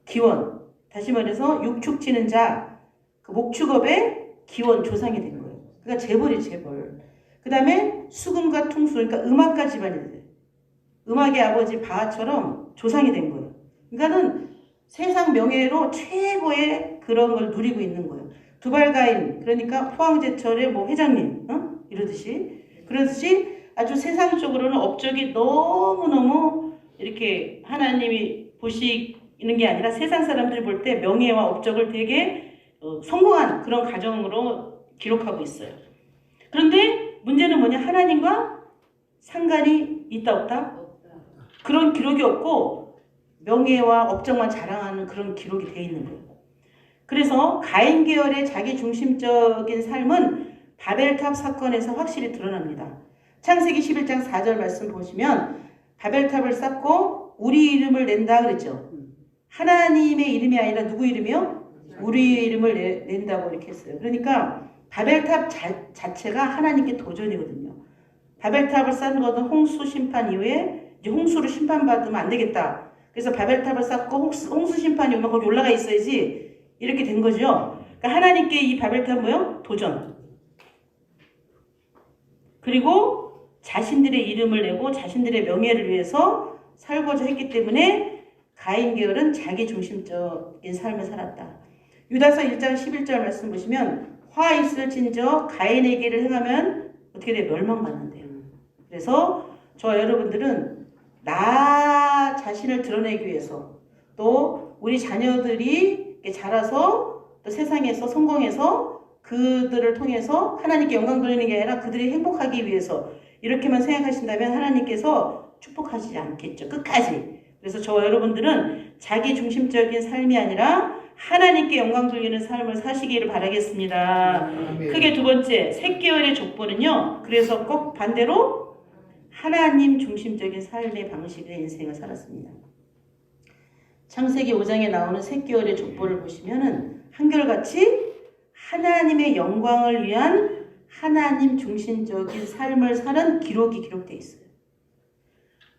기원. 다시 말해서 육축 치는 자, 그 목축업의 기원 조상이 된 거예요. 그러니까 재벌이 재벌. 그 다음에 수금과 퉁수, 그러니까 음악가 집안이 돼요. 음악의 아버지 바하처럼 조상이 된 거예요. 그러니까는 세상 명예로 최고의 그런 걸 누리고 있는 거예요. 두발가인, 그러니까 포항제철의 뭐 회장님, 그러듯이 아주 세상적으로는 업적이 너무너무 이렇게 하나님이 보시는 게 아니라 세상 사람들이 볼 때 명예와 업적을 되게 성공한 그런 가정으로 기록하고 있어요. 그런데 문제는 뭐냐? 하나님과 상관이 있다 없다? 그런 기록이 없고 명예와 업적만 자랑하는 그런 기록이 돼 있는 거예요. 그래서 가인 계열의 자기 중심적인 삶은 바벨탑 사건에서 확실히 드러납니다. 창세기 11장 4절 말씀 보시면 바벨탑을 쌓고 우리 이름을 낸다 그랬죠. 하나님의 이름이 아니라 누구 이름이요? 우리 이름을 낸다고 이렇게 했어요. 그러니까 바벨탑 자체가 하나님께 도전이거든요. 바벨탑을 쌓은 것은 홍수 심판 이후에 이제 홍수로 심판받으면 안 되겠다. 그래서 바벨탑을 쌓고 홍수 심판이 오면 거기 올라가 있어야지 이렇게 된 거죠. 그러니까 하나님께 이 바벨탑 뭐요? 도전. 그리고 자신들의 이름을 내고 자신들의 명예를 위해서 살고자 했기 때문에 가인 계열은 자기 중심적인 삶을 살았다. 유다서 1장 11절 말씀 보시면 화 있을진저 가인에게를 행하면 어떻게 돼? 멸망받는데요. 그래서 저 여러분들은 나 자신을 드러내기 위해서 또 우리 자녀들이 자라서 또 세상에서 성공해서 그들을 통해서 하나님께 영광 돌리는 게 아니라 그들이 행복하기 위해서 이렇게만 생각하신다면 하나님께서 축복하시지 않겠죠. 끝까지. 그래서 저와 여러분들은 자기 중심적인 삶이 아니라 하나님께 영광 돌리는 삶을 사시기를 바라겠습니다. 크게 두 번째, 셋계열의 족보는요. 그래서 꼭 반대로 하나님 중심적인 삶의 방식의 인생을 살았습니다. 창세기 5장에 나오는 셋계열의 족보를 보시면은 한결같이 하나님의 영광을 위한 하나님 중심적인 삶을 사는 기록이 기록되어 있어요.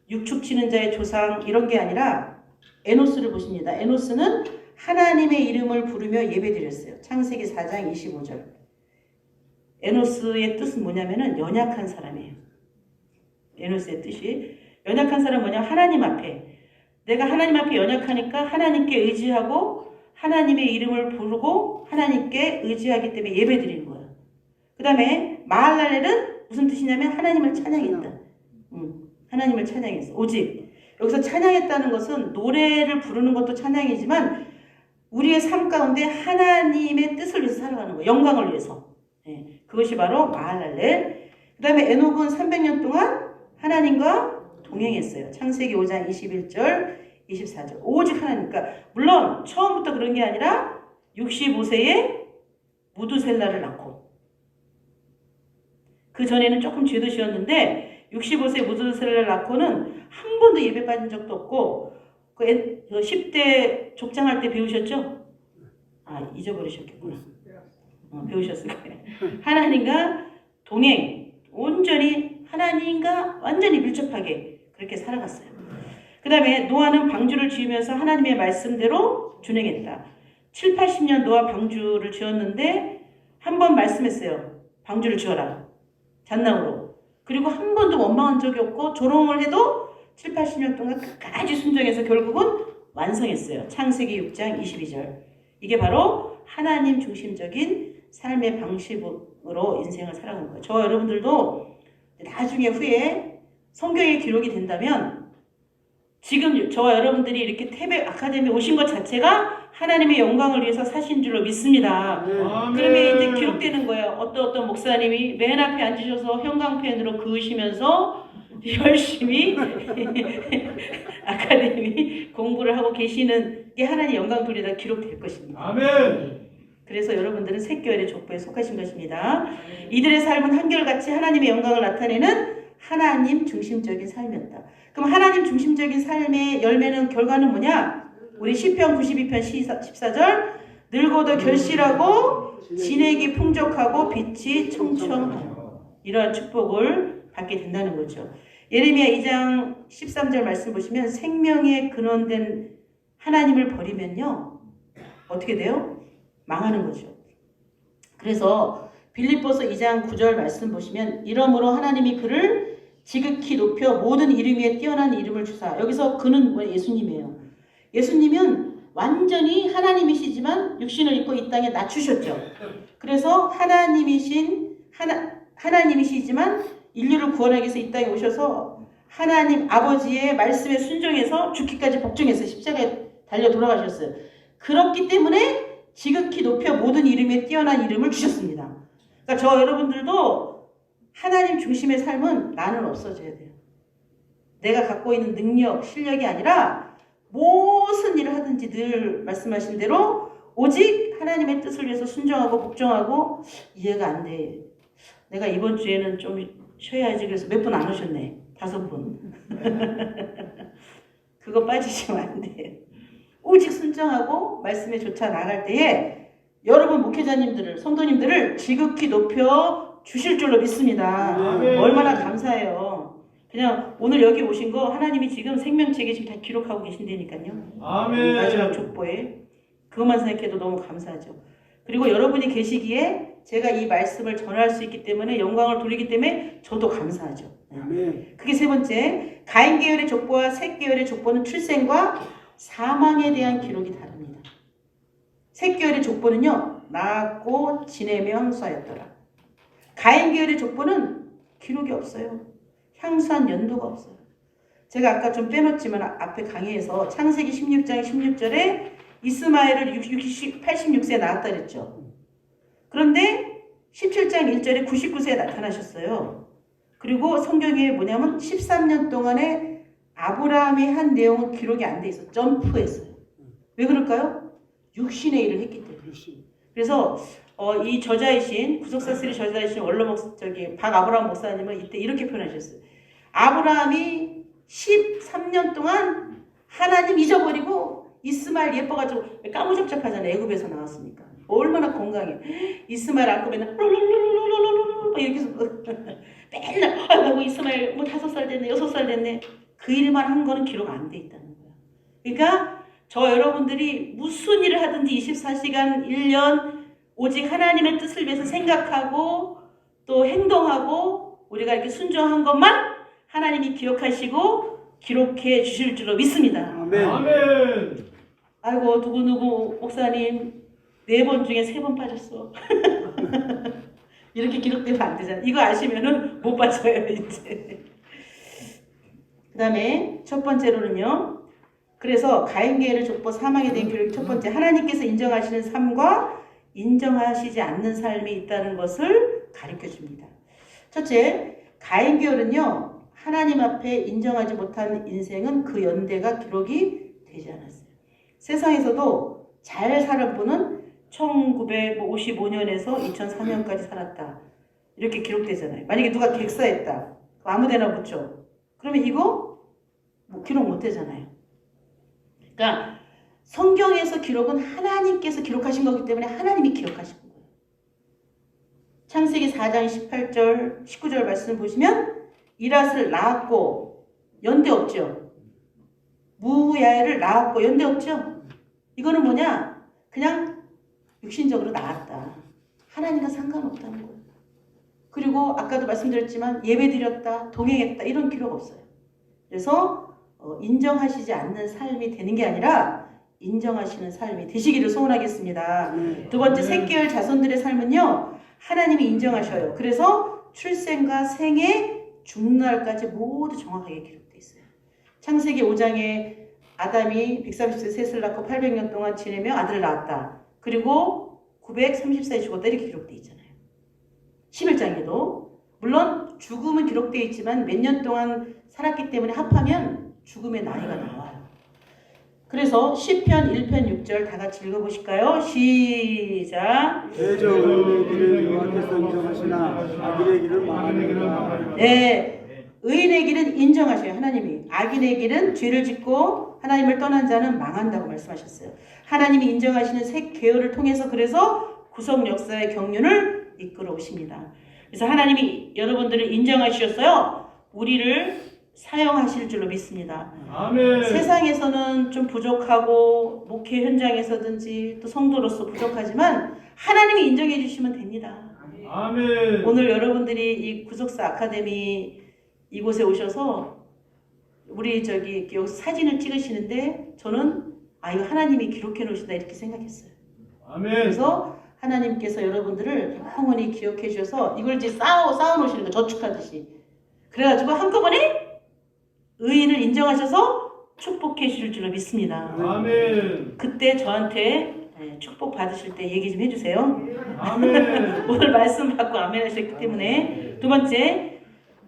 육축 치는 자의 조상 이런 게 아니라 에노스를 보십니다. 에노스는 하나님의 이름을 부르며 예배드렸어요. 창세기 4장 25절. 에노스의 뜻은 뭐냐면은 연약한 사람이에요. 에노스의 뜻이 연약한 사람 뭐냐? 하나님 앞에 내가 하나님 앞에 연약하니까 하나님께 의지하고 하나님의 이름을 부르고 하나님께 의지하기 때문에 예배드리는 거예요. 그 다음에 마할랄렐은 무슨 뜻이냐면 하나님을 찬양했다. 하나님을 찬양했어. 오직 여기서 찬양했다는 것은 노래를 부르는 것도 찬양이지만 우리의 삶 가운데 하나님의 뜻을 위해서 살아가는 거예요. 영광을 위해서. 네, 그것이 바로 마할랄렐. 그 다음에 에녹은 300년 동안 하나님과 동행했어요. 창세기 5장 21절 24절. 오직 하나님. 그러니까 물론 처음부터 그런 게 아니라 65세에 무두셀라를 낳고 그 전에는 조금 죄도 지었는데 65세 무두셀라를 낳고는 한 번도 예배 받은 적도 없고 그 10대 족장할 때 배우셨죠? 아, 잊어버리셨겠구나. 배우셨을 거예요. 하나님과 동행, 온전히 하나님과 완전히 밀접하게 그렇게 살아갔어요. 그 다음에 노아는 방주를 지으면서 하나님의 말씀대로 준행했다. 7, 80년 노아 방주를 지었는데 한 번 말씀했어요. 방주를 지어라. 잣나무로. 그리고 한 번도 원망한 적이 없고 조롱을 해도 7, 80년 동안 끝까지 순종해서 결국은 완성했어요. 창세기 6장 22절. 이게 바로 하나님 중심적인 삶의 인생으로 인생을 살아간 거예요. 저와 여러분들도 나중에 후에 성경에 기록이 된다면 지금 저와 여러분들이 이렇게 태백 아카데미 오신 것 자체가 하나님의 영광을 위해서 사신 줄로 믿습니다. 그러면 이제 기록되는 거예요. 어떤 목사님이 맨 앞에 앉으셔서 형광펜으로 그으시면서 열심히 아카데미 공부를 하고 계시는 게 하나님 영광 돌리다 기록될 것입니다. 아멘. 그래서 여러분들은 셋교회의 족보에 속하신 것입니다. 이들의 삶은 한결같이 하나님의 영광을 나타내는 하나님 중심적인 삶이었다. 그럼 하나님 중심적인 삶의 열매는 결과는 뭐냐? 우리 시편 92편 14절 늙어도 결실하고 진액이 풍족하고 빛이 청청하여 이러한 축복을 받게 된다는 거죠. 예레미야 2장 13절 말씀 보시면 생명의 근원된 하나님을 버리면요 어떻게 돼요? 망하는 거죠. 그래서 빌립보서 2장 9절 말씀 보시면 이러므로 하나님이 그를 지극히 높여 모든 이름 위에 뛰어난 이름을 주사. 여기서 그는 예수님이에요. 예수님은 완전히 하나님이시지만 육신을 입고 이 땅에 낮추셨죠. 그래서 하나님이시지만 인류를 구원하기 위해서 이 땅에 오셔서 하나님 아버지의 말씀에 순종해서 죽기까지 복종해서 십자가에 달려 돌아가셨어요. 그렇기 때문에 지극히 높여 모든 이름에 뛰어난 이름을 주셨습니다. 그러니까 저 여러분들도 하나님 중심의 삶은 나는 없어져야 돼요. 내가 갖고 있는 능력, 실력이 아니라 무슨 일을 하든지 늘 말씀하신 대로 오직 하나님의 뜻을 위해서 순종하고 복종하고 이해가 안 돼. 내가 이번 주에는 좀 쉬어야지. 그래서 몇 분 안 오셨네. 5분. 그거 빠지시면 안 돼요. 오직 순종하고 말씀에 쫓아 나갈 때에 여러분 목회자님들을 성도님들을 지극히 높여 주실 줄로 믿습니다. 얼마나 감사해요. 그냥 오늘 여기 오신 거 하나님이 지금 생명책에 지금 다 기록하고 계신다니까요. 아멘. 마지막 족보에 그것만 생각해도 너무 감사하죠. 그리고 여러분이 계시기에 제가 이 말씀을 전할 수 있기 때문에 영광을 돌리기 때문에 저도 감사하죠. 아멘. 그게 세 번째, 가인 계열의 족보와 셋 계열의 족보는 출생과 사망에 대한 기록이 다릅니다. 셋 계열의 족보는요, 낳았고 지내며 향수하였더라. 가인 계열의 족보는 기록이 없어요. 향수한 연도가 없어요. 제가 아까 좀 빼놓지만 앞에 강의에서 창세기 16장 16절에 이스마엘을 86세에 낳았다 그랬죠. 그런데 17장 1절에 99세에 나타나셨어요. 그리고 성경에 뭐냐면 13년 동안에 아브라함이 한 내용은 기록이 안 돼 있어. 점프했어요. 왜 그럴까요? 육신의 일을 했기 때문에. 그래서 이 저자이신 구속사슬의 저자이신 박아브라함 목사님은 이때 이렇게 표현하셨어요. 아브라함이 13년 동안 하나님 잊어버리고 이스마엘 예뻐가지고 까무잡잡하잖아요. 애굽에서 나왔으니까. 얼마나 건강해. 이스마엘 안고면 이렇게 해서 맨날 아이고 이스마엘 뭐 5살 됐네 6살 됐네. 그 일만 한 거는 기록 안 돼 있다는 거야. 그러니까 저 여러분들이 무슨 일을 하든지 24시간 1년 오직 하나님의 뜻을 위해서 생각하고 또 행동하고 우리가 이렇게 순종한 것만 하나님이 기억하시고 기록해 주실 줄로 믿습니다. 아멘. 아멘. 아이고 누구 목사님 4번 중에 3번 빠졌어. 이렇게 기록되면 안 되잖아. 이거 아시면은 못 빠져요 이제. 그 다음에 첫 번째로는요. 그래서 가인계열의 족보 사망에 대한 기록이 첫 번째, 하나님께서 인정하시는 삶과 인정하시지 않는 삶이 있다는 것을 가르쳐 줍니다. 첫째, 가인계열은요. 하나님 앞에 인정하지 못한 인생은 그 연대가 기록이 되지 않았어요. 세상에서도 잘 살은 분은 1955년에서 2004년까지 살았다. 이렇게 기록되잖아요. 만약에 누가 객사했다. 아무데나 붙여. 그러면 이거 뭐 기록 못 되잖아요. 그러니까 성경에서 기록은 하나님께서 기록하신 거기 때문에 하나님이 기록하신 거예요. 창세기 4장 18절 19절 말씀 보시면 이랏을 낳았고 연대 없죠. 무야엘을 낳았고 연대 없죠. 이거는 뭐냐? 그냥 육신적으로 낳았다. 하나님과 상관없다는 거예요. 그리고 아까도 말씀드렸지만 예배드렸다, 동행했다 이런 기록 없어요. 그래서 인정하시지 않는 삶이 되는 게 아니라 인정하시는 삶이 되시기를 소원하겠습니다. 두 번째, 셋계열 자손들의 삶은요. 하나님이 인정하셔요. 그래서 출생과 생애, 죽날까지 모두 정확하게 기록되어 있어요. 창세기 5장에 아담이 130세 셋을 낳고 800년 동안 지내며 아들을 낳았다. 그리고 930세에 죽었다 이렇게 기록되어 있잖아요. 11장에도 물론 죽음은 기록되어 있지만 몇 년 동안 살았기 때문에 합하면 죽음의 나이가 나와요. 그래서 시편 1편 6절 다 같이 읽어보실까요? 시작. 대적의 길을 여호와께서 인정하시나 악인의 길은 망하느니라. 네, 의인의 길은 인정하셔요. 하나님이. 악인의 길은 죄를 짓고 하나님을 떠난 자는 망한다고 말씀하셨어요. 하나님이 인정하시는 새 계열을 통해서 그래서 구속 역사의 경륜을 이끌어 오십니다. 그래서 하나님이 여러분들을 인정하셨어요. 우리를 사용하실 줄로 믿습니다. 아멘. 세상에서는 좀 부족하고 목회 현장에서든지 또 성도로서 부족하지만 하나님이 인정해 주시면 됩니다. 아멘. 오늘 여러분들이 이 구속사 아카데미 이곳에 오셔서 우리 여기 사진을 찍으시는데 저는 이거 하나님이 기록해 놓으시다 이렇게 생각했어요. 아멘. 그래서 하나님께서 여러분들을 영원히 기억해 주셔서 이걸 이제 쌓아 놓으시는 거 저축하듯이. 그래가지고 한꺼번에 의인을 인정하셔서 축복해 주실 줄로 믿습니다. 아멘. 그때 저한테 축복 받으실 때 얘기 좀 해주세요. 아멘. 오늘 말씀 받고 아멘 하셨기 때문에.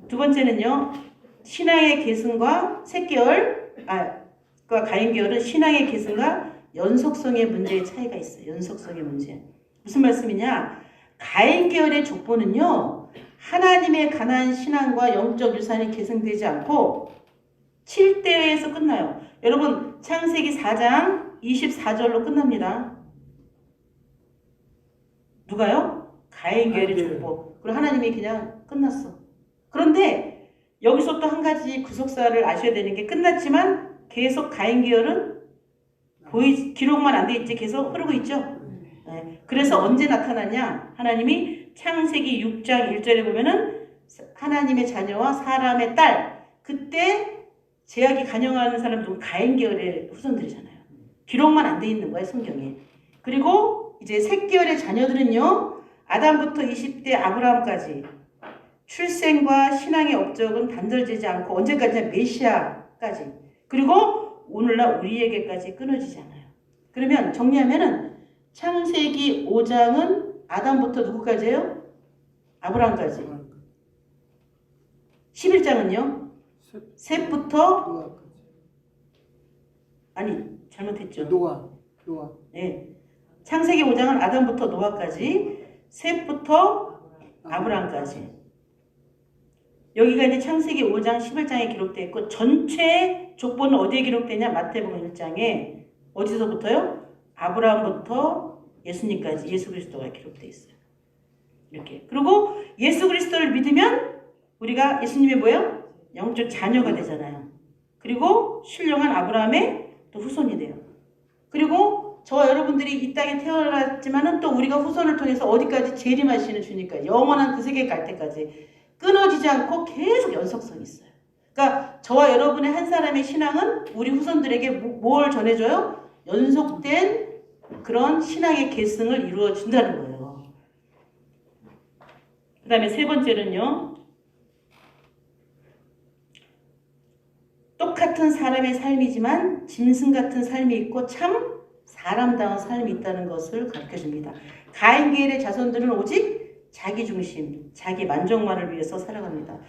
두 번째는요. 신앙의 계승과 가인계열은 신앙의 계승과 연속성의 문제의 차이가 있어요. 연속성의 문제. 무슨 말씀이냐? 가인계열의 족보는요. 하나님의 가난한 신앙과 영적 유산이 계승되지 않고 7대에서 끝나요. 여러분 창세기 4장 24절로 끝납니다. 누가요? 가인계열의 족보. 그리고 하나님이 그냥 끝났어. 그런데 여기서 또 한 가지 구속사를 아셔야 되는 게 끝났지만 계속 가인계열은 기록만 안 돼 있지 계속 흐르고 있죠. 네. 그래서 언제 나타나냐? 하나님이 창세기 6장 1절에 보면은 하나님의 자녀와 사람의 딸, 그때 제약이 간영하는 사람들은 가인계열의 후손들이잖아요. 기록만 안 돼 있는 거예요, 성경에. 그리고 이제 셋계열의 자녀들은요, 아담부터 20대 아브라함까지 출생과 신앙의 업적은 단절되지 않고 언제까지나 메시아까지, 그리고 오늘날 우리에게까지 끊어지지 않아요. 그러면 정리하면은 창세기 5장은 아담부터 누구까지예요? 아브라함까지. 11장은요? 셋부터 잘못했죠. 노아. 네. 창세기 5장은 아담부터 노아까지, 셋부터 아브라함까지. 여기가 이제 창세기 5장 11장에 기록되어 있고 전체 족보는 어디에 기록되냐? 마태복음 1장에 어디서부터요? 아브라함부터 예수님까지 예수 그리스도가 기록되어 있어요. 이렇게. 그리고 예수 그리스도를 믿으면 우리가 예수님의 뭐예요? 영적 자녀가 되잖아요. 그리고 신령한 아브라함의 또 후손이 돼요. 그리고 저와 여러분들이 이 땅에 태어났지만은 또 우리가 후손을 통해서 어디까지 재림하시는 주니까 영원한 그 세계에 갈 때까지 끊어지지 않고 계속 연속성이 있어요. 그러니까 저와 여러분의 한 사람의 신앙은 우리 후손들에게 뭘 전해줘요? 연속된 그런 신앙의 계승을 이루어 준다는 거예요. 그 다음에 세 번째는요. 똑같은 사람의 삶이지만 짐승 같은 삶이 있고 참 사람다운 삶이 있다는 것을 가르쳐줍니다. 가인계열의 자손들은 오직 자기 중심, 자기 만족만을 위해서 살아갑니다.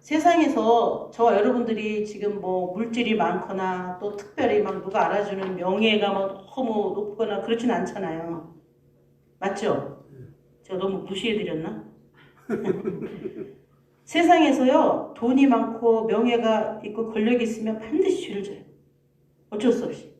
세상에서 저와 여러분들이 지금 뭐 물질이 많거나 또 특별히 막 누가 알아주는 명예가 막 너무 높거나 그렇지는 않잖아요. 맞죠? 제가 너무 무시해드렸나? 세상에서요, 돈이 많고 명예가 있고 권력이 있으면 반드시 죄를 져요. 어쩔 수 없이.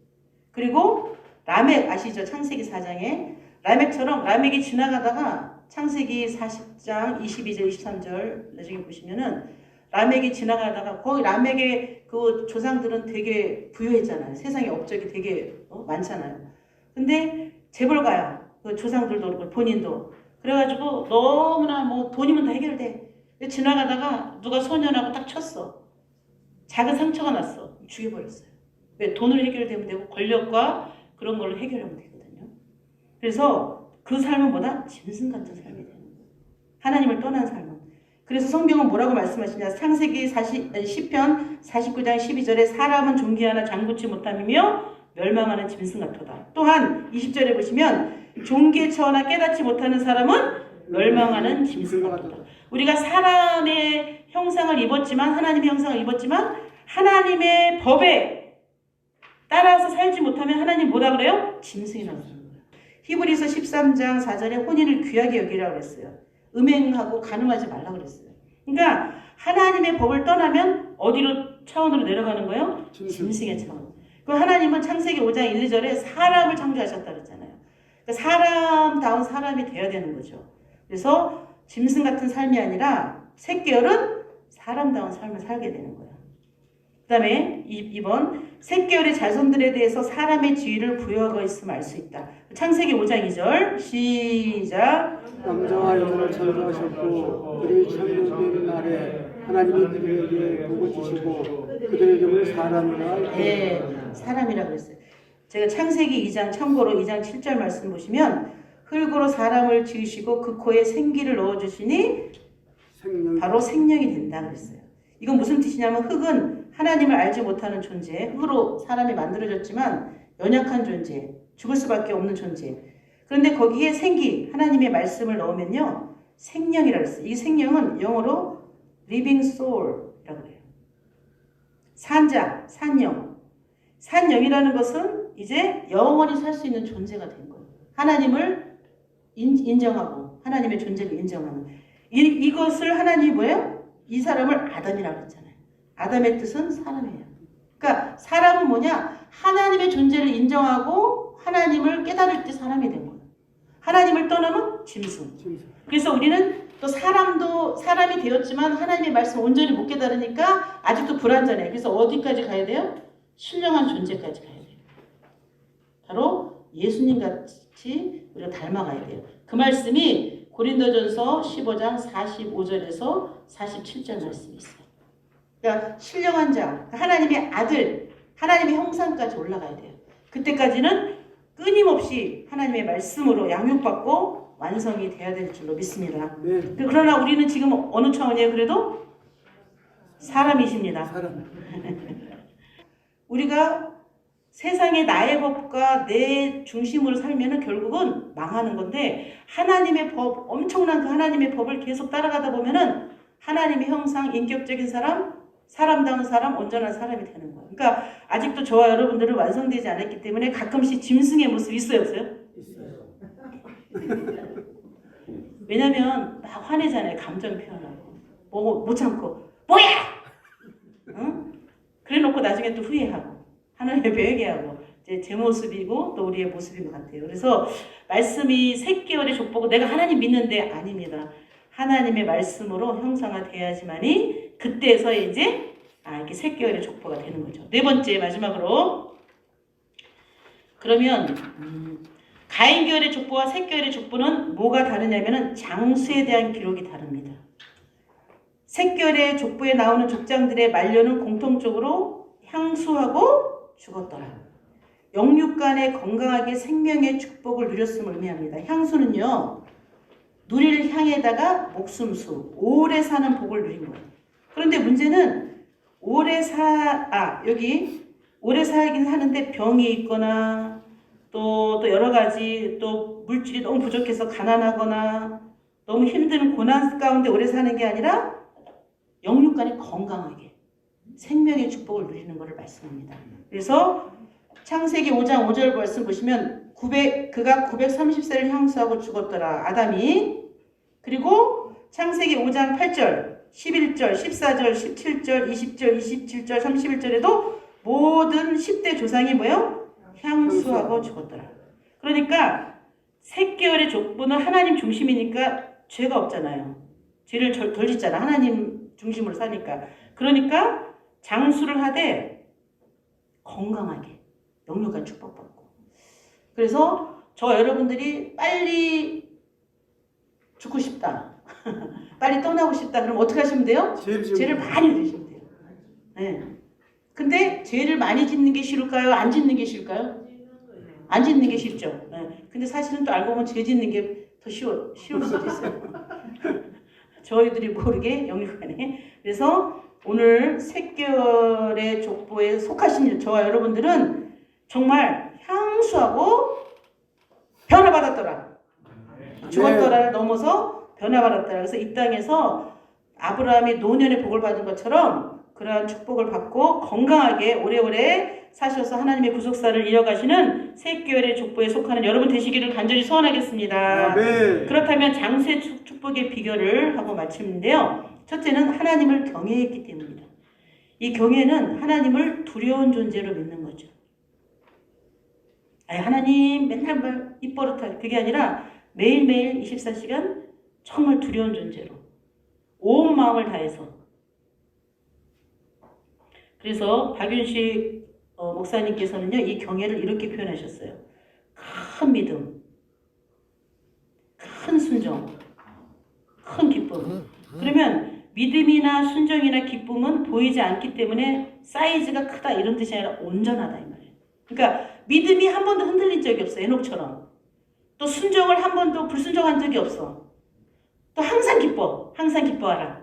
그리고 라멕 아시죠? 창세기 4장에 라멕처럼 라멕이 지나가다가 창세기 40장 22절 23절 나중에 보시면은 라멕이 지나가다가 거기 라멕의 그 조상들은 되게 부유했잖아요. 세상에 업적이 되게 많잖아요. 근데 재벌가야. 그 조상들도 그렇고 본인도. 그래가지고 너무나 뭐 돈이면 다 해결돼. 지나가다가 누가 소년하고 딱 쳤어. 작은 상처가 났어. 죽여버렸어요. 왜? 돈으로 해결되면 되고 권력과 그런 걸로 해결하면 되거든요. 그래서 그 삶은 뭐다? 짐승 같은 삶이 되는 거예요. 하나님을 떠난 삶은. 그래서 성경은 뭐라고 말씀하시냐? 창세기 10편 49장 12절에 사람은 존귀하나 장구치 못함이며 멸망하는 짐승 같도다. 또한 20절에 보시면 종기에 처하나 깨닫지 못하는 사람은 멸망하는 짐승 같도다. 우리가 사람의 형상을 입었지만 하나님의 형상을 입었지만 하나님의 법에 따라서 살지 못하면 하나님 뭐라 그래요? 짐승이라고 그래요. 히브리서 13장 4절에 혼인을 귀하게 여기라고 그랬어요. 음행하고 간음하지 말라고 그랬어요. 그러니까 하나님의 법을 떠나면 어디로 차원으로 내려가는 거예요? 짐승의 차원. 그 하나님은 창세기 5장 1, 2절에 사람을 창조하셨다 그랬잖아요. 그러니까 사람다운 사람이 되어야 되는 거죠. 그래서 짐승 같은 삶이 아니라 셋계열은 사람다운 삶을 살게 되는 거예요. 그 다음에 2번 셋계열의 자손들에 대해서 사람의 지위를 부여하고 있음을 알 수 있다. 창세기 5장 2절 시작. 남자와 여자를 창조하셨고 그들이 창조된 날에 하나님이 그들에게 복을 주시고 그들의 이름을 사람이라 네, 사람이라고 그랬어요. 제가 창세기 2장 참고로 2장 7절 말씀 보시면 흙으로 사람을 지으시고 그 코에 생기를 넣어주시니 바로 생명이 된다 그랬어요. 이건 무슨 뜻이냐면 흙은 하나님을 알지 못하는 존재, 흙으로 사람이 만들어졌지만 연약한 존재, 죽을 수밖에 없는 존재. 그런데 거기에 생기, 하나님의 말씀을 넣으면요 생명이라고 했어요. 이 생명은 영어로 living soul이라고 해요. 산자, 산영. 산영이라는 것은 이제 영원히 살 수 있는 존재가 된 거예요. 하나님을 인정하고 하나님의 존재를 인정하는 이것을 하나님이 뭐예요? 이 사람을 아담이라고 했잖아요. 아담의 뜻은 사람이에요. 그러니까 사람은 뭐냐? 하나님의 존재를 인정하고 하나님을 깨달을 때 사람이 된 거예요. 하나님을 떠나면 짐승. 그래서 우리는 또 사람도 사람이 되었지만 하나님의 말씀을 온전히 못 깨달으니까 아직도 불완전해. 그래서 어디까지 가야 돼요? 신령한 존재까지 가야 돼요. 바로 예수님 같이 우리가 닮아가야 돼요. 그 말씀이 고린도전서 15장 45절에서 47절 말씀이 있어요. 그러니까 신령한 자, 하나님의 아들, 하나님의 형상까지 올라가야 돼요. 그때까지는 끊임없이 하나님의 말씀으로 양육받고 완성이 돼야 될 줄로 믿습니다. 네. 그러나 우리는 지금 어느 차원이에요? 그래도 사람이십니다. 사람. 우리가 세상의 나의 법과 내 중심으로 살면은 결국은 망하는 건데 하나님의 법, 엄청난 그 하나님의 법을 계속 따라가다 보면은 하나님의 형상, 인격적인 사람, 사람다운 사람, 온전한 사람이 되는 거예요. 그러니까 아직도 저와 여러분들은 완성되지 않았기 때문에 가끔씩 짐승의 모습 있어요, 없어요? 있어요. 왜냐면 막 화내잖아요. 감정 표현하고. 뭐 못 참고 뭐야! 응? 그래놓고 나중에 또 후회하고 하나님의 배회하고 제 모습이고 또 우리의 모습인 것 같아요. 그래서 말씀이 셋계열의 족보고 내가 하나님 믿는데 아닙니다. 하나님의 말씀으로 형상화돼야지만이 그때서 이제 이렇게 셋계열의 족보가 되는 거죠. 네 번째 마지막으로 그러면 가인계열의 족보와 셋계열의 족보는 뭐가 다르냐면은 장수에 대한 기록이 다릅니다. 셋계열의 족보에 나오는 족장들의 만료는 공통적으로 향수하고 죽었더라. 영육간에 건강하게 생명의 축복을 누렸음을 의미합니다. 향수는요, 누릴 향에다가 목숨수, 오래 사는 복을 누린 거예요. 그런데 문제는 오래 살긴 하는데 병이 있거나 또 여러 가지 또 물질이 너무 부족해서 가난하거나 너무 힘든 고난 가운데 오래 사는 게 아니라 영육간에 건강하게 생명의 축복을 누리는 것을 말씀합니다. 그래서 창세기 5장 5절 말씀 보시면 그가 930세를 향수하고 죽었더라. 아담이. 그리고 창세기 5장 8절, 11절, 14절, 17절, 20절, 27절, 31절에도 모든 10대 조상이 뭐예요? 향수하고 죽었더라. 그러니까 셋계열의 족보는 하나님 중심이니까 죄가 없잖아요. 죄를 덜 짓잖아. 하나님 중심으로 사니까. 그러니까 장수를 하되 건강하게 영육간 축복받고. 그래서 저 여러분들이 빨리 죽고 싶다. 빨리 떠나고 싶다. 그럼 어떻게 하시면 돼요? 죄를 많이 지으시면 돼요. 네. 근데 죄를 많이 짓는 게 싫을까요? 안 짓는 게 싫을까요? 안 짓는 게 싫죠. 네. 근데 사실은 또 알고 보면 죄 짓는 게 더 쉬울 수도 있어요. 저희들이 모르게 영육간에. 그래서 오늘 샛결의 족보에 속하신 저와 여러분들은 정말 향수하고 변화받았더라. 죽었더라를 넘어서 변화받았더라. 그래서 이 땅에서 아브라함이 노년의 복을 받은 것처럼 그러한 축복을 받고 건강하게 오래오래 사셔서 하나님의 구속사를 이어가시는 샛결의 족보에 속하는 여러분 되시기를 간절히 소원하겠습니다. 아멘. 그렇다면 장세 축복의 비결을 하고 마치는데요. 첫째는 하나님을 경외했기 때문입니다. 이 경외는 하나님을 두려운 존재로 믿는 거죠. 아니, 하나님 맨날 입버릇하게 그게 아니라 매일매일 24시간 정말 두려운 존재로 온 마음을 다해서. 그래서 박윤식 목사님께서는요, 이 경외를 이렇게 표현하셨어요. 큰 믿음, 큰 순종, 큰 기쁨. 그러면 믿음이나 순종이나 기쁨은 보이지 않기 때문에 사이즈가 크다 이런 뜻이 아니라 온전하다 이 말이에요. 그러니까 믿음이 한 번도 흔들린 적이 없어, 에녹처럼. 또 순종을 한 번도 불순종한 적이 없어. 또 항상 기뻐, 항상 기뻐하라.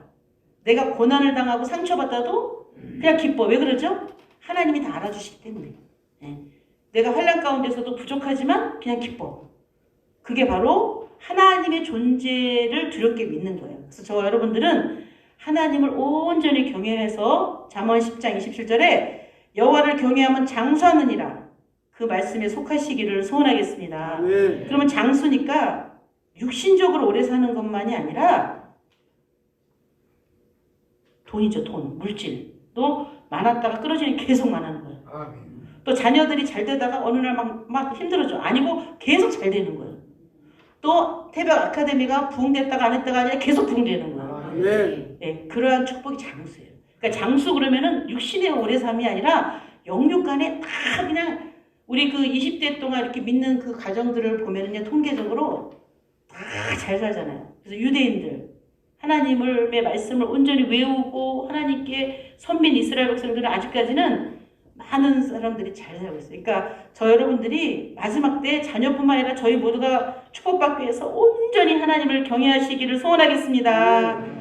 내가 고난을 당하고 상처받아도 그냥 기뻐. 왜 그러죠? 하나님이 다 알아주시기 때문에. 내가 환난 가운데서도 부족하지만 그냥 기뻐. 그게 바로 하나님의 존재를 두렵게 믿는 거예요. 그래서 저와 여러분들은 하나님을 온전히 경외해서 잠언 10장 27절에 여호와를 경외하면 장수하느니라 그 말씀에 속하시기를 소원하겠습니다. 네. 그러면 장수니까 육신적으로 오래 사는 것만이 아니라 돈이죠. 돈, 물질. 또 많았다가 끊어지는 계속 많아는 거예요. 또 자녀들이 잘 되다가 어느 날 막 힘들어져. 아니고 계속 잘 되는 거예요. 또 태백 아카데미가 부흥됐다가 안 했다가 아니라 계속 부흥되는 거예요. 네. 네, 그러한 축복이 장수예요. 그러니까 장수 그러면은 육신의 오래 삶이 아니라 영육간에 다 그냥 우리 그 20대 동안 이렇게 믿는 그 가정들을 보면은요, 통계적으로 다 잘 살잖아요. 그래서 유대인들 하나님의 말씀을 온전히 외우고 하나님께 선민 이스라엘 백성들은 아직까지는 많은 사람들이 잘 살고 있어요. 그러니까 저 여러분들이 마지막 때 자녀뿐만 아니라 저희 모두가 축복받기 위해서 온전히 하나님을 경외하시기를 소원하겠습니다.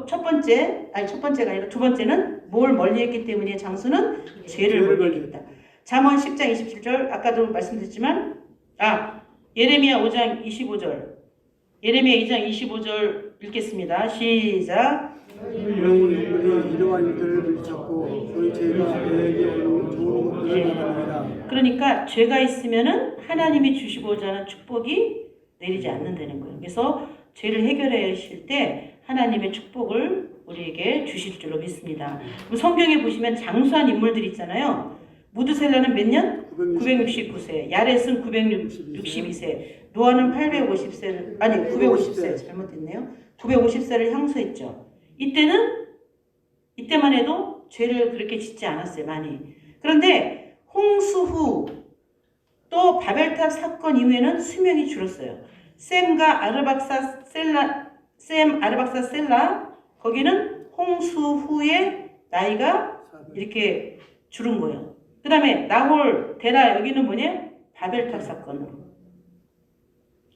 첫 번째가 아니라 두 번째는 뭘 멀리했기 때문에 장수는 죄를 멀리했다. 잠언 10장 27절 아까도 말씀드렸지만 예레미야 5장 25절 예레미야 2장 25절 읽겠습니다. 시작. 이러한 일들을 물리쳤고 우리 죄가 그에게 오는 좋은 것들을 말합니다. 그러니까 죄가 있으면은 하나님이 주시고자 하는 축복이 내리지 않는다는 거예요. 그래서 죄를 해결해 하실 때 하나님의 축복을 우리에게 주실 줄로 믿습니다. 그럼 성경에 보시면 장수한 인물들이 있잖아요. 무드셀라는 몇 년? 969세. 야렛은 962세. 노아는 850세, 아니 950세 잘못했네요. 950세를 향수했죠. 이때만 해도 죄를 그렇게 짓지 않았어요, 많이. 그런데 홍수 후 또 바벨탑 사건 이후에는 수명이 줄었어요. 셈 아르박사 셀라 거기는 홍수 후에 나이가 이렇게 줄은 거예요. 그 다음에 나홀, 데라 여기는 뭐냐? 바벨탑 사건으로.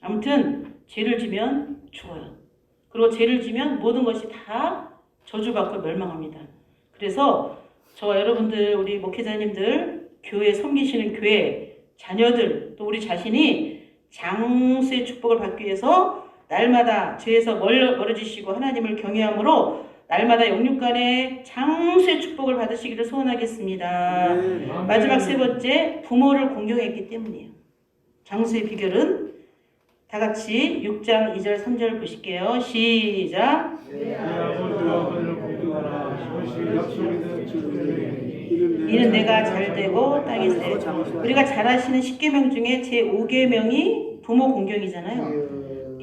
아무튼 죄를 지면 죽어요. 그리고 죄를 지면 모든 것이 다 저주받고 멸망합니다. 그래서 저와 여러분들, 우리 목회자님들, 교회 섬기시는 교회, 자녀들, 또 우리 자신이 장수의 축복을 받기 위해서 날마다 죄에서 멀어지시고 하나님을 경외함으로 날마다 영육간에 장수의 축복을 받으시기를 소원하겠습니다. 마지막 세 번째, 부모를 공경했기 때문이에요. 장수의 비결은 다 같이 6장 2절 3절 보실게요. 시작. 이는 내가 잘되고 땅에서 우리가 잘 아시는 10계명 중에 제 5계명이 부모 공경이잖아요.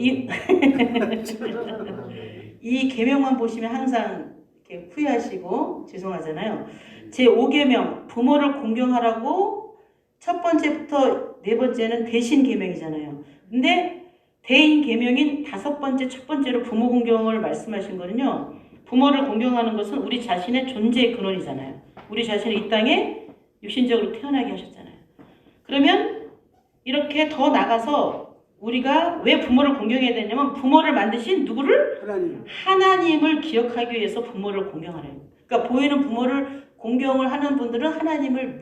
이 계명만 보시면 항상 이렇게 후회하시고 죄송하잖아요. 제 5계명 부모를 공경하라고 첫 번째부터 네 번째는 대신 계명이잖아요. 근데 대인 계명인 다섯 번째, 첫 번째로 부모 공경을 말씀하신 거는요. 부모를 공경하는 것은 우리 자신의 존재의 근원이잖아요. 우리 자신을 이 땅에 육신적으로 태어나게 하셨잖아요. 그러면 이렇게 더 나가서 우리가 왜 부모를 공경해야 되냐면 부모를 만드신 누구를? 하나님. 하나님을 기억하기 위해서 부모를 공경하래요. 그러니까 보이는 부모를 공경을 하는 분들은 하나님을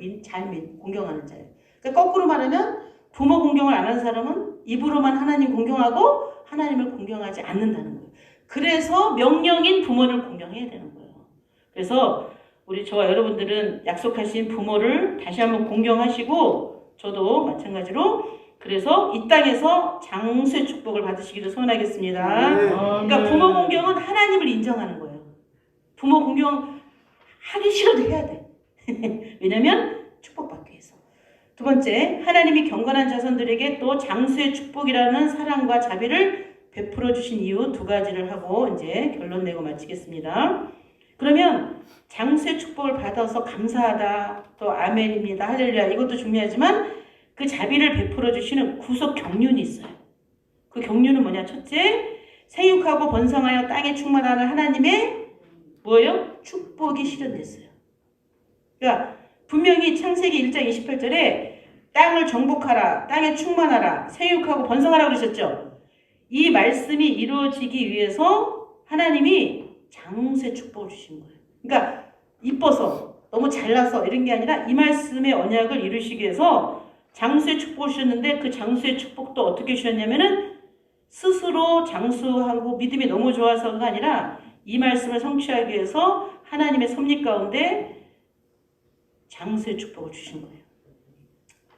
공경하는 자예요. 그러니까 거꾸로 말하면 부모 공경을 안 하는 사람은 입으로만 하나님 공경하고 하나님을 공경하지 않는다는 거예요. 그래서 명령인 부모를 공경해야 되는 거예요. 그래서 저와 여러분들은 약속하신 부모를 다시 한번 공경하시고 저도 마찬가지로 그래서 이 땅에서 장수의 축복을 받으시기를 소원하겠습니다. 네. 그러니까 부모 공경은 하나님을 인정하는 거예요. 부모 공경 하기 싫어도 해야 돼. 왜냐면 축복받기 위해서. 두 번째, 하나님이 경건한 자손들에게 또 장수의 축복이라는 사랑과 자비를 베풀어 주신 이유 두 가지를 하고 이제 결론 내고 마치겠습니다. 그러면 장수의 축복을 받아서 감사하다, 또 아멘입니다, 할렐루야, 이것도 중요하지만 그 자비를 베풀어 주시는 구속 경륜이 있어요. 그 경륜은 뭐냐? 첫째, 생육하고 번성하여 땅에 충만하는 하나님의 뭐예요? 축복이 실현됐어요. 그러니까 분명히 창세기 1장 28절에 땅을 정복하라, 땅에 충만하라, 생육하고 번성하라 그러셨죠? 이 말씀이 이루어지기 위해서 하나님이 장수의 축복을 주신 거예요. 그러니까 이뻐서 너무 잘나서 이런 게 아니라 이 말씀의 언약을 이루시기 위해서 장수의 축복을 주셨는데 그 장수의 축복도 어떻게 주셨냐면은 스스로 장수하고 믿음이 너무 좋아서가 아니라 이 말씀을 성취하기 위해서 하나님의 섭리 가운데 장수의 축복을 주신 거예요.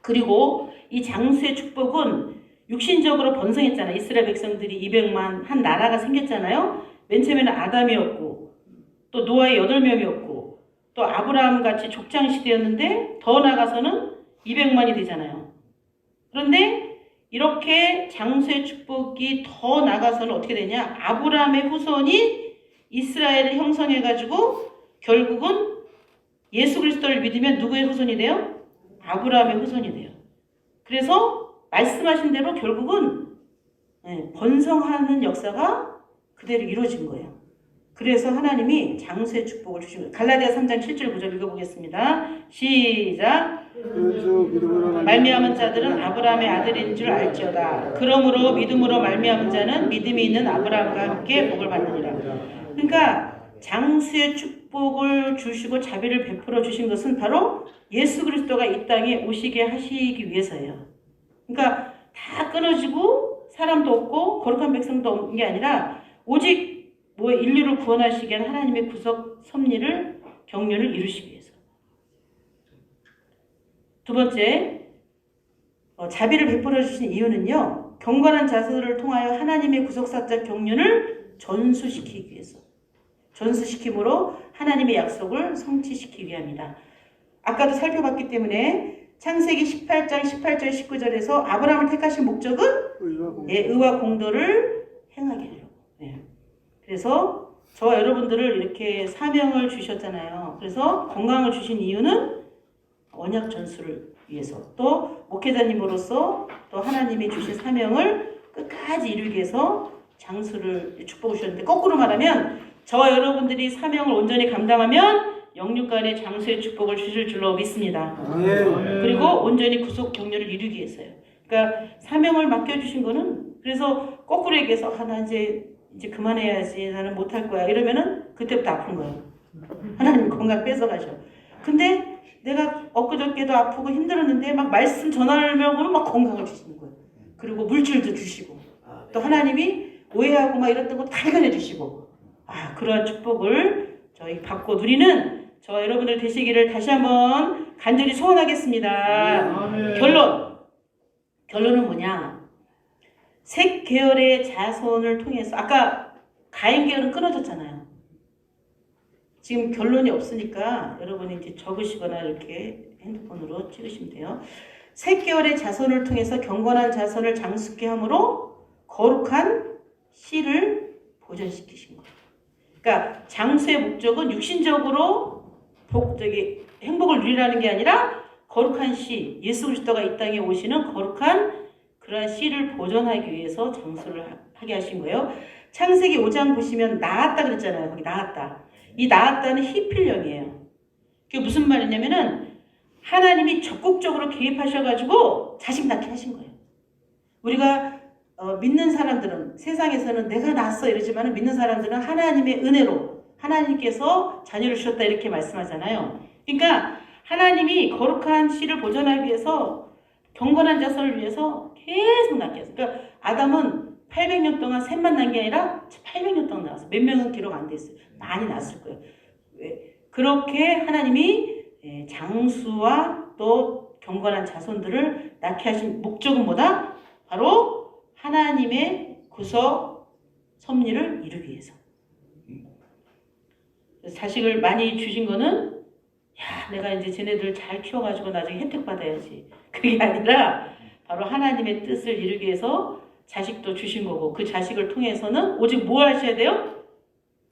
그리고 이 장수의 축복은 육신적으로 번성했잖아요. 이스라엘 백성들이 200만 한 나라가 생겼잖아요. 맨 처음에는 아담이었고 또 노아의 8명이었고 또 아브라함 같이 족장 시대였는데 더 나아가서는 200만이 되잖아요. 그런데 이렇게 장수의 축복이 더 나아가서는 어떻게 되냐? 아브라함의 후손이 이스라엘을 형성해가지고 결국은 예수 그리스도를 믿으면 누구의 후손이 돼요? 아브라함의 후손이 돼요. 그래서 말씀하신 대로 결국은 번성하는 역사가 그대로 이루어진 거예요. 그래서 하나님이 장수의 축복을 주신 거예요. 갈라디아 3장 7절 9절 읽어보겠습니다. 시작. 말미암은 자들은 아브라함의 아들인 줄 알지어다. 그러므로 믿음으로 말미암은 자는 믿음이 있는 아브라함과 함께 복을 받느니라. 그러니까 장수의 축복을 주시고 자비를 베풀어 주신 것은 바로 예수 그리스도가 이 땅에 오시게 하시기 위해서예요. 그러니까 다 끊어지고 사람도 없고 거룩한 백성도 없는 게 아니라 오직 인류를 구원하시기 위한 하나님의 구속 섭리를 경륜을 이루시기 위해서. 두 번째, 자비를 베풀어 주신 이유는요. 경건한 자손을 통하여 하나님의 구속사적 경륜을 전수시키기 위해서. 전수시킴으로 하나님의 약속을 성취시키기 위함이다. 아까도 살펴봤기 때문에 창세기 18장 18절 19절에서 아브라함을 택하신 목적은 의와 공도를 행하게 하려고. 그래서 저와 여러분들을 이렇게 사명을 주셨잖아요. 그래서 건강을 주신 이유는 언약 전수를 위해서, 또 목회자님으로서 또 하나님이 주신 사명을 끝까지 이루기 위해서 장수를 축복을 주셨는데, 거꾸로 말하면 저와 여러분들이 사명을 온전히 감당하면 영육간의 장수의 축복을 주실 줄로 믿습니다. 그리고 온전히 구속 경륜을 이루기 위해서요. 그러니까 사명을 맡겨주신 거는, 그래서 거꾸로 얘기해서 나 이제 그만해야지, 나는 못할 거야 이러면은 그때부터 아픈 거예요. 하나님 건강 뺏어가셔. 근데 내가 엊그저께도 아프고 힘들었는데 막 말씀 전하려고는 막 건강을 주시는 거예요. 그리고 물질도 주시고 또 하나님이 오해하고 막 이랬던 거 다 해결해 주시고, 그러한 축복을 저희 받고 누리는 저와 여러분들 되시기를 다시 한번 간절히 소원하겠습니다. 결론은 뭐냐? 셋 계열의 자손을 통해서, 아까 가인 계열은 끊어졌잖아요. 지금 결론이 없으니까 여러분이 이제 적으시거나 이렇게 핸드폰으로 찍으시면 돼요. 셋 계열의 자손을 통해서 경건한 자손을 장수케 함으로 거룩한 씨를 보존시키신 거예요. 그러니까 장수의 목적은 육신적으로 행복을 누리라는 게 아니라 거룩한 씨, 예수 그리스도가 이 땅에 오시는 거룩한 그러한 씨를 보존하기 위해서 장수를 하게 하신 거예요. 창세기 5장 보시면 낳았다 그랬잖아요. 거기 낳았다. 이 낳았다는 히필령이에요. 그게 무슨 말이냐면은 하나님이 적극적으로 개입하셔가지고 자식 낳게 하신 거예요. 우리가 믿는 사람들은 세상에서는 내가 낳았어 이러지만 믿는 사람들은 하나님의 은혜로 하나님께서 자녀를 주셨다 이렇게 말씀하잖아요. 그러니까 하나님이 거룩한 씨를 보존하기 위해서 경건한 자손을 위해서 계속 낳게 했어요. 그러니까 아담은 800년 동안 셋만 낳은 게 아니라 800년 동안 낳았어요. 몇 명은 기록 안 돼 있어요. 많이 낳았을 거예요. 왜? 그렇게 하나님이 장수와 또 경건한 자손들을 낳게 하신 목적은 뭐다? 바로 하나님의 구속 섭리를 이루기 위해서. 자식을 많이 주신 거는 야, 내가 이제 쟤네들 잘 키워가지고 나중에 혜택 받아야지. 그게 아니라 바로 하나님의 뜻을 이루기 위해서 자식도 주신 거고 그 자식을 통해서는 오직 뭐 하셔야 돼요?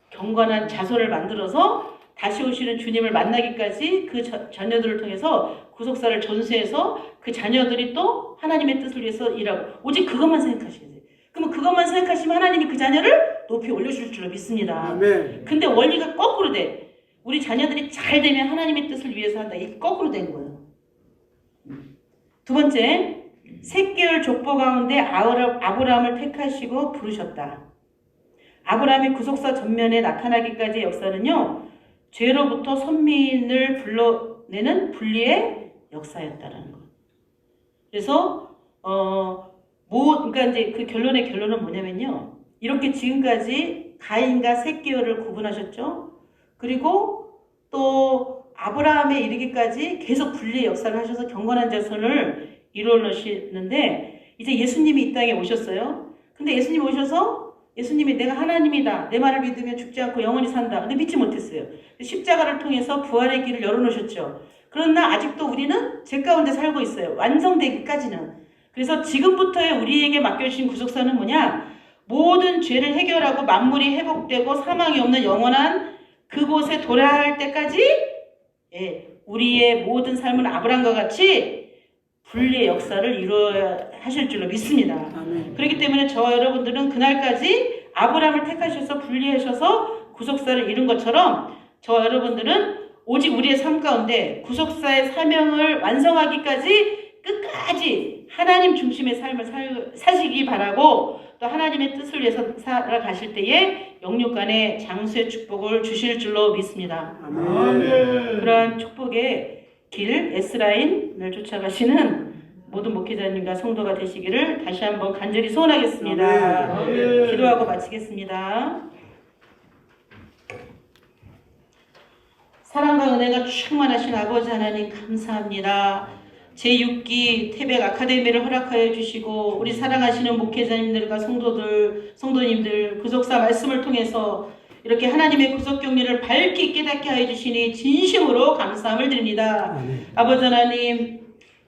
경건한 자손을 만들어서 다시 오시는 주님을 만나기까지 그 자녀들을 통해서 구속사를 전수해서 그 자녀들이 또 하나님의 뜻을 위해서 일하고 오직 그것만 생각하셔야 돼요. 그러면 그것만 생각하시면 하나님이 그 자녀를 높이 올려줄 줄로 믿습니다. 아멘. 근데 원리가 거꾸로 돼. 우리 자녀들이 잘 되면 하나님의 뜻을 위해서 한다. 이게 거꾸로 된 거예요. 두 번째, 셋개월 족보 가운데 아브라함을 택하시고 부르셨다. 아브라함의 구속사 전면에 나타나기까지의 역사는요. 죄로부터 선민을 불러내는 분리의 역사였다라는 거. 그래서 그러니까 이제 그 결론은 뭐냐면요. 이렇게 지금까지 가인과 셋개월을 구분하셨죠. 그리고 또 아브라함에 이르기까지 계속 분리의 역사를 하셔서 경건한 자손을 이루어내시는데 이제 예수님이 이 땅에 오셨어요. 근데 예수님이 오셔서 예수님이 내가 하나님이다. 내 말을 믿으면 죽지 않고 영원히 산다. 근데 믿지 못했어요. 십자가를 통해서 부활의 길을 열어놓으셨죠. 그러나 아직도 우리는 죄 가운데 살고 있어요. 완성되기까지는. 그래서 지금부터의 우리에게 맡겨주신 구속사는 뭐냐? 모든 죄를 해결하고 만물이 회복되고 사망이 없는 영원한 그곳에 도래할 때까지 우리의 모든 삶은 아브라함과 같이 분리의 역사를 이루어야 하실 줄로 믿습니다. 아멘. 그렇기 때문에 저와 여러분들은 그날까지 아브라함을 택하셔서 분리하셔서 구속사를 이룬 것처럼 저와 여러분들은 오직 우리의 삶 가운데 구속사의 사명을 완성하기까지 끝까지 하나님 중심의 삶을 사시기 바라고 또 하나님의 뜻을 위해서 살아가실 때에 영육간의 장수의 축복을 주실 줄로 믿습니다. 아멘. 그러한 축복의 길 S라인을 쫓아가시는 모든 목회자님과 성도가 되시기를 다시 한번 간절히 소원하겠습니다. 아멘. 기도하고 마치겠습니다. 사랑과 은혜가 충만하신 아버지 하나님 감사합니다. 제6기 태백 아카데미를 허락하여 주시고 우리 사랑하시는 목회자님들과 성도님들 구속사 말씀을 통해서 이렇게 하나님의 구속 경륜을 밝게 깨닫게 하여 주시니 진심으로 감사함을 드립니다. 아멘. 아버지 하나님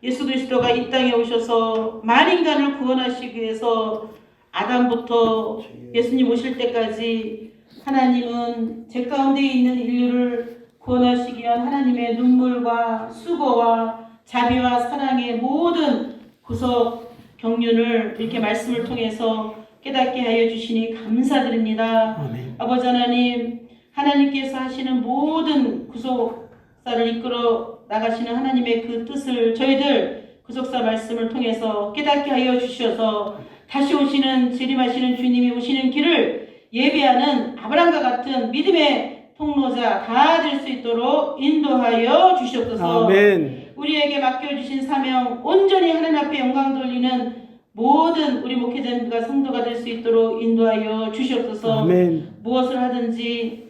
예수 그리스도가 이 땅에 오셔서 만인간을 구원하시기 위해서 아담부터 예수님 오실 때까지 하나님은 죄 가운데 있는 인류를 구원하시기 위한 하나님의 눈물과 수고와 자비와 사랑의 모든 구속 경륜을 이렇게 말씀을 통해서 깨닫게 하여 주시니 감사드립니다. 아멘. 아버지 하나님, 하나님께서 하시는 모든 구속사를 이끌어 나가시는 하나님의 그 뜻을 저희들 구속사 말씀을 통해서 깨닫게 하여 주셔서 다시 오시는 재림하시는 주님이 오시는 길을 예비하는 아브라함과 같은 믿음의 통로자 다 될 수 있도록 인도하여 주시옵소서. 아멘. 우리에게 맡겨주신 사명 온전히 하나님 앞에 영광 돌리는 모든 우리 목회자님과 성도가 될 수 있도록 인도하여 주시옵소서. 아멘. 무엇을 하든지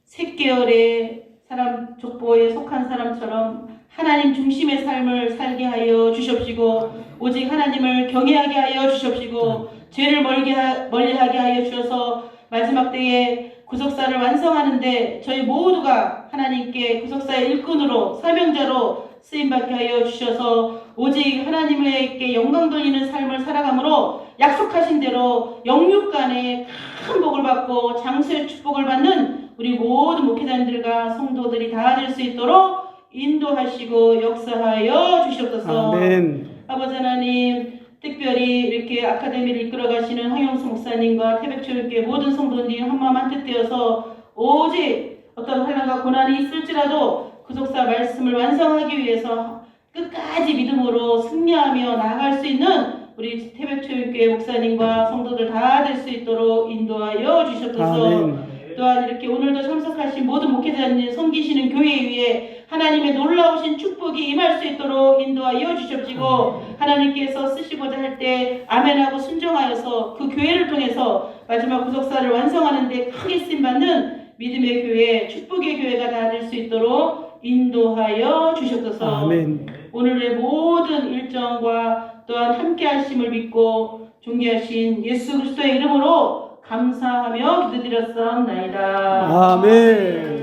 셋개월의 사람 족보에 속한 사람처럼 하나님 중심의 삶을 살게 하여 주시옵시고 오직 하나님을 경외하게 하여 주시옵시고 죄를 멀리하게 하여 주셔서 마지막 때에 구속사를 완성하는데 저희 모두가 하나님께 구속사의 일꾼으로 사명자로 쓰임받게 하여 주셔서 오직 하나님에게 영광 돌리는 삶을 살아감으로 약속하신 대로 영육간에 큰 복을 받고 장수의 축복을 받는 우리 모든 목회자님들과 성도들이 다 될 수 있도록 인도하시고 역사하여 주시옵소서. 아멘. 아버지 하나님 특별히 이렇게 아카데미를 이끌어 가시는 황영수 목사님과 태백초육교회 모든 성도님 한마음 한뜻 되어서 오직 어떤 환난과 고난이 있을지라도 구속사 말씀을 완성하기 위해서 끝까지 믿음으로 승리하며 나아갈 수 있는 우리 태백초연교회 목사님과 성도들 다 될 수 있도록 인도하여 주셨소서. 아멘. 또한 이렇게 오늘도 참석하신 모든 목회자님 섬기시는 교회 위에 하나님의 놀라우신 축복이 임할 수 있도록 인도하여 주십시고 하나님께서 쓰시고자 할 때 아멘하고 순종하여서 그 교회를 통해서 마지막 구속사를 완성하는 데 크게 쓰임받는 믿음의 교회, 축복의 교회가 다 될 수 있도록 인도하여 주셨소서. 아멘. 오늘의 모든 일정과 또한 함께 하심을 믿고 존귀하신 예수 그리스도의 이름으로 감사하며 기도드렸사옵나이다. 아멘.